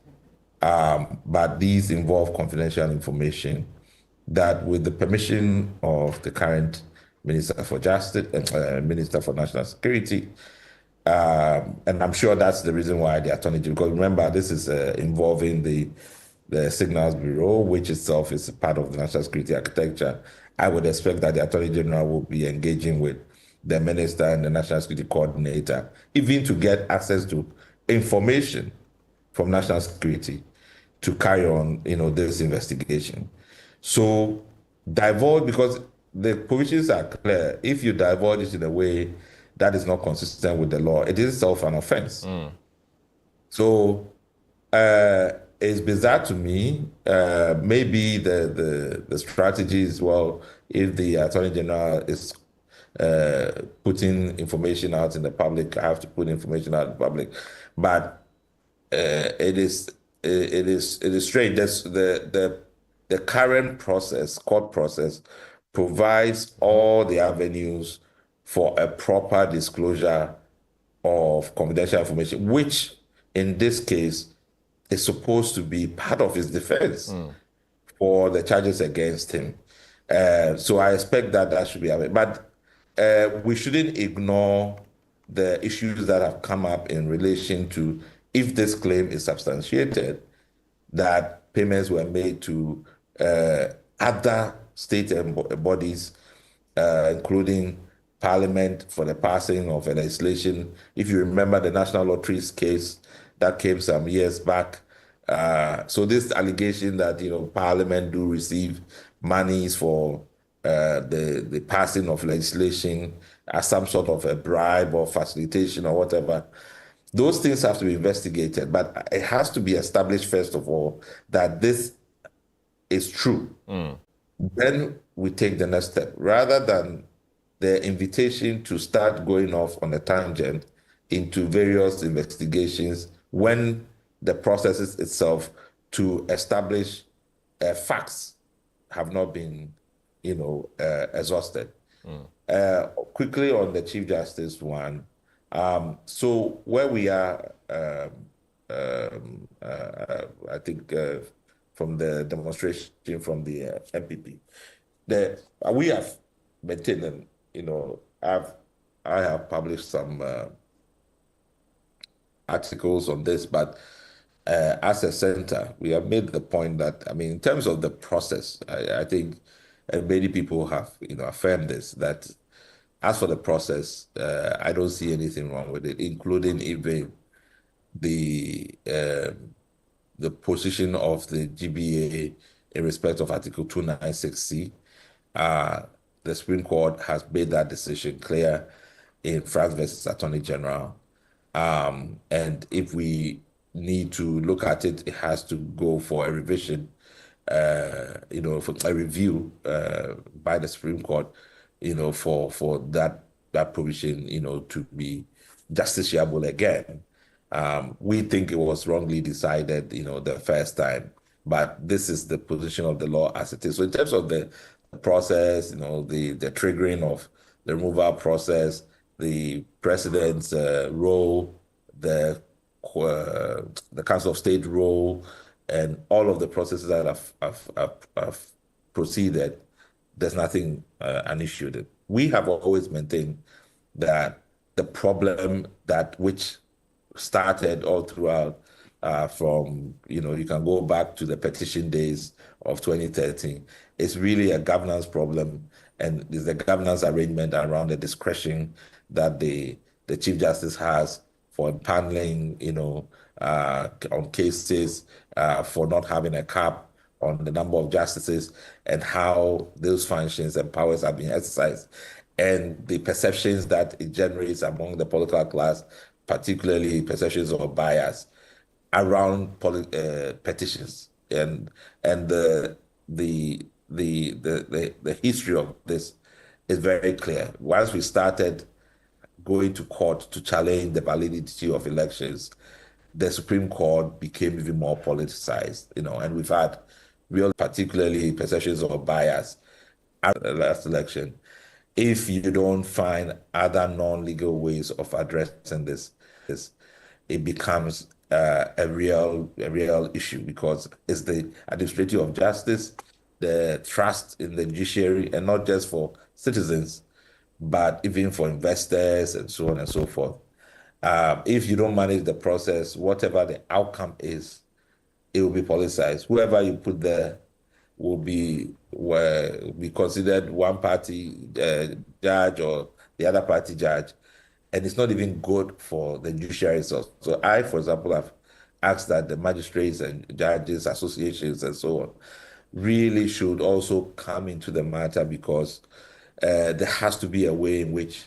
but these involve confidential information, that with the permission of the current Minister for Justice and Minister for National Security, and I'm sure that's the reason why the Attorney General, because remember, this is involving the Signals Bureau, which itself is part of the national security architecture. I would expect that the Attorney General will be engaging with the Minister and the National Security Coordinator, even to get access to information from national security to carry on, this investigation. So divulge, because the provisions are clear. If you divulge it in a way that is not consistent with the law, it is itself an offense. So it's bizarre to me. Maybe the strategy is, well, if the Attorney General is putting information out in the public, I have to put information out in the public. But it is strange. The current process, court process, provides all the avenues for a proper disclosure of confidential information, which in this case is supposed to be part of his defense for the charges against him. So I expect that should be happening. But we shouldn't ignore the issues that have come up in relation to, if this claim is substantiated, that payments were made to other state bodies, including Parliament, for the passing of legislation. If you remember the National Lotteries case that came some years back, so this allegation that Parliament do receive monies for the passing of legislation as some sort of a bribe or facilitation or whatever, those things have to be investigated. But it has to be established, first of all, that this is true. Then we take the next step, rather than the invitation to start going off on a tangent into various investigations when the processes itself to establish facts have not been, exhausted. Quickly on the Chief Justice one, so where we are, I think from the demonstration from the MPP, we have maintained, I have published some articles on this, but as a center, we have made the point that, in terms of the process, I think many people have, affirmed this, that as for the process, I don't see anything wrong with it, including even the position of the GBA in respect of Article 296C. The Supreme Court has made that decision clear in France versus Attorney General. And if we need to look at it, it has to go for a revision, for a review by the Supreme Court, for that provision, to be justiciable again. We think it was wrongly decided, the first time, but this is the position of the law as it is. So in terms of the process, the triggering of the removal process, the president's role, the Council of State role, and all of the processes that have proceeded, there's nothing an issue. We have always maintained that the problem which started all throughout from, you can go back to the petition days of 2013, it's really a governance problem. and there's a governance arrangement around the discretion that the Chief Justice has for paneling, on cases, for not having a cap on the number of justices, and how those functions and powers are being exercised, and the perceptions that it generates among the political class, particularly perceptions of bias around petitions, and the history of this is very clear. Once we started going to court to challenge the validity of elections, the Supreme Court became even more politicized, and we've had real, particularly perceptions of bias at the last election. If you don't find other non-legal ways of addressing this, it becomes a real issue, because it's the administrative of justice, the trust in the judiciary, and not just for citizens, but even for investors and so on and so forth. If you don't manage the process, whatever the outcome is, it will be politicized. Whoever you put there will be considered one party judge or the other party judge, and it's not even good for the judiciary. So I, for example, have asked that the magistrates and judges associations and so on really should also come into the matter, because there has to be a way in which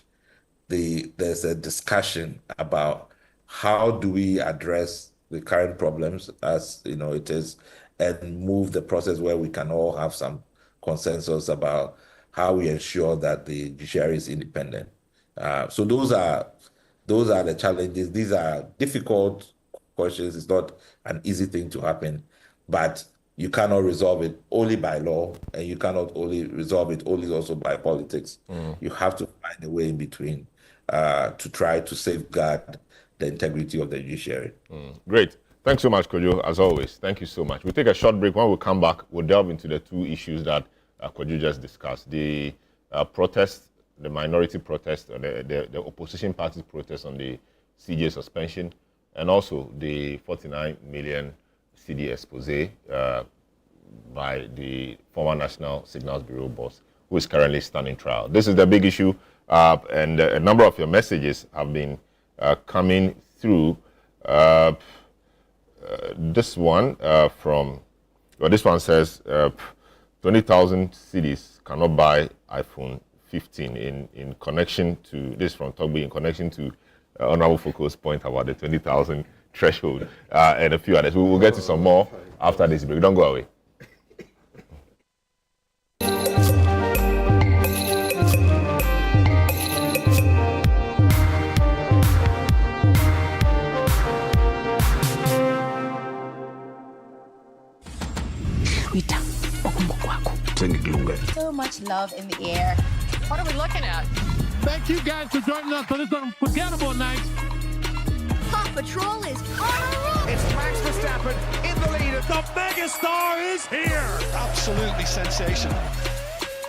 there's a discussion about how do we address the current problems as it is, and move the process where we can all have some consensus about how we ensure that the judiciary is independent. So those are the challenges. These are difficult questions. It's not an easy thing to happen, but you cannot resolve it only by law, and you cannot only resolve it only also by politics. You have to find a way in between to try to safeguard the integrity of the judiciary. Great. Thanks so much, Kojo, as always. Thank you so much. We'll take a short break. When we come back, we'll delve into the two issues that Kojo just discussed. The protest, the minority protest, or the opposition party's protest on the CJ suspension, and also the 49 million CD expose by the former National Signals Bureau boss, who is currently standing trial. This is the big issue, and a number of your messages have been coming through. This one this one says 20,000 CDs cannot buy iPhone 15 in connection to this from Togby, in connection to Honorable Foko's point about the 20,000 threshold and a few others. We will get to some more after this break. Don't go away. So much love in the air. What are we looking at? Thank you guys for joining us for this unforgettable night. Paw Patrol is on a roll. It's Max Verstappen in the lead. The megastar is here. Absolutely sensational.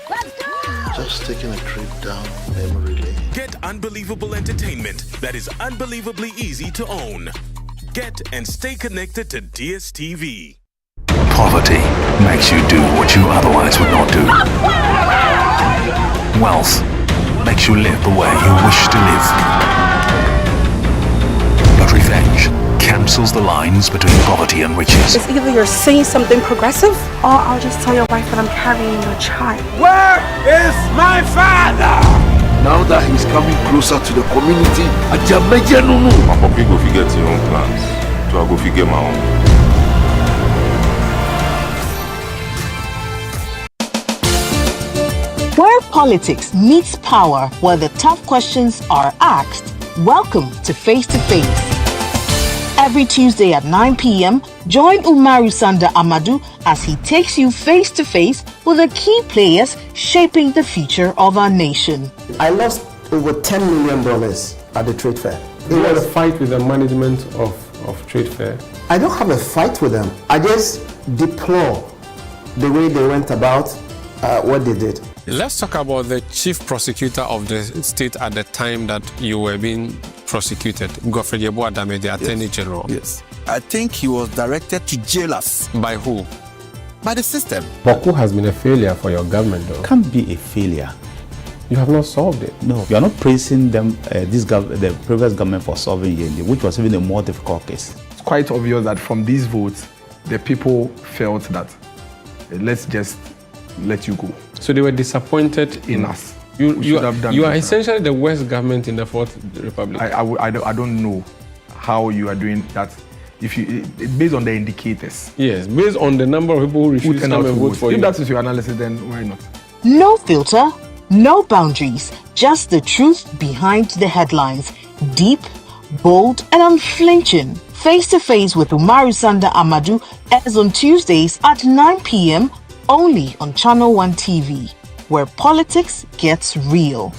Let's go! Just taking a trip down memory lane. Get unbelievable entertainment that is unbelievably easy to own. Get and stay connected to DSTV. Poverty makes you do what you otherwise would not do. Wealth makes you live the way you wish to live. But revenge cancels the lines between poverty and riches. It's either you're saying something progressive, or I'll just tell your wife that I'm carrying your child. Where is my father? Now that he's coming closer to the community, My papi go forget your own plans, so I go forget my own. Where politics meets power, where the tough questions are asked, welcome to Face to Face. Every Tuesday at 9 p.m., join Umaru Sanda Amadou as he takes you face to face with the key players shaping the future of our nation. I lost over $10 million at the trade fair. You had a fight with the management of trade fair? I don't have a fight with them. I just deplore the way they went about what they did. Let's talk about the chief prosecutor of the state at the time that you were being prosecuted, Godfrey Yeboah-Dame, the Attorney General. Yes. I think he was directed to jail us. By who? by the system. Boku has been a failure for your government, though. Can't be a failure. You have not solved it. No, you are not praising them, the previous government for solving Yende, which was even a more difficult case. It's quite obvious that from these votes, the people felt that let's just let you go. So they were disappointed in us. You are essentially the worst government in the Fourth Republic. I don't know how you are doing that. If you based on the indicators. Yes, based on the number of people who refuse to come and vote for you. If that is your analysis, then why not? No filter, no boundaries, just the truth behind the headlines. Deep, bold, and unflinching. Face to Face with Umaru Sanda Amadou airs on Tuesdays at 9 p.m. only on Channel 1 TV, where politics gets real.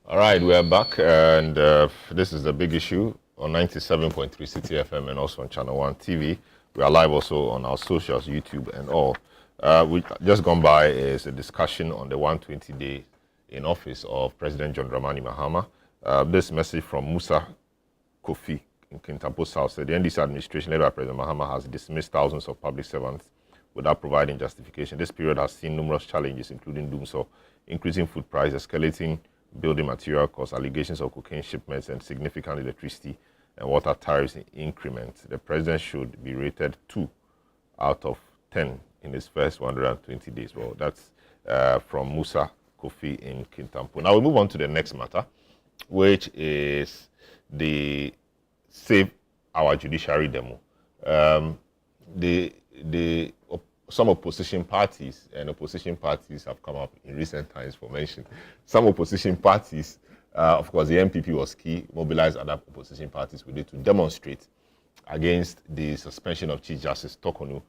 All right, we are back, and this is the big issue on 97.3 City FM and also on Channel 1 TV. We are live also on our socials, YouTube and all. We just gone by is a discussion on the 120 days in office of President John Dramani Mahama. This message from Musa Kofi in Kintampo South said the NDC administration led by President Mahama has dismissed thousands of public servants without providing justification. This period has seen numerous challenges, including doomsday, increasing food price, escalating building material costs, allegations of cocaine shipments, and significant electricity and water tariffs increments. The president should be rated 2 out of 10 in his first 120 days. Well, that's from Musa Kofi in Kintampo. Now we move on to the next matter, which is the Save Our Judiciary demo. Some opposition parties have come up in recent times for mention. Some opposition parties, of course, the MPP was key, mobilized other opposition parties with it to demonstrate against the suspension of Chief Justice Tokonu.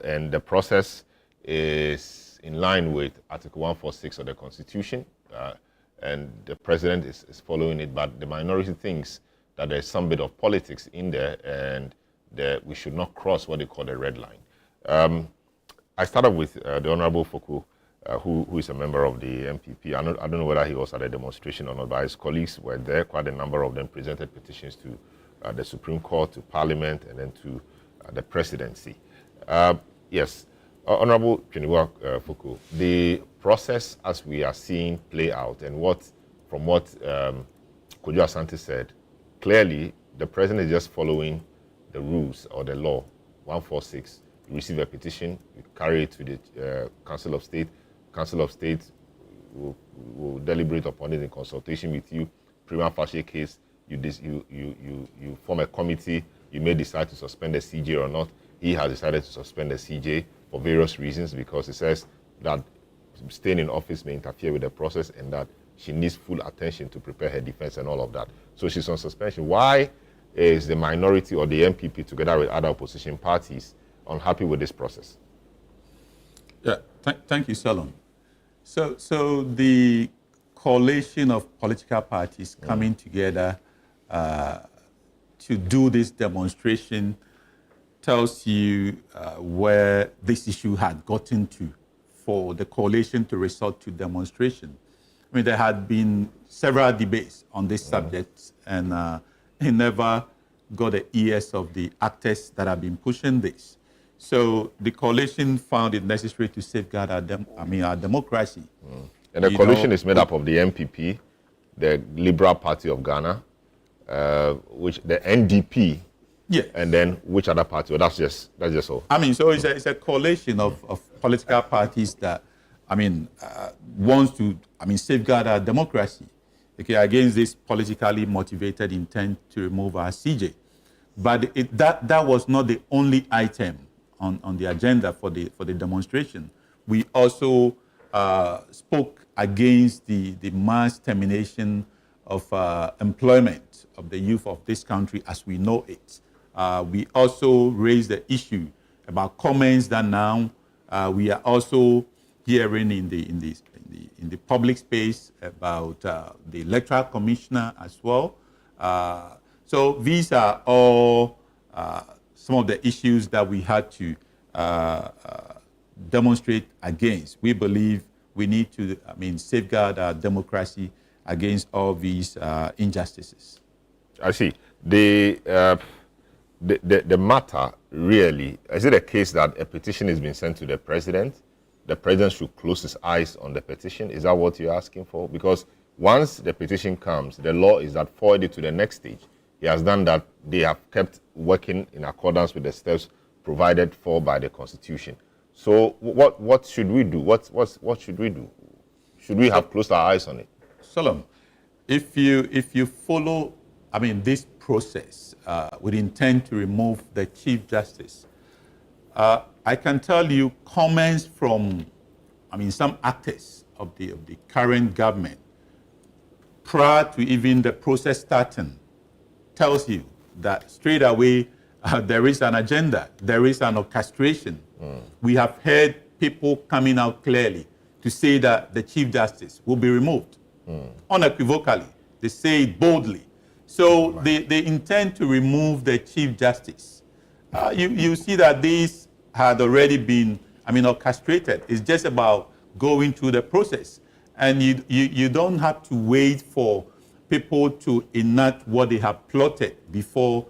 And the process is in line with Article 146 of the Constitution, and the president is following it, but the minority thinks that there's some bit of politics in there and that we should not cross what they call the red line. I started with the Honorable Foku, who is a member of the MPP. I don't know whether he was at a demonstration or not, but his colleagues were there. Quite a number of them presented petitions to the Supreme Court, to Parliament, and then to the presidency. Yes, Honorable Tweniwa Foku, the process as we are seeing play out, and from what Kojo Asante said, clearly the president is just following the rules or the law, 146. You receive a petition, you carry it to the Council of State. Council of State will deliberate upon it in consultation with you. Prima facie case, you form a committee. You may decide to suspend the CJ or not. He has decided to suspend the CJ for various reasons, because he says that staying in office may interfere with the process and that she needs full attention to prepare her defense and all of that. So she's on suspension. Why is the minority or the MPP, together with other opposition parties, unhappy with this process? Yeah, thank you, Salom. So the coalition of political parties coming together to do this demonstration tells you where this issue had gotten to for the coalition to resort to demonstration. I mean, there had been several debates on this subject, and it never got the ears of the actors that have been pushing this. So the coalition found it necessary to safeguard our democracy. And the coalition is made up of the MPP, the Liberal Party of Ghana, which the NDP, and then which other party? Well, that's just all. I mean, so it's a coalition of political parties that, wants to, safeguard our democracy, against this politically motivated intent to remove our CJ. But that was not the only item on the agenda for the demonstration. We also spoke against the mass termination of employment of the youth of this country as we know it. We also raised the issue about comments that now we are also hearing in the public space about the electoral commissioner as well. So these are all some of the issues that we had to demonstrate against. We believe we need to, safeguard our democracy against all these injustices. I see. The matter really, is it a case that a petition has been sent to the president? The president should close his eyes on the petition. Is that what you're asking for? Because once the petition comes, the law is that forward it to the next stage. He has done that. They have kept working in accordance with the steps provided for by the Constitution. So what should we do? What should we do? Should we have closed our eyes on it? Solomon, if you follow, this process with intent to remove the Chief Justice, I can tell you comments from, some actors of the current government prior to even the process starting tells you that straight away there is an agenda, there is an orchestration. We have heard people coming out clearly to say that the Chief Justice will be removed. Unequivocally, they say it boldly. So they intend to remove the Chief Justice. You see that these had already been, orchestrated. It's just about going through the process. And you don't have to wait for people to enact what they have plotted before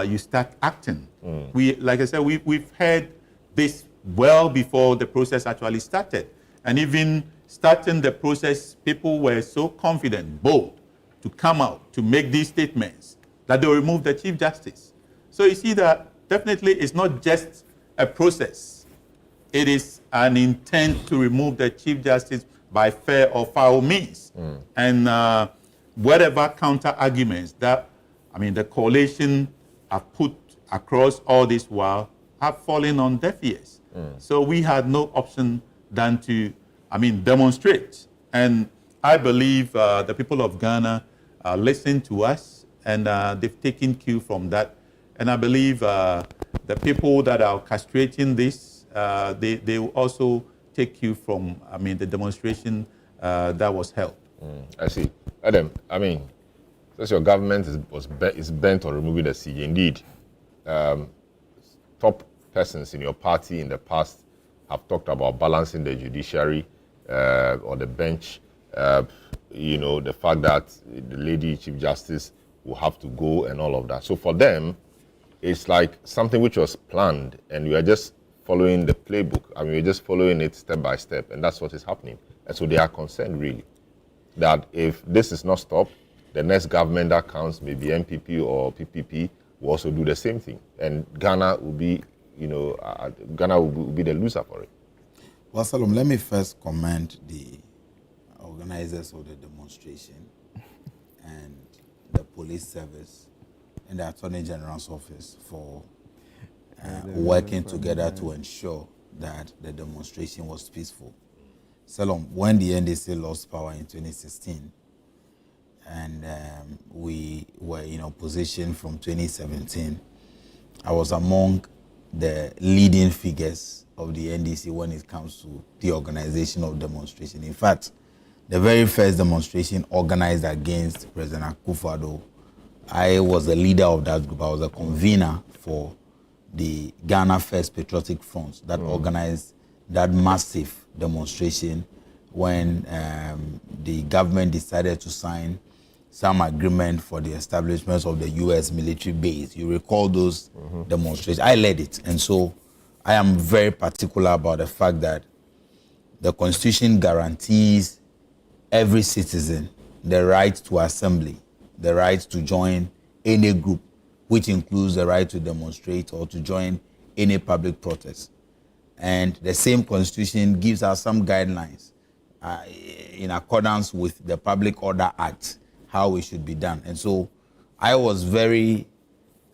you start acting. Like I said, we've heard this well before the process actually started. And even starting the process, people were so confident, bold, to come out, to make these statements, that they will remove the Chief Justice. So you see that definitely it's not just a process. It is an intent to remove the Chief Justice by fair or foul means. And whatever counter-arguments that, the coalition have put across all this while have fallen on deaf ears. So we had no option than to, demonstrate. And I believe the people of Ghana listen to us, and they've taken cue from that. And I believe the people that are orchestrating this, they will also take cue from, the demonstration that was held. I see. Adam, since your government is bent on removing the CJ, indeed, top persons in your party in the past have talked about balancing the judiciary or the bench. The fact that the lady Chief Justice will have to go and all of that. So for them, it's like something which was planned, and we are just following the playbook. We're just following it step by step, and that's what is happening. And so they are concerned, really, that if this is not stopped, the next government that comes, maybe MPP or PPP, will also do the same thing, and Ghana will be, Ghana will be the loser for it. Well, Salom, let me first commend the organizers of the demonstration and the police service and the Attorney General's office for working together to ensure that the demonstration was peaceful. Salom, when the NDC lost power in 2016, and we were in opposition from 2017, I was among the leading figures of the NDC when it comes to the organization of demonstration. In fact, the very first demonstration organized against President Akufo-Addo, I was the leader of that group. I was a convener for the Ghana First Patriotic Front that organized that massive demonstration when the government decided to sign some agreement for the establishment of the U.S. military base. You recall those demonstrations. I led it. And so I am very particular about the fact that the Constitution guarantees every citizen the right to assembly, the right to join any group, which includes the right to demonstrate or to join any public protest. And the same Constitution gives us some guidelines in accordance with the Public Order Act, how it should be done. And so I was very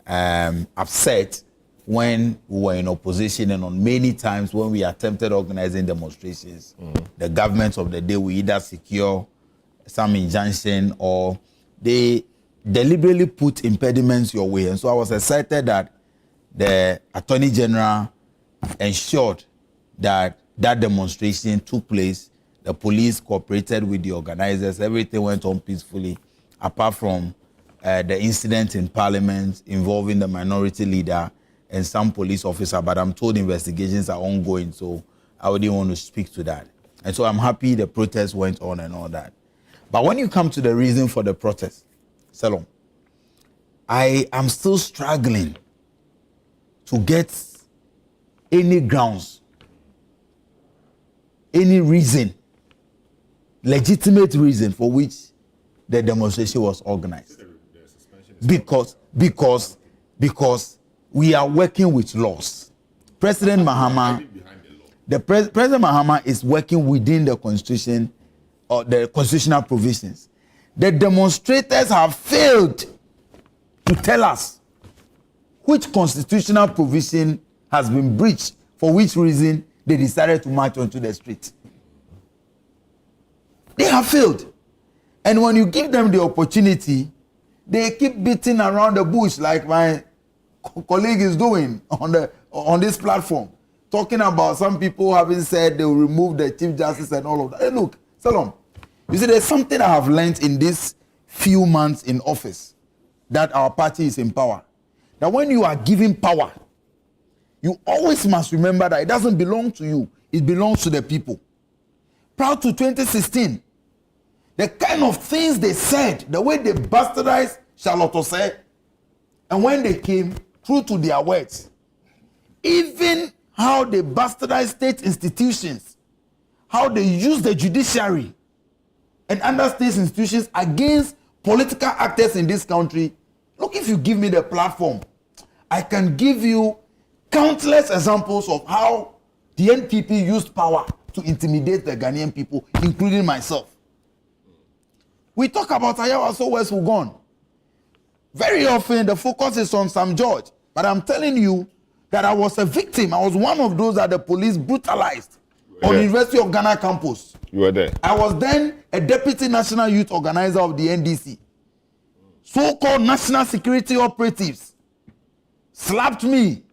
upset when we were in opposition, and on many times when we attempted organizing demonstrations, the governments of the day will either secure some injunction or they deliberately put impediments your way. And so I was excited that the Attorney General ensured that that demonstration took place. The police cooperated with the organizers. Everything went on peacefully, apart from the incident in Parliament involving the minority leader and some police officer, but I'm told investigations are ongoing, so I wouldn't want to speak to that. And so I'm happy the protest went on and all that. But when you come to the reason for the protest, Salom, I am still struggling to get any grounds, any reason, legitimate reason for which the demonstration was organized. Because we are working with laws. President Mahama, President Mahama is working within the constitution or the constitutional provisions. The demonstrators have failed to tell us which constitutional provision has been breached, for which reason they decided to march onto the street. They have failed. And when you give them the opportunity, they keep beating around the bush like my colleague is doing on this platform, talking about some people having said they will remove the Chief Justice and all of that. Hey, look, Salom, you see, there's something I have learned in these few months in office, that our party is in power. That when you are given power, you always must remember that it doesn't belong to you, it belongs to the people. Prior to 2016, the kind of things they said, the way they bastardized Charlotte Osei, and when they came true to their words, even how they bastardized state institutions, how they use the judiciary and other state institutions against political actors in this country. Look, if you give me the platform, I can give you countless examples of how the NPP used power to intimidate the Ghanaian people, including myself. We talk about Ayawaso West Wugon. Very often the focus is on Sam George, but I'm telling you that I was a victim. I was one of those that the police brutalized on the University of Ghana campus. You were there. I was then a deputy national youth organizer of the NDC. So-called national security operatives slapped me,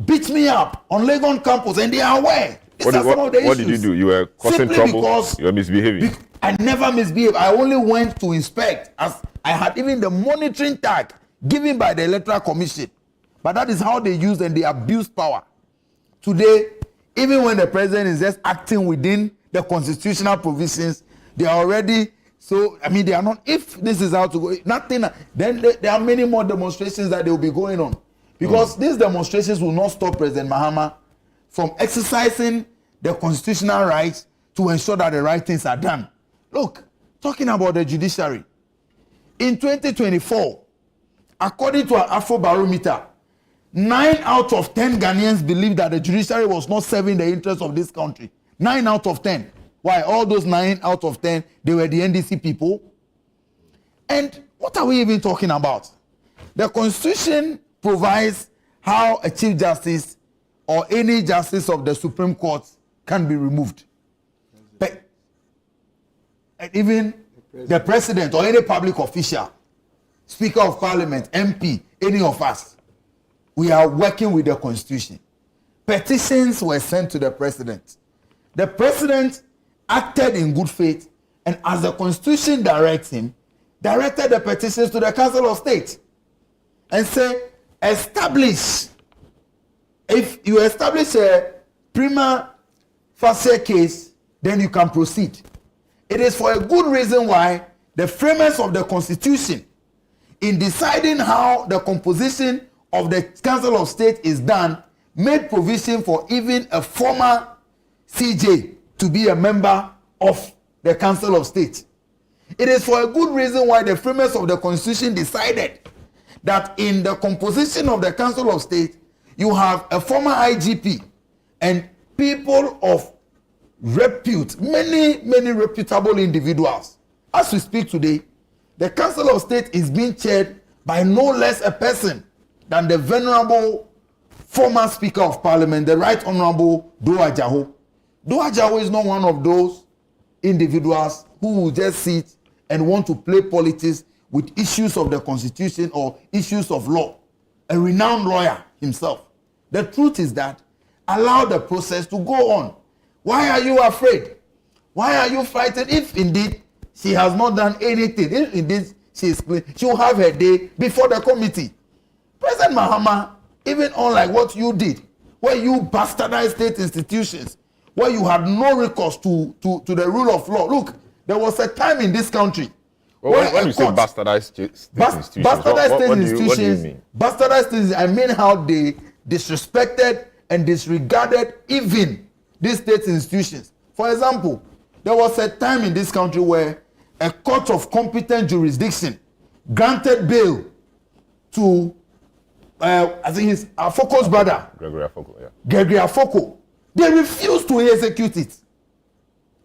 beat me up on Legon campus, and they are aware. What did you do? You were causing trouble? You were misbehaving? I never misbehaved. I only went to inspect, as I had even the monitoring tag given by the Electoral Commission. But that is how they used and they abused power. Today, even when the president is just acting within the constitutional provisions, they are already, so, I mean, they are not, if this is how to go, nothing, then there are many more demonstrations that they will be going on. Because these demonstrations will not stop President Mahama from exercising the constitutional rights to ensure that the right things are done. Look, talking about the judiciary, in 2024, according to an Afrobarometer, 9 out of 10 Ghanaians believe that the judiciary was not serving the interests of this country. 9 out of 10. Why? All those 9 out of 10, they were the NDC people. And what are we even talking about? The Constitution provides how a Chief Justice or any Justice of the Supreme Court can be removed. But, and even the President or any public official, Speaker of Parliament, MP, any of us, we are working with the Constitution. Petitions were sent to the President. The President acted in good faith, and as the Constitution directs him, directed the petitions to the Council of State and say, establish, if you establish a prima facie case, then you can proceed. It is for a good reason why the framers of the Constitution, in deciding how the composition of the Council of State is done, made provision for even a former CJ to be a member of the Council of State. It is for a good reason why the framers of the Constitution decided that in the composition of the Council of State, you have a former IGP and people of repute, many reputable individuals. As we speak today, the Council of State is being chaired by no less a person than the venerable former Speaker of Parliament, the Right Honorable Do Ajaho. Do Ajaho is not one of those individuals who will just sit and want to play politics with issues of the Constitution or issues of law. A renowned lawyer himself. The truth is that allow the process to go on. Why are you afraid? Why are you frightened? If indeed she has not done anything, if indeed she is clean, she will have her day before the committee. President Mahama even unlike what you did, where you bastardized state institutions, where you had no recourse to the rule of law. Look, there was a time in this country. Well, when you say bastardized state institutions, what do you mean? Bastardized state, I mean how they disrespected and disregarded even these state institutions. For example, there was a time in this country where a court of competent jurisdiction granted bail to, I think it's Afoko's brother. Gregory Afoko, yeah. Gregory Afoko. They refused to execute it.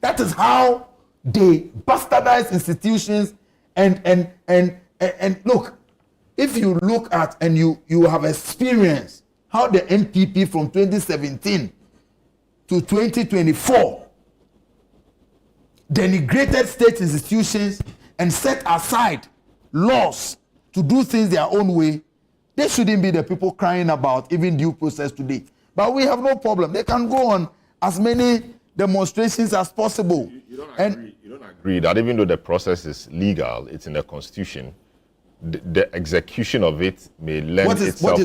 That is how they bastardize institutions and look, if you look at and you have experienced how the NPP from 2017 to 2024 denigrated state institutions and set aside laws to do things their own way, they shouldn't be the people crying about even due process today. But we have no problem. They can go on as many demonstrations as possible. You don't agree that even though the process is legal, it's in the constitution, the execution of it may lend itself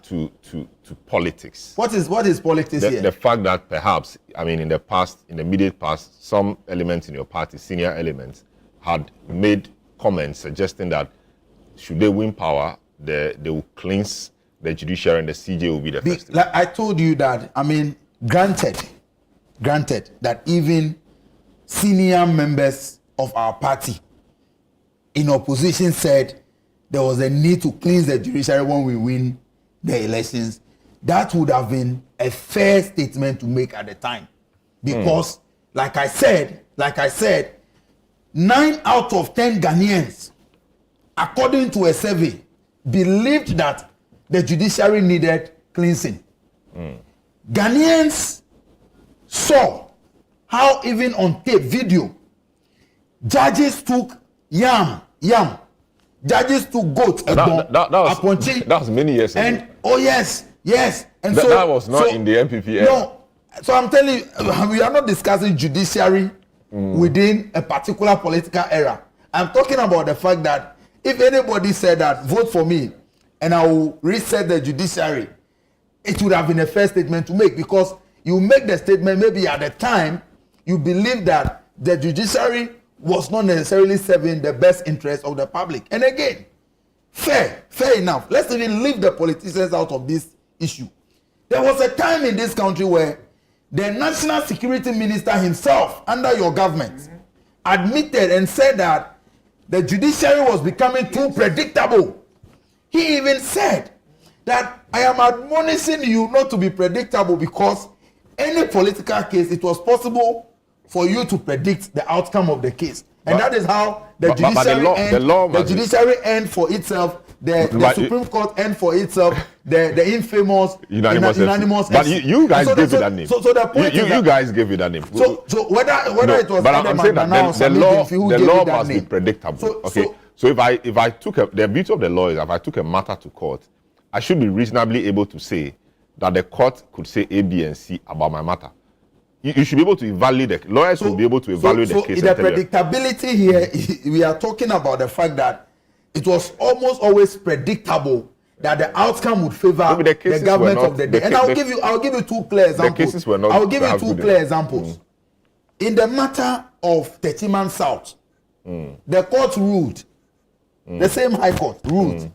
to politics. What is politics here? The fact that perhaps, I mean, in the past, in the immediate past, some elements in your party, senior elements, had made comments suggesting that should they win power, they will cleanse the judiciary and the CJ will be the first. Like I told you that, I mean, granted that even senior members of our party in opposition said there was a need to cleanse the judiciary when we win the elections, that would have been a fair statement to make at the time. Because, like I said, 9 out of 10 Ghanaians, according to a survey, believed that the judiciary needed cleansing. Ghanaians saw how even on tape, video, judges took yam. Judges took goat. That was many years ago. And yes. And that was not in the NPP era. No. So I'm telling you, we are not discussing judiciary within a particular political era. I'm talking about the fact that if anybody said that, vote for me, and I will reset the judiciary, it would have been a fair statement to make, because you make the statement maybe at the time you believe that the judiciary was not necessarily serving the best interest of the public. And again, fair enough. Let's even leave the politicians out of this issue. There was a time in this country where the national security minister himself, under your government, admitted and said that the judiciary was becoming too predictable. He even said that I am admonishing you not to be predictable, because any political case, it was possible for you to predict the outcome of the case. And that is how the judiciary end for itself, the Supreme Court end for itself, the infamous unanimous. But you guys gave it that name. So the point is you guys gave it that name. So whether it was I'm saying that the law must be predictable. So if I took the beauty of the law is if I took a matter to court, I should be reasonably able to say that the court could say A, B, and C about my matter. You should be able to evaluate lawyers will be able to evaluate the case. The predictability here, we are talking about the fact that it was almost always predictable that the outcome would favor the government of the day. And I'll give you two clear examples. The cases were not. I'll give you two clear examples. In the matter of Techiman South, the court ruled, the same High Court ruled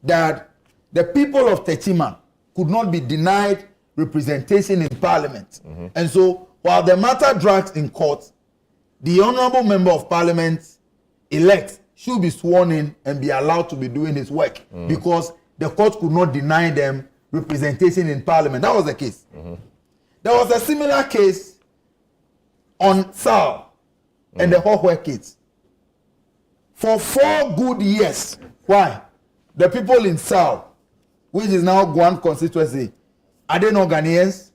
that the people of Techiman could not be denied representation in Parliament. And so, while the matter drags in court, the honorable member of Parliament elect should be sworn in and be allowed to be doing his work, because the court could not deny them representation in Parliament. That was the case. There was a similar case on Sal and the Hohwe case. For 4 good years. Why? The people in Sal, which is now Guan constituency, are they not Ghanaians?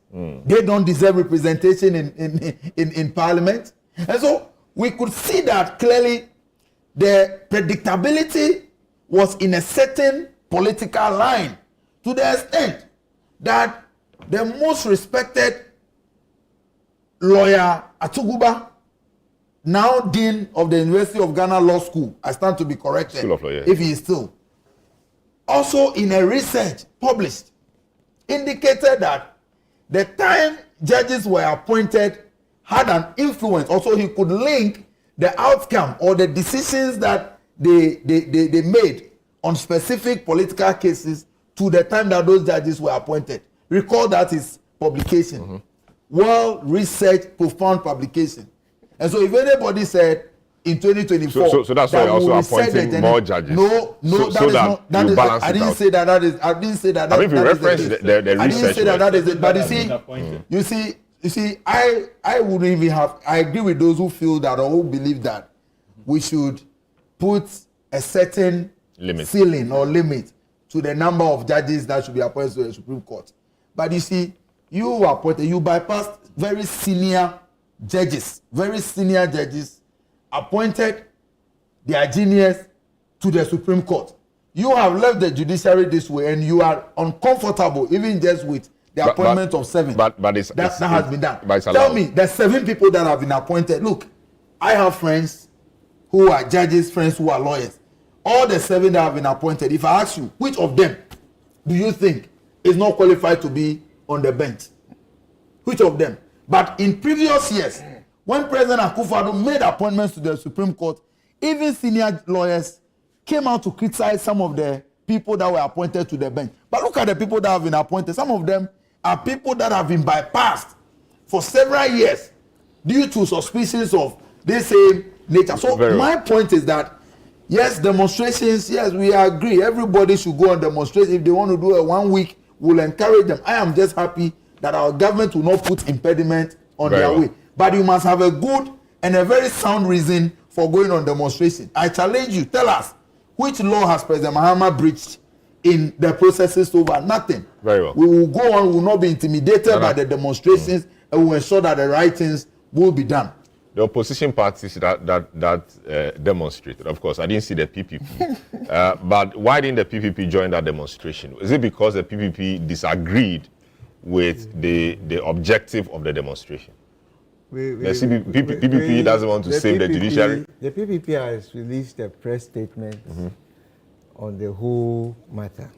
They don't deserve representation in Parliament. And so we could see that clearly the predictability was in a certain political line, to the extent that the most respected lawyer, Atuguba, now Dean of the University of Ghana Law School, I stand to be corrected, if he is still, also in a research published indicated that the time judges were appointed had an influence. Also, he could link the outcome or the decisions that they made on specific political cases to the time that those judges were appointed. Recall that is publication. Well-researched, profound publication. And so if anybody said in 2024... So that's why you're also appointing more judges. No, that is not... That is, I didn't say that. I didn't say that. I mean, if you reference the research... I didn't say that is it. But you see, I wouldn't even have... I agree with those who feel that or who believe that we should put a certain ceiling or limit to the number of judges that should be appointed to the Supreme Court. But you see, you bypassed very senior judges, appointed their genius to the Supreme Court. You have left the judiciary this way and you are uncomfortable even just with the appointment of 7. But that has been done. Tell me, the 7 people that have been appointed. Look, I have friends who are judges, friends who are lawyers. All the 7 that have been appointed, if I ask you, which of them do you think is not qualified to be on the bench? Which of them? But in previous years, when President Akufo-Addo made appointments to the Supreme Court, even senior lawyers came out to criticize some of the people that were appointed to the bench. But look at the people that have been appointed. Some of them are people that have been bypassed for several years due to suspicions of this same nature. So my point is that, yes, demonstrations, yes, we agree. Everybody should go on demonstration. If they want to do a 1 week, we'll encourage them. I am just happy that our government will not put impediment on their way. But you must have a good and a very sound reason for going on demonstration. I challenge you, tell us, which law has President Mahama breached in the processes over? Nothing. Very well. We will go on, we will not be intimidated by the demonstrations, and we will ensure that the right things will be done. The opposition parties that demonstrated, of course, I didn't see the PPP. But why didn't the PPP join that demonstration? Is it because the PPP disagreed with the objective of the demonstration? The PPP doesn't want to save the judiciary? The PPP has released a press statement on the whole matter.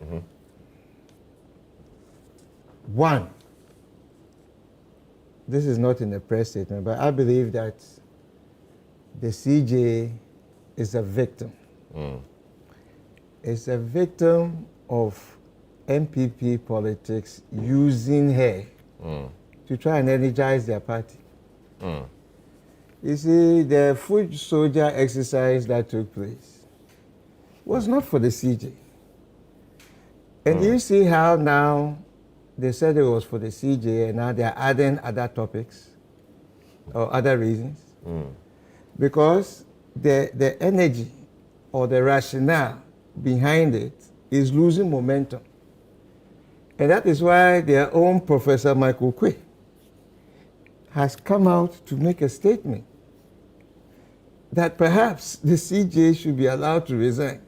One, this is not in the press statement, but I believe that the CJ is a victim. It's a victim of MPP politics using her to try and energize their party. You see, the foot soldier exercise that took place was not for the CJ. And you see how now they said it was for the CJ and now they're adding other topics or other reasons. Because the energy or the rationale behind it is losing momentum. And that is why their own Professor Michael Quay has come out to make a statement that perhaps the CJ should be allowed to resign.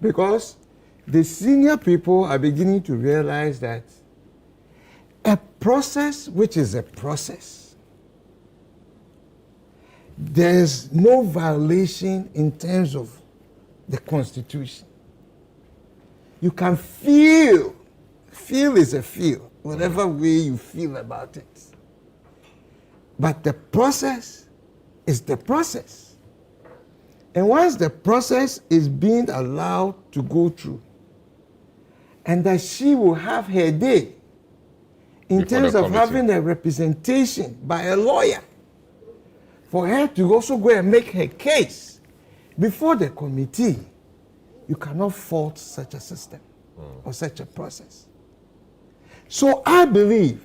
Because the senior people are beginning to realize that a process which is a process, there's no violation in terms of the Constitution. You can feel is a feel, whatever way you feel about it. But the process is the process. And once the process is being allowed to go through, and that she will have her day in terms of having a representation by a lawyer, for her to also go and make her case before the committee, you cannot fault such a system or such a process. So I believe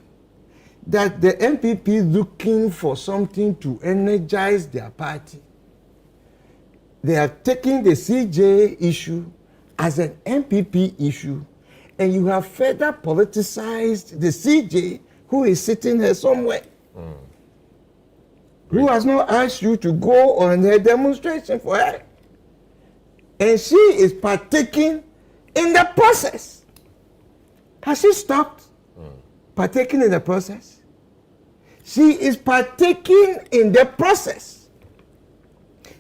that the MPP looking for something to energize their party, they are taking the CJ issue as an MPP issue, and you have further politicized the CJ who is sitting here somewhere, who has not asked you to go on a demonstration for her. And she is partaking in the process. Has she stopped partaking in the process? She is partaking in the process.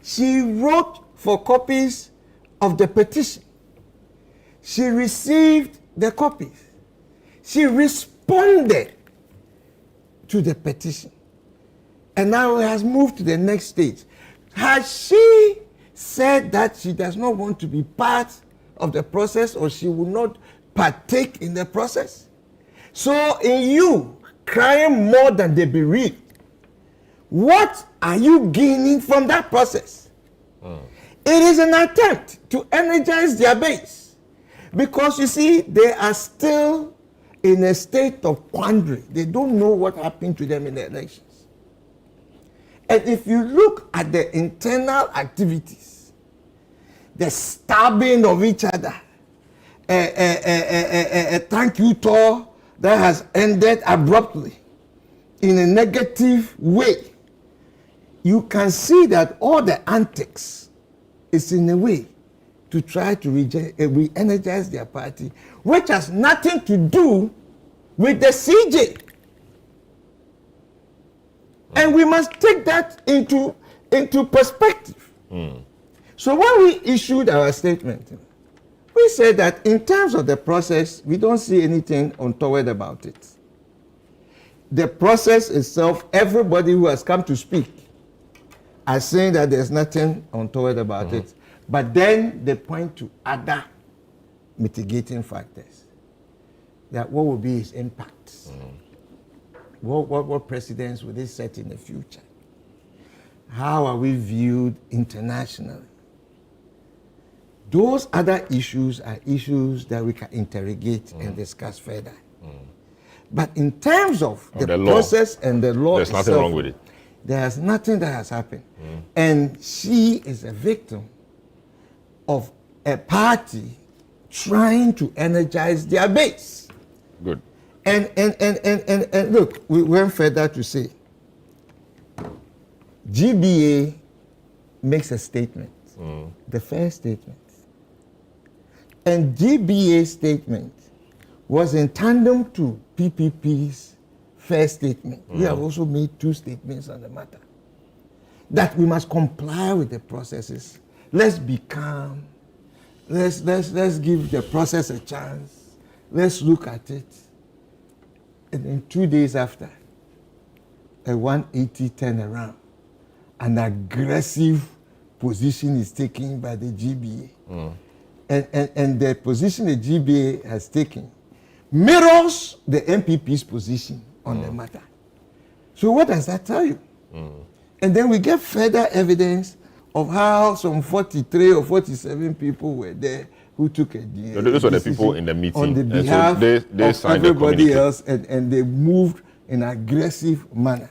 She wrote for copies of the petition. She received the copies. She responded to the petition. And now it has moved to the next stage. Has she said that she does not want to be part of the process, or she will not partake in the process? So in you crying more than the bereaved, what are you gaining from that process? It is an attempt to energize their base, because you see, they are still in a state of quandary. They don't know what happened to them in the elections. And if you look at the internal activities, the stabbing of each other, a thank you tour that has ended abruptly in a negative way, you can see that all the antics is in a way to try to re-energize their party, which has nothing to do with the CJ. And we must take that into perspective. So when we issued our statement, we said that in terms of the process, we don't see anything untoward about it. The process itself, everybody who has come to speak are saying that there's nothing untoward about it. But then they point to other mitigating factors. That what will be its impacts? What precedents will this set in the future? How are we viewed internationally? Those other issues are issues that we can interrogate and discuss further. But in terms of the process and the law there's itself, nothing wrong with it. There's nothing that has happened. And she is a victim of a party trying to energize their base. Good. And look, we went further to say, GBA makes a statement, the first statement. And GBA's statement was in tandem to PPP's first statement. We have also made two statements on the matter. That we must comply with the processes. Let's be calm. Let's give the process a chance. Let's look at it. And then 2 days after, a 180 turnaround, an aggressive position is taken by the GBA. And the position the GBA has taken mirrors the MPP's position on the matter. So what does that tell you? And then we get further evidence of how some 43 or 47 people were there who took a those were the people in the meeting. On the behalf so they of everybody else, and they moved in an aggressive manner.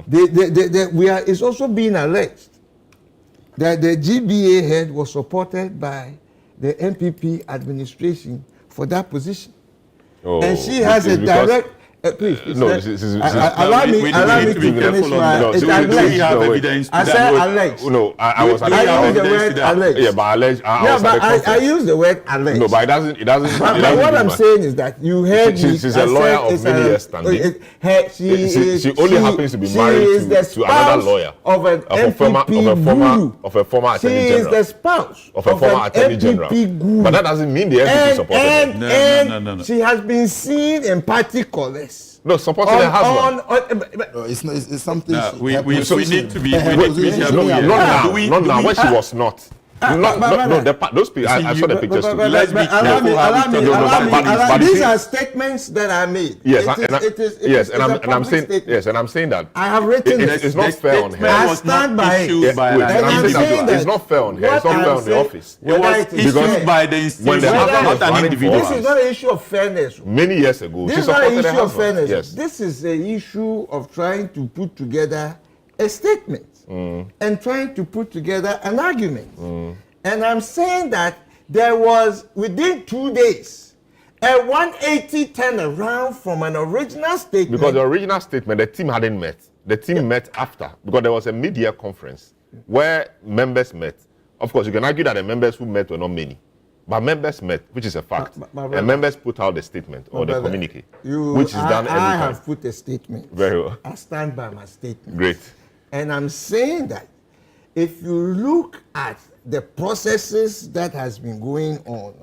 It's also being alleged that the GBA head was supported by the MPP administration for that position. And she has a direct... please, allow me to finish my... Do we have evidence? I said alleged. No, I use the word alleged. Yeah, but alleged. I use the word alleged. No, but it doesn't. But what I'm saying is that you heard me. She's a lawyer of many years standing. She only happens to be married to another lawyer of a former attorney general. She is the spouse of a former attorney general. But that doesn't mean the MPP supported her. No. She has been seen in party colors. No, supporting her husband. It's something. We need to be. Not now. When she was not. Those people. I saw the pictures too. Let's be careful. These are statements that are made. Yes, and I'm saying that I have written it's not fair on her. I stand by it. It's not fair on her. It's not fair on the office. It was issued by the institution, not an individual. This is not an issue of fairness. Many years ago, this is not an issue of fairness. Yes. This is an issue of trying to put together a statement. And trying to put together an argument. And I'm saying that there was, within 2 days, a 180 turnaround from an original statement. Because the original statement, the team hadn't met. The team met after, because there was a media conference where members met. Of course, you can argue that the members who met were not many. But members met, which is a fact. And members put out the statement or the communique, which is done every time. I have put a statement. Very well. I stand by my statement. Great. And I'm saying that if you look at the processes that has been going on,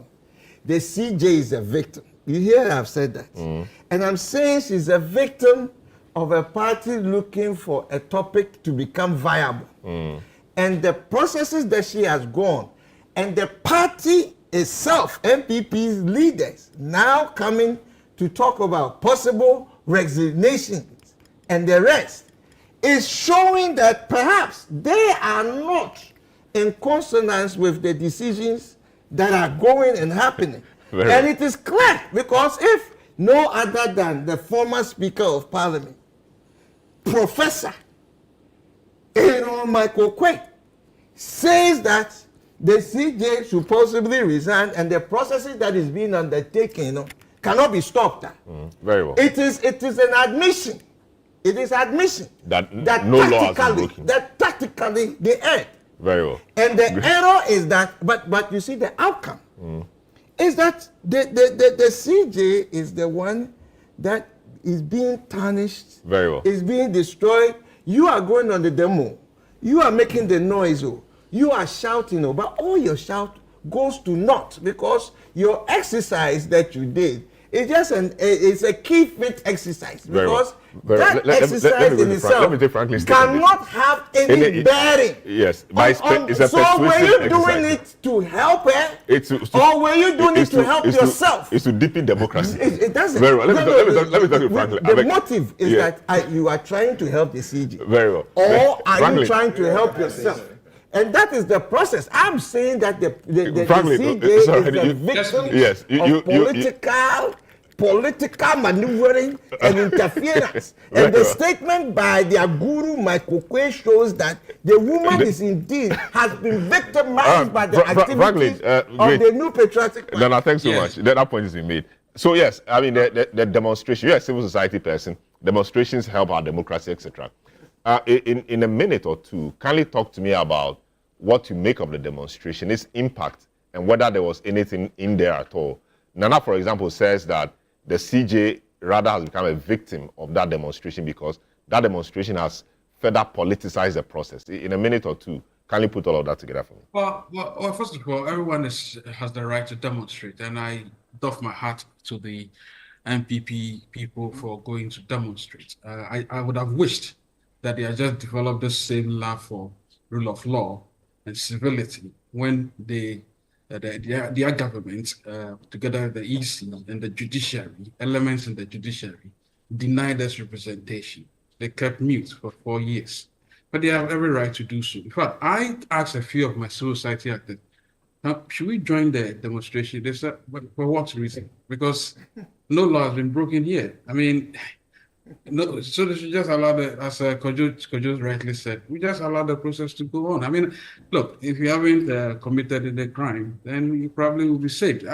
the CJ is a victim. You hear I've said that. And I'm saying she's a victim of a party looking for a topic to become viable. And the processes that she has gone, and the party itself, MPP's leaders, now coming to talk about possible resignations and the rest, is showing that perhaps they are not in consonance with the decisions that are going and happening. And it is clear, because if no other than the former Speaker of Parliament, Professor Michael Quay, says that the CJ should possibly resign and the processes that is being undertaken cannot be stopped. Very well. It is an admission. It is admission that no law has been broken. That tactically they erred. Very well. And the error is that, but you see the outcome is that the CJ is the one that is being tarnished. Very well. Is being destroyed. You are going on the demo. You are making the noise. You are shouting, but all your shout goes to naught, because your exercise that you did is just it's a key fit exercise. Because that exercise in itself cannot have any bearing. Yes, but it's a so were you doing it to help her, or were you doing it to help yourself? It's to deepen democracy. It doesn't. Very well. Let me tell you frankly. The motive is that you are trying to help the CJ. Very well. Or are you trying to help yourself? And that is the process. I'm saying that the CJ is the victim of political maneuvering and interference. And the statement by their guru, Michael Quay, shows that the woman is indeed has been victimized by the activities of the new patriotic party. Then thanks so much. That point has been made. So yes, I mean the demonstration. You're a civil society person. Demonstrations help our democracy, etc. In a minute or two, kindly talk to me about what you make of the demonstration, its impact, and whether there was anything in there at all. Nana, for example, says that the CJ rather has become a victim of that demonstration because that demonstration has further politicized the process. In a minute or two, can you put all of that together for me? Well, first of all, everyone has the right to demonstrate, and I doff my hat to the MPP people for going to demonstrate. I would have wished that they had just developed the same love for rule of law and civility when their government, together with the EC and the judiciary, elements in the judiciary, denied us representation. They kept mute for 4 years. But they have every right to do so. In fact, I asked a few of my civil society actors, should we join the demonstration? They said, for what reason? Because no law has been broken here. I mean, no, so they should just allow as Kojo rightly said, we just allow the process to go on. I mean, look, if you haven't committed the crime, then you probably will be saved.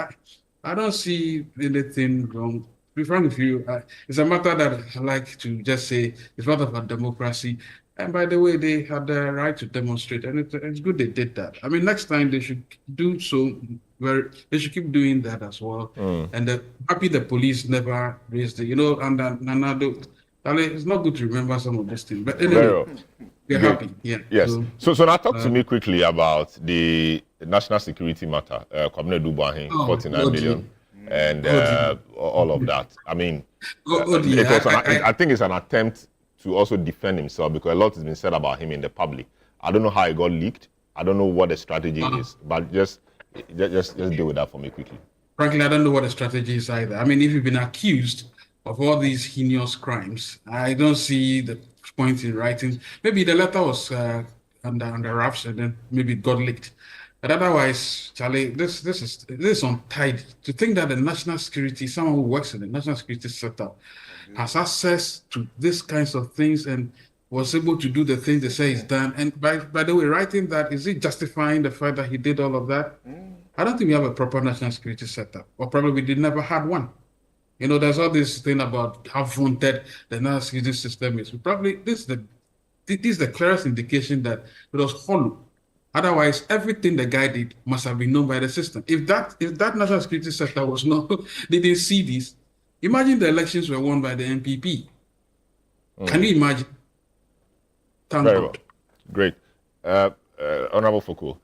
I don't see anything wrong. To be frank with you, it's a matter that I like to just say it's part of a democracy. And by the way, they had the right to demonstrate, and it's good they did that. I mean, next time they should do so. They should keep doing that as well. And happy the police never raised it. And Nanado, it's not good to remember some of these things. But anyway, we're happy. Yeah. Yes. So now talk to me quickly about the national security matter. Kwabena Duboahin, 49 million, and all of that. I mean, I think it's an attempt to also defend himself because a lot has been said about him in the public. I don't know how it got leaked. I don't know what the strategy is, but just deal with that for me quickly. Frankly, I don't know what the strategy is either. I mean, if you've been accused of all these heinous crimes, I don't see the point in writing. Maybe the letter was under wraps and then maybe it got leaked. But otherwise, Charlie, this is untied. To think that the national security, someone who works in the national security setup, has access to these kinds of things and was able to do the things they say he's done. And by the way, writing that, is it justifying the fact that he did all of that? I don't think we have a proper national security setup, or probably we did never had one. There's all this thing about how vaunted the national security system is. This is the clearest indication that it was hollow. Otherwise, everything the guy did must have been known by the system. If that national security sector was not, they didn't see this. Imagine the elections were won by the NPP. Can you imagine? Thank Very God. well. Great. Honorable Foucault,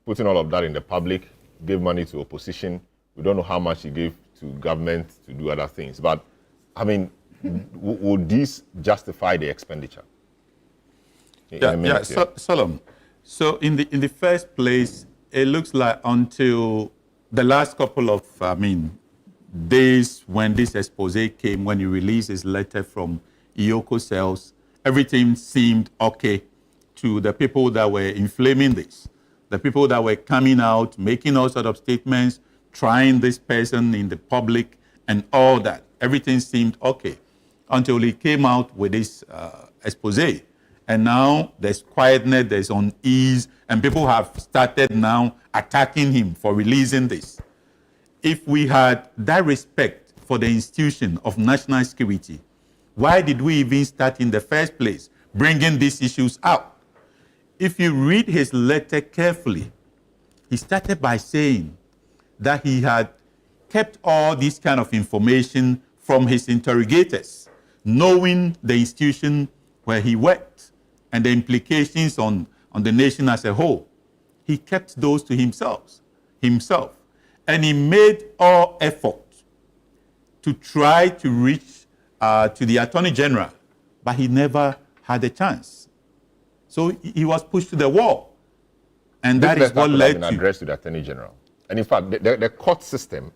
putting all of that in the public, gave money to opposition. We don't know how much he gave to government to do other things. But, I mean, would this justify the expenditure? Solomon. So in the first place, it looks like until the last couple of, days when this expose came, when he released his letter from Iyoko cells, everything seemed okay to the people that were inflaming this, the people that were coming out, making all sort of statements, trying this person in the public and all that. Everything seemed okay until he came out with this expose. And now there's quietness, there's unease, and people have started now attacking him for releasing this. If we had that respect for the institution of national security, why did we even start in the first place bringing these issues out? If you read his letter carefully, he started by saying that he had kept all this kind of information from his interrogators, knowing the institution where he worked and the implications on the nation as a whole. He kept those to himself. And he made all effort to try to reach to the Attorney General, but he never had a chance. So he was pushed to the wall. And that is what led to... addressed to the Attorney General. And in fact, the court system,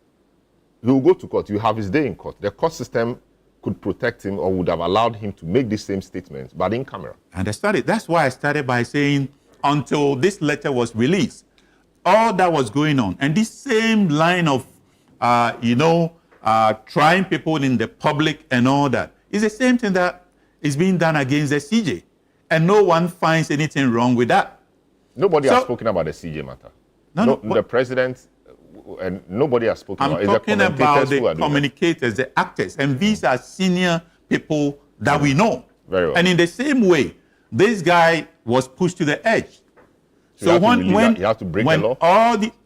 he will go to court, you have his day in court. The court system could protect him or would have allowed him to make the same statements, but in camera. And I started, that's why I started by saying, until this letter was released, all that was going on, and this same line of, trying people in the public and all that, is the same thing that is being done against the CJ. And no one finds anything wrong with that. Nobody has spoken about the CJ matter. The president, and nobody has spoken about it. I'm talking about the communicators, the actors, and these are senior people that we know. Very well. And in the same way, this guy was pushed to the edge. So when you have to break the law?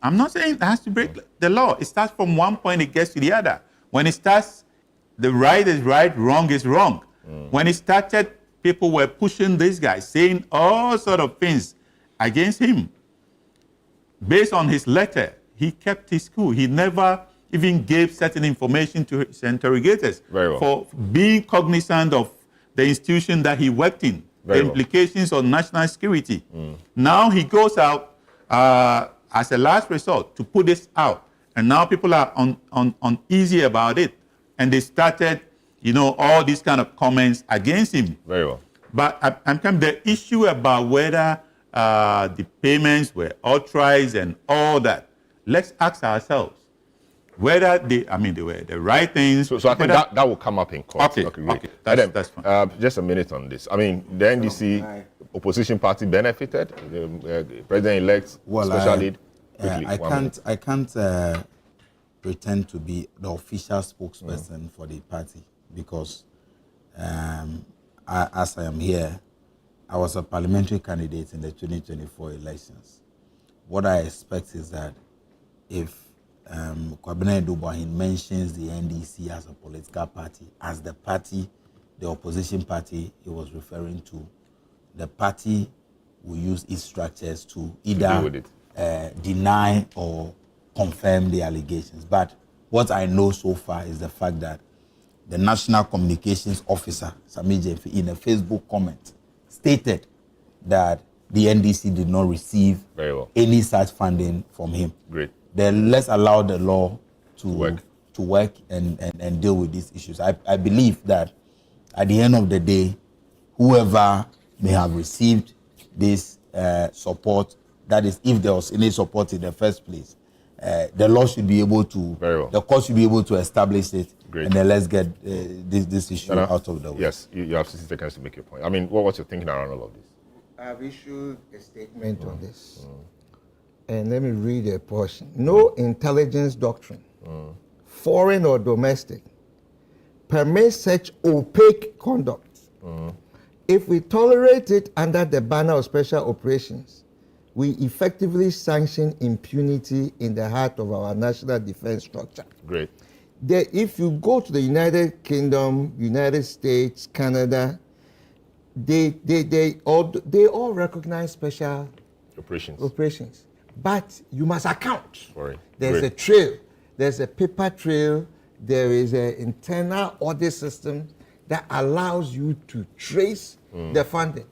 I'm not saying it has to break the law. It starts from one point, it gets to the other. When it starts, the right is right, wrong is wrong. When it started, people were pushing this guy, saying all sort of things against him. Based on his letter, he kept his cool. He never even gave certain information to his interrogators for being cognizant of the institution that he worked in, the implications on national security. Now he goes out as a last resort to put this out. And now people are uneasy about it. And they started, all these kind of comments against him. Very well. But I'm coming the issue about whether the payments were authorized and all that. Let's ask ourselves whether they were the right things. So I think that will come up in court. Okay. That's fine. Just a minute on this. I mean, the NDC opposition party benefited. The president-elect, special lead. I can't pretend to be the official spokesperson for the party because as I am here, I was a parliamentary candidate in the 2024 elections. What I expect is that if Kwabena Edo-Boahen mentions the NDC as a political party, as the party, the opposition party he was referring to, the party will use its structures to either deny or confirm the allegations. But what I know so far is the fact that the National Communications Officer, Sami Jemfi, in a Facebook comment, stated that the NDC did not receive any such funding from him. Great. Then let's allow the law to work and deal with these issues. I believe that at the end of the day, whoever may have received this support, that is, if there was any support in the first place, the law should be able to, the court should be able to establish it. Great. And then let's get this issue out of the way. Yes, you have 60 seconds to make your point. I mean, what's your thinking around all of this? I've issued a statement on this. And let me read a portion. No intelligence doctrine, foreign or domestic, permits such opaque conduct. If we tolerate it under the banner of special operations, we effectively sanction impunity in the heart of our national defense structure. Great. If you go to the United Kingdom, United States, Canada, they all recognize special operations. But you must account. Sorry. There's a trail. There's a paper trail. There is an internal audit system that allows you to trace the funding.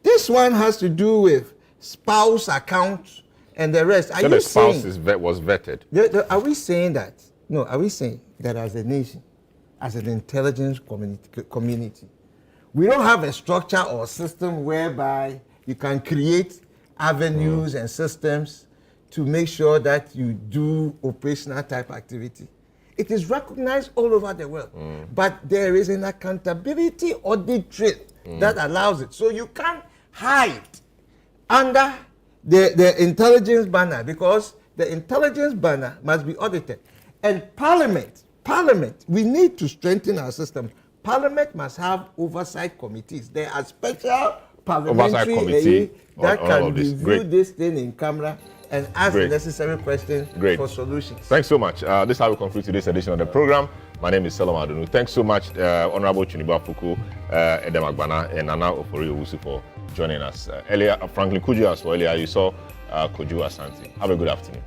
This one has to do with spouse accounts and the rest. So the spouse was vetted. Are we saying that? No, are we saying that as a nation, as an intelligence community, we don't have a structure or system whereby you can create avenues and systems to make sure that you do operational type activity? It is recognized all over the world, but there is an accountability audit trail that allows it. So you can't hide under the intelligence banner, because the intelligence banner must be audited. And Parliament, we need to strengthen our system. Parliament must have oversight committees. There are special parliamentary committee that can review this thing in camera and ask the necessary questions for solutions. Thanks so much. This is how we conclude today's edition of the program. My name is Salom Adonu. Thanks so much, Honorable Chuniba Fuku, Edem Agbana, and Nana Ofori Owusu for joining us. Earlier, Franklin Kuju as well. Earlier, you saw Koju Asante. Have a good afternoon.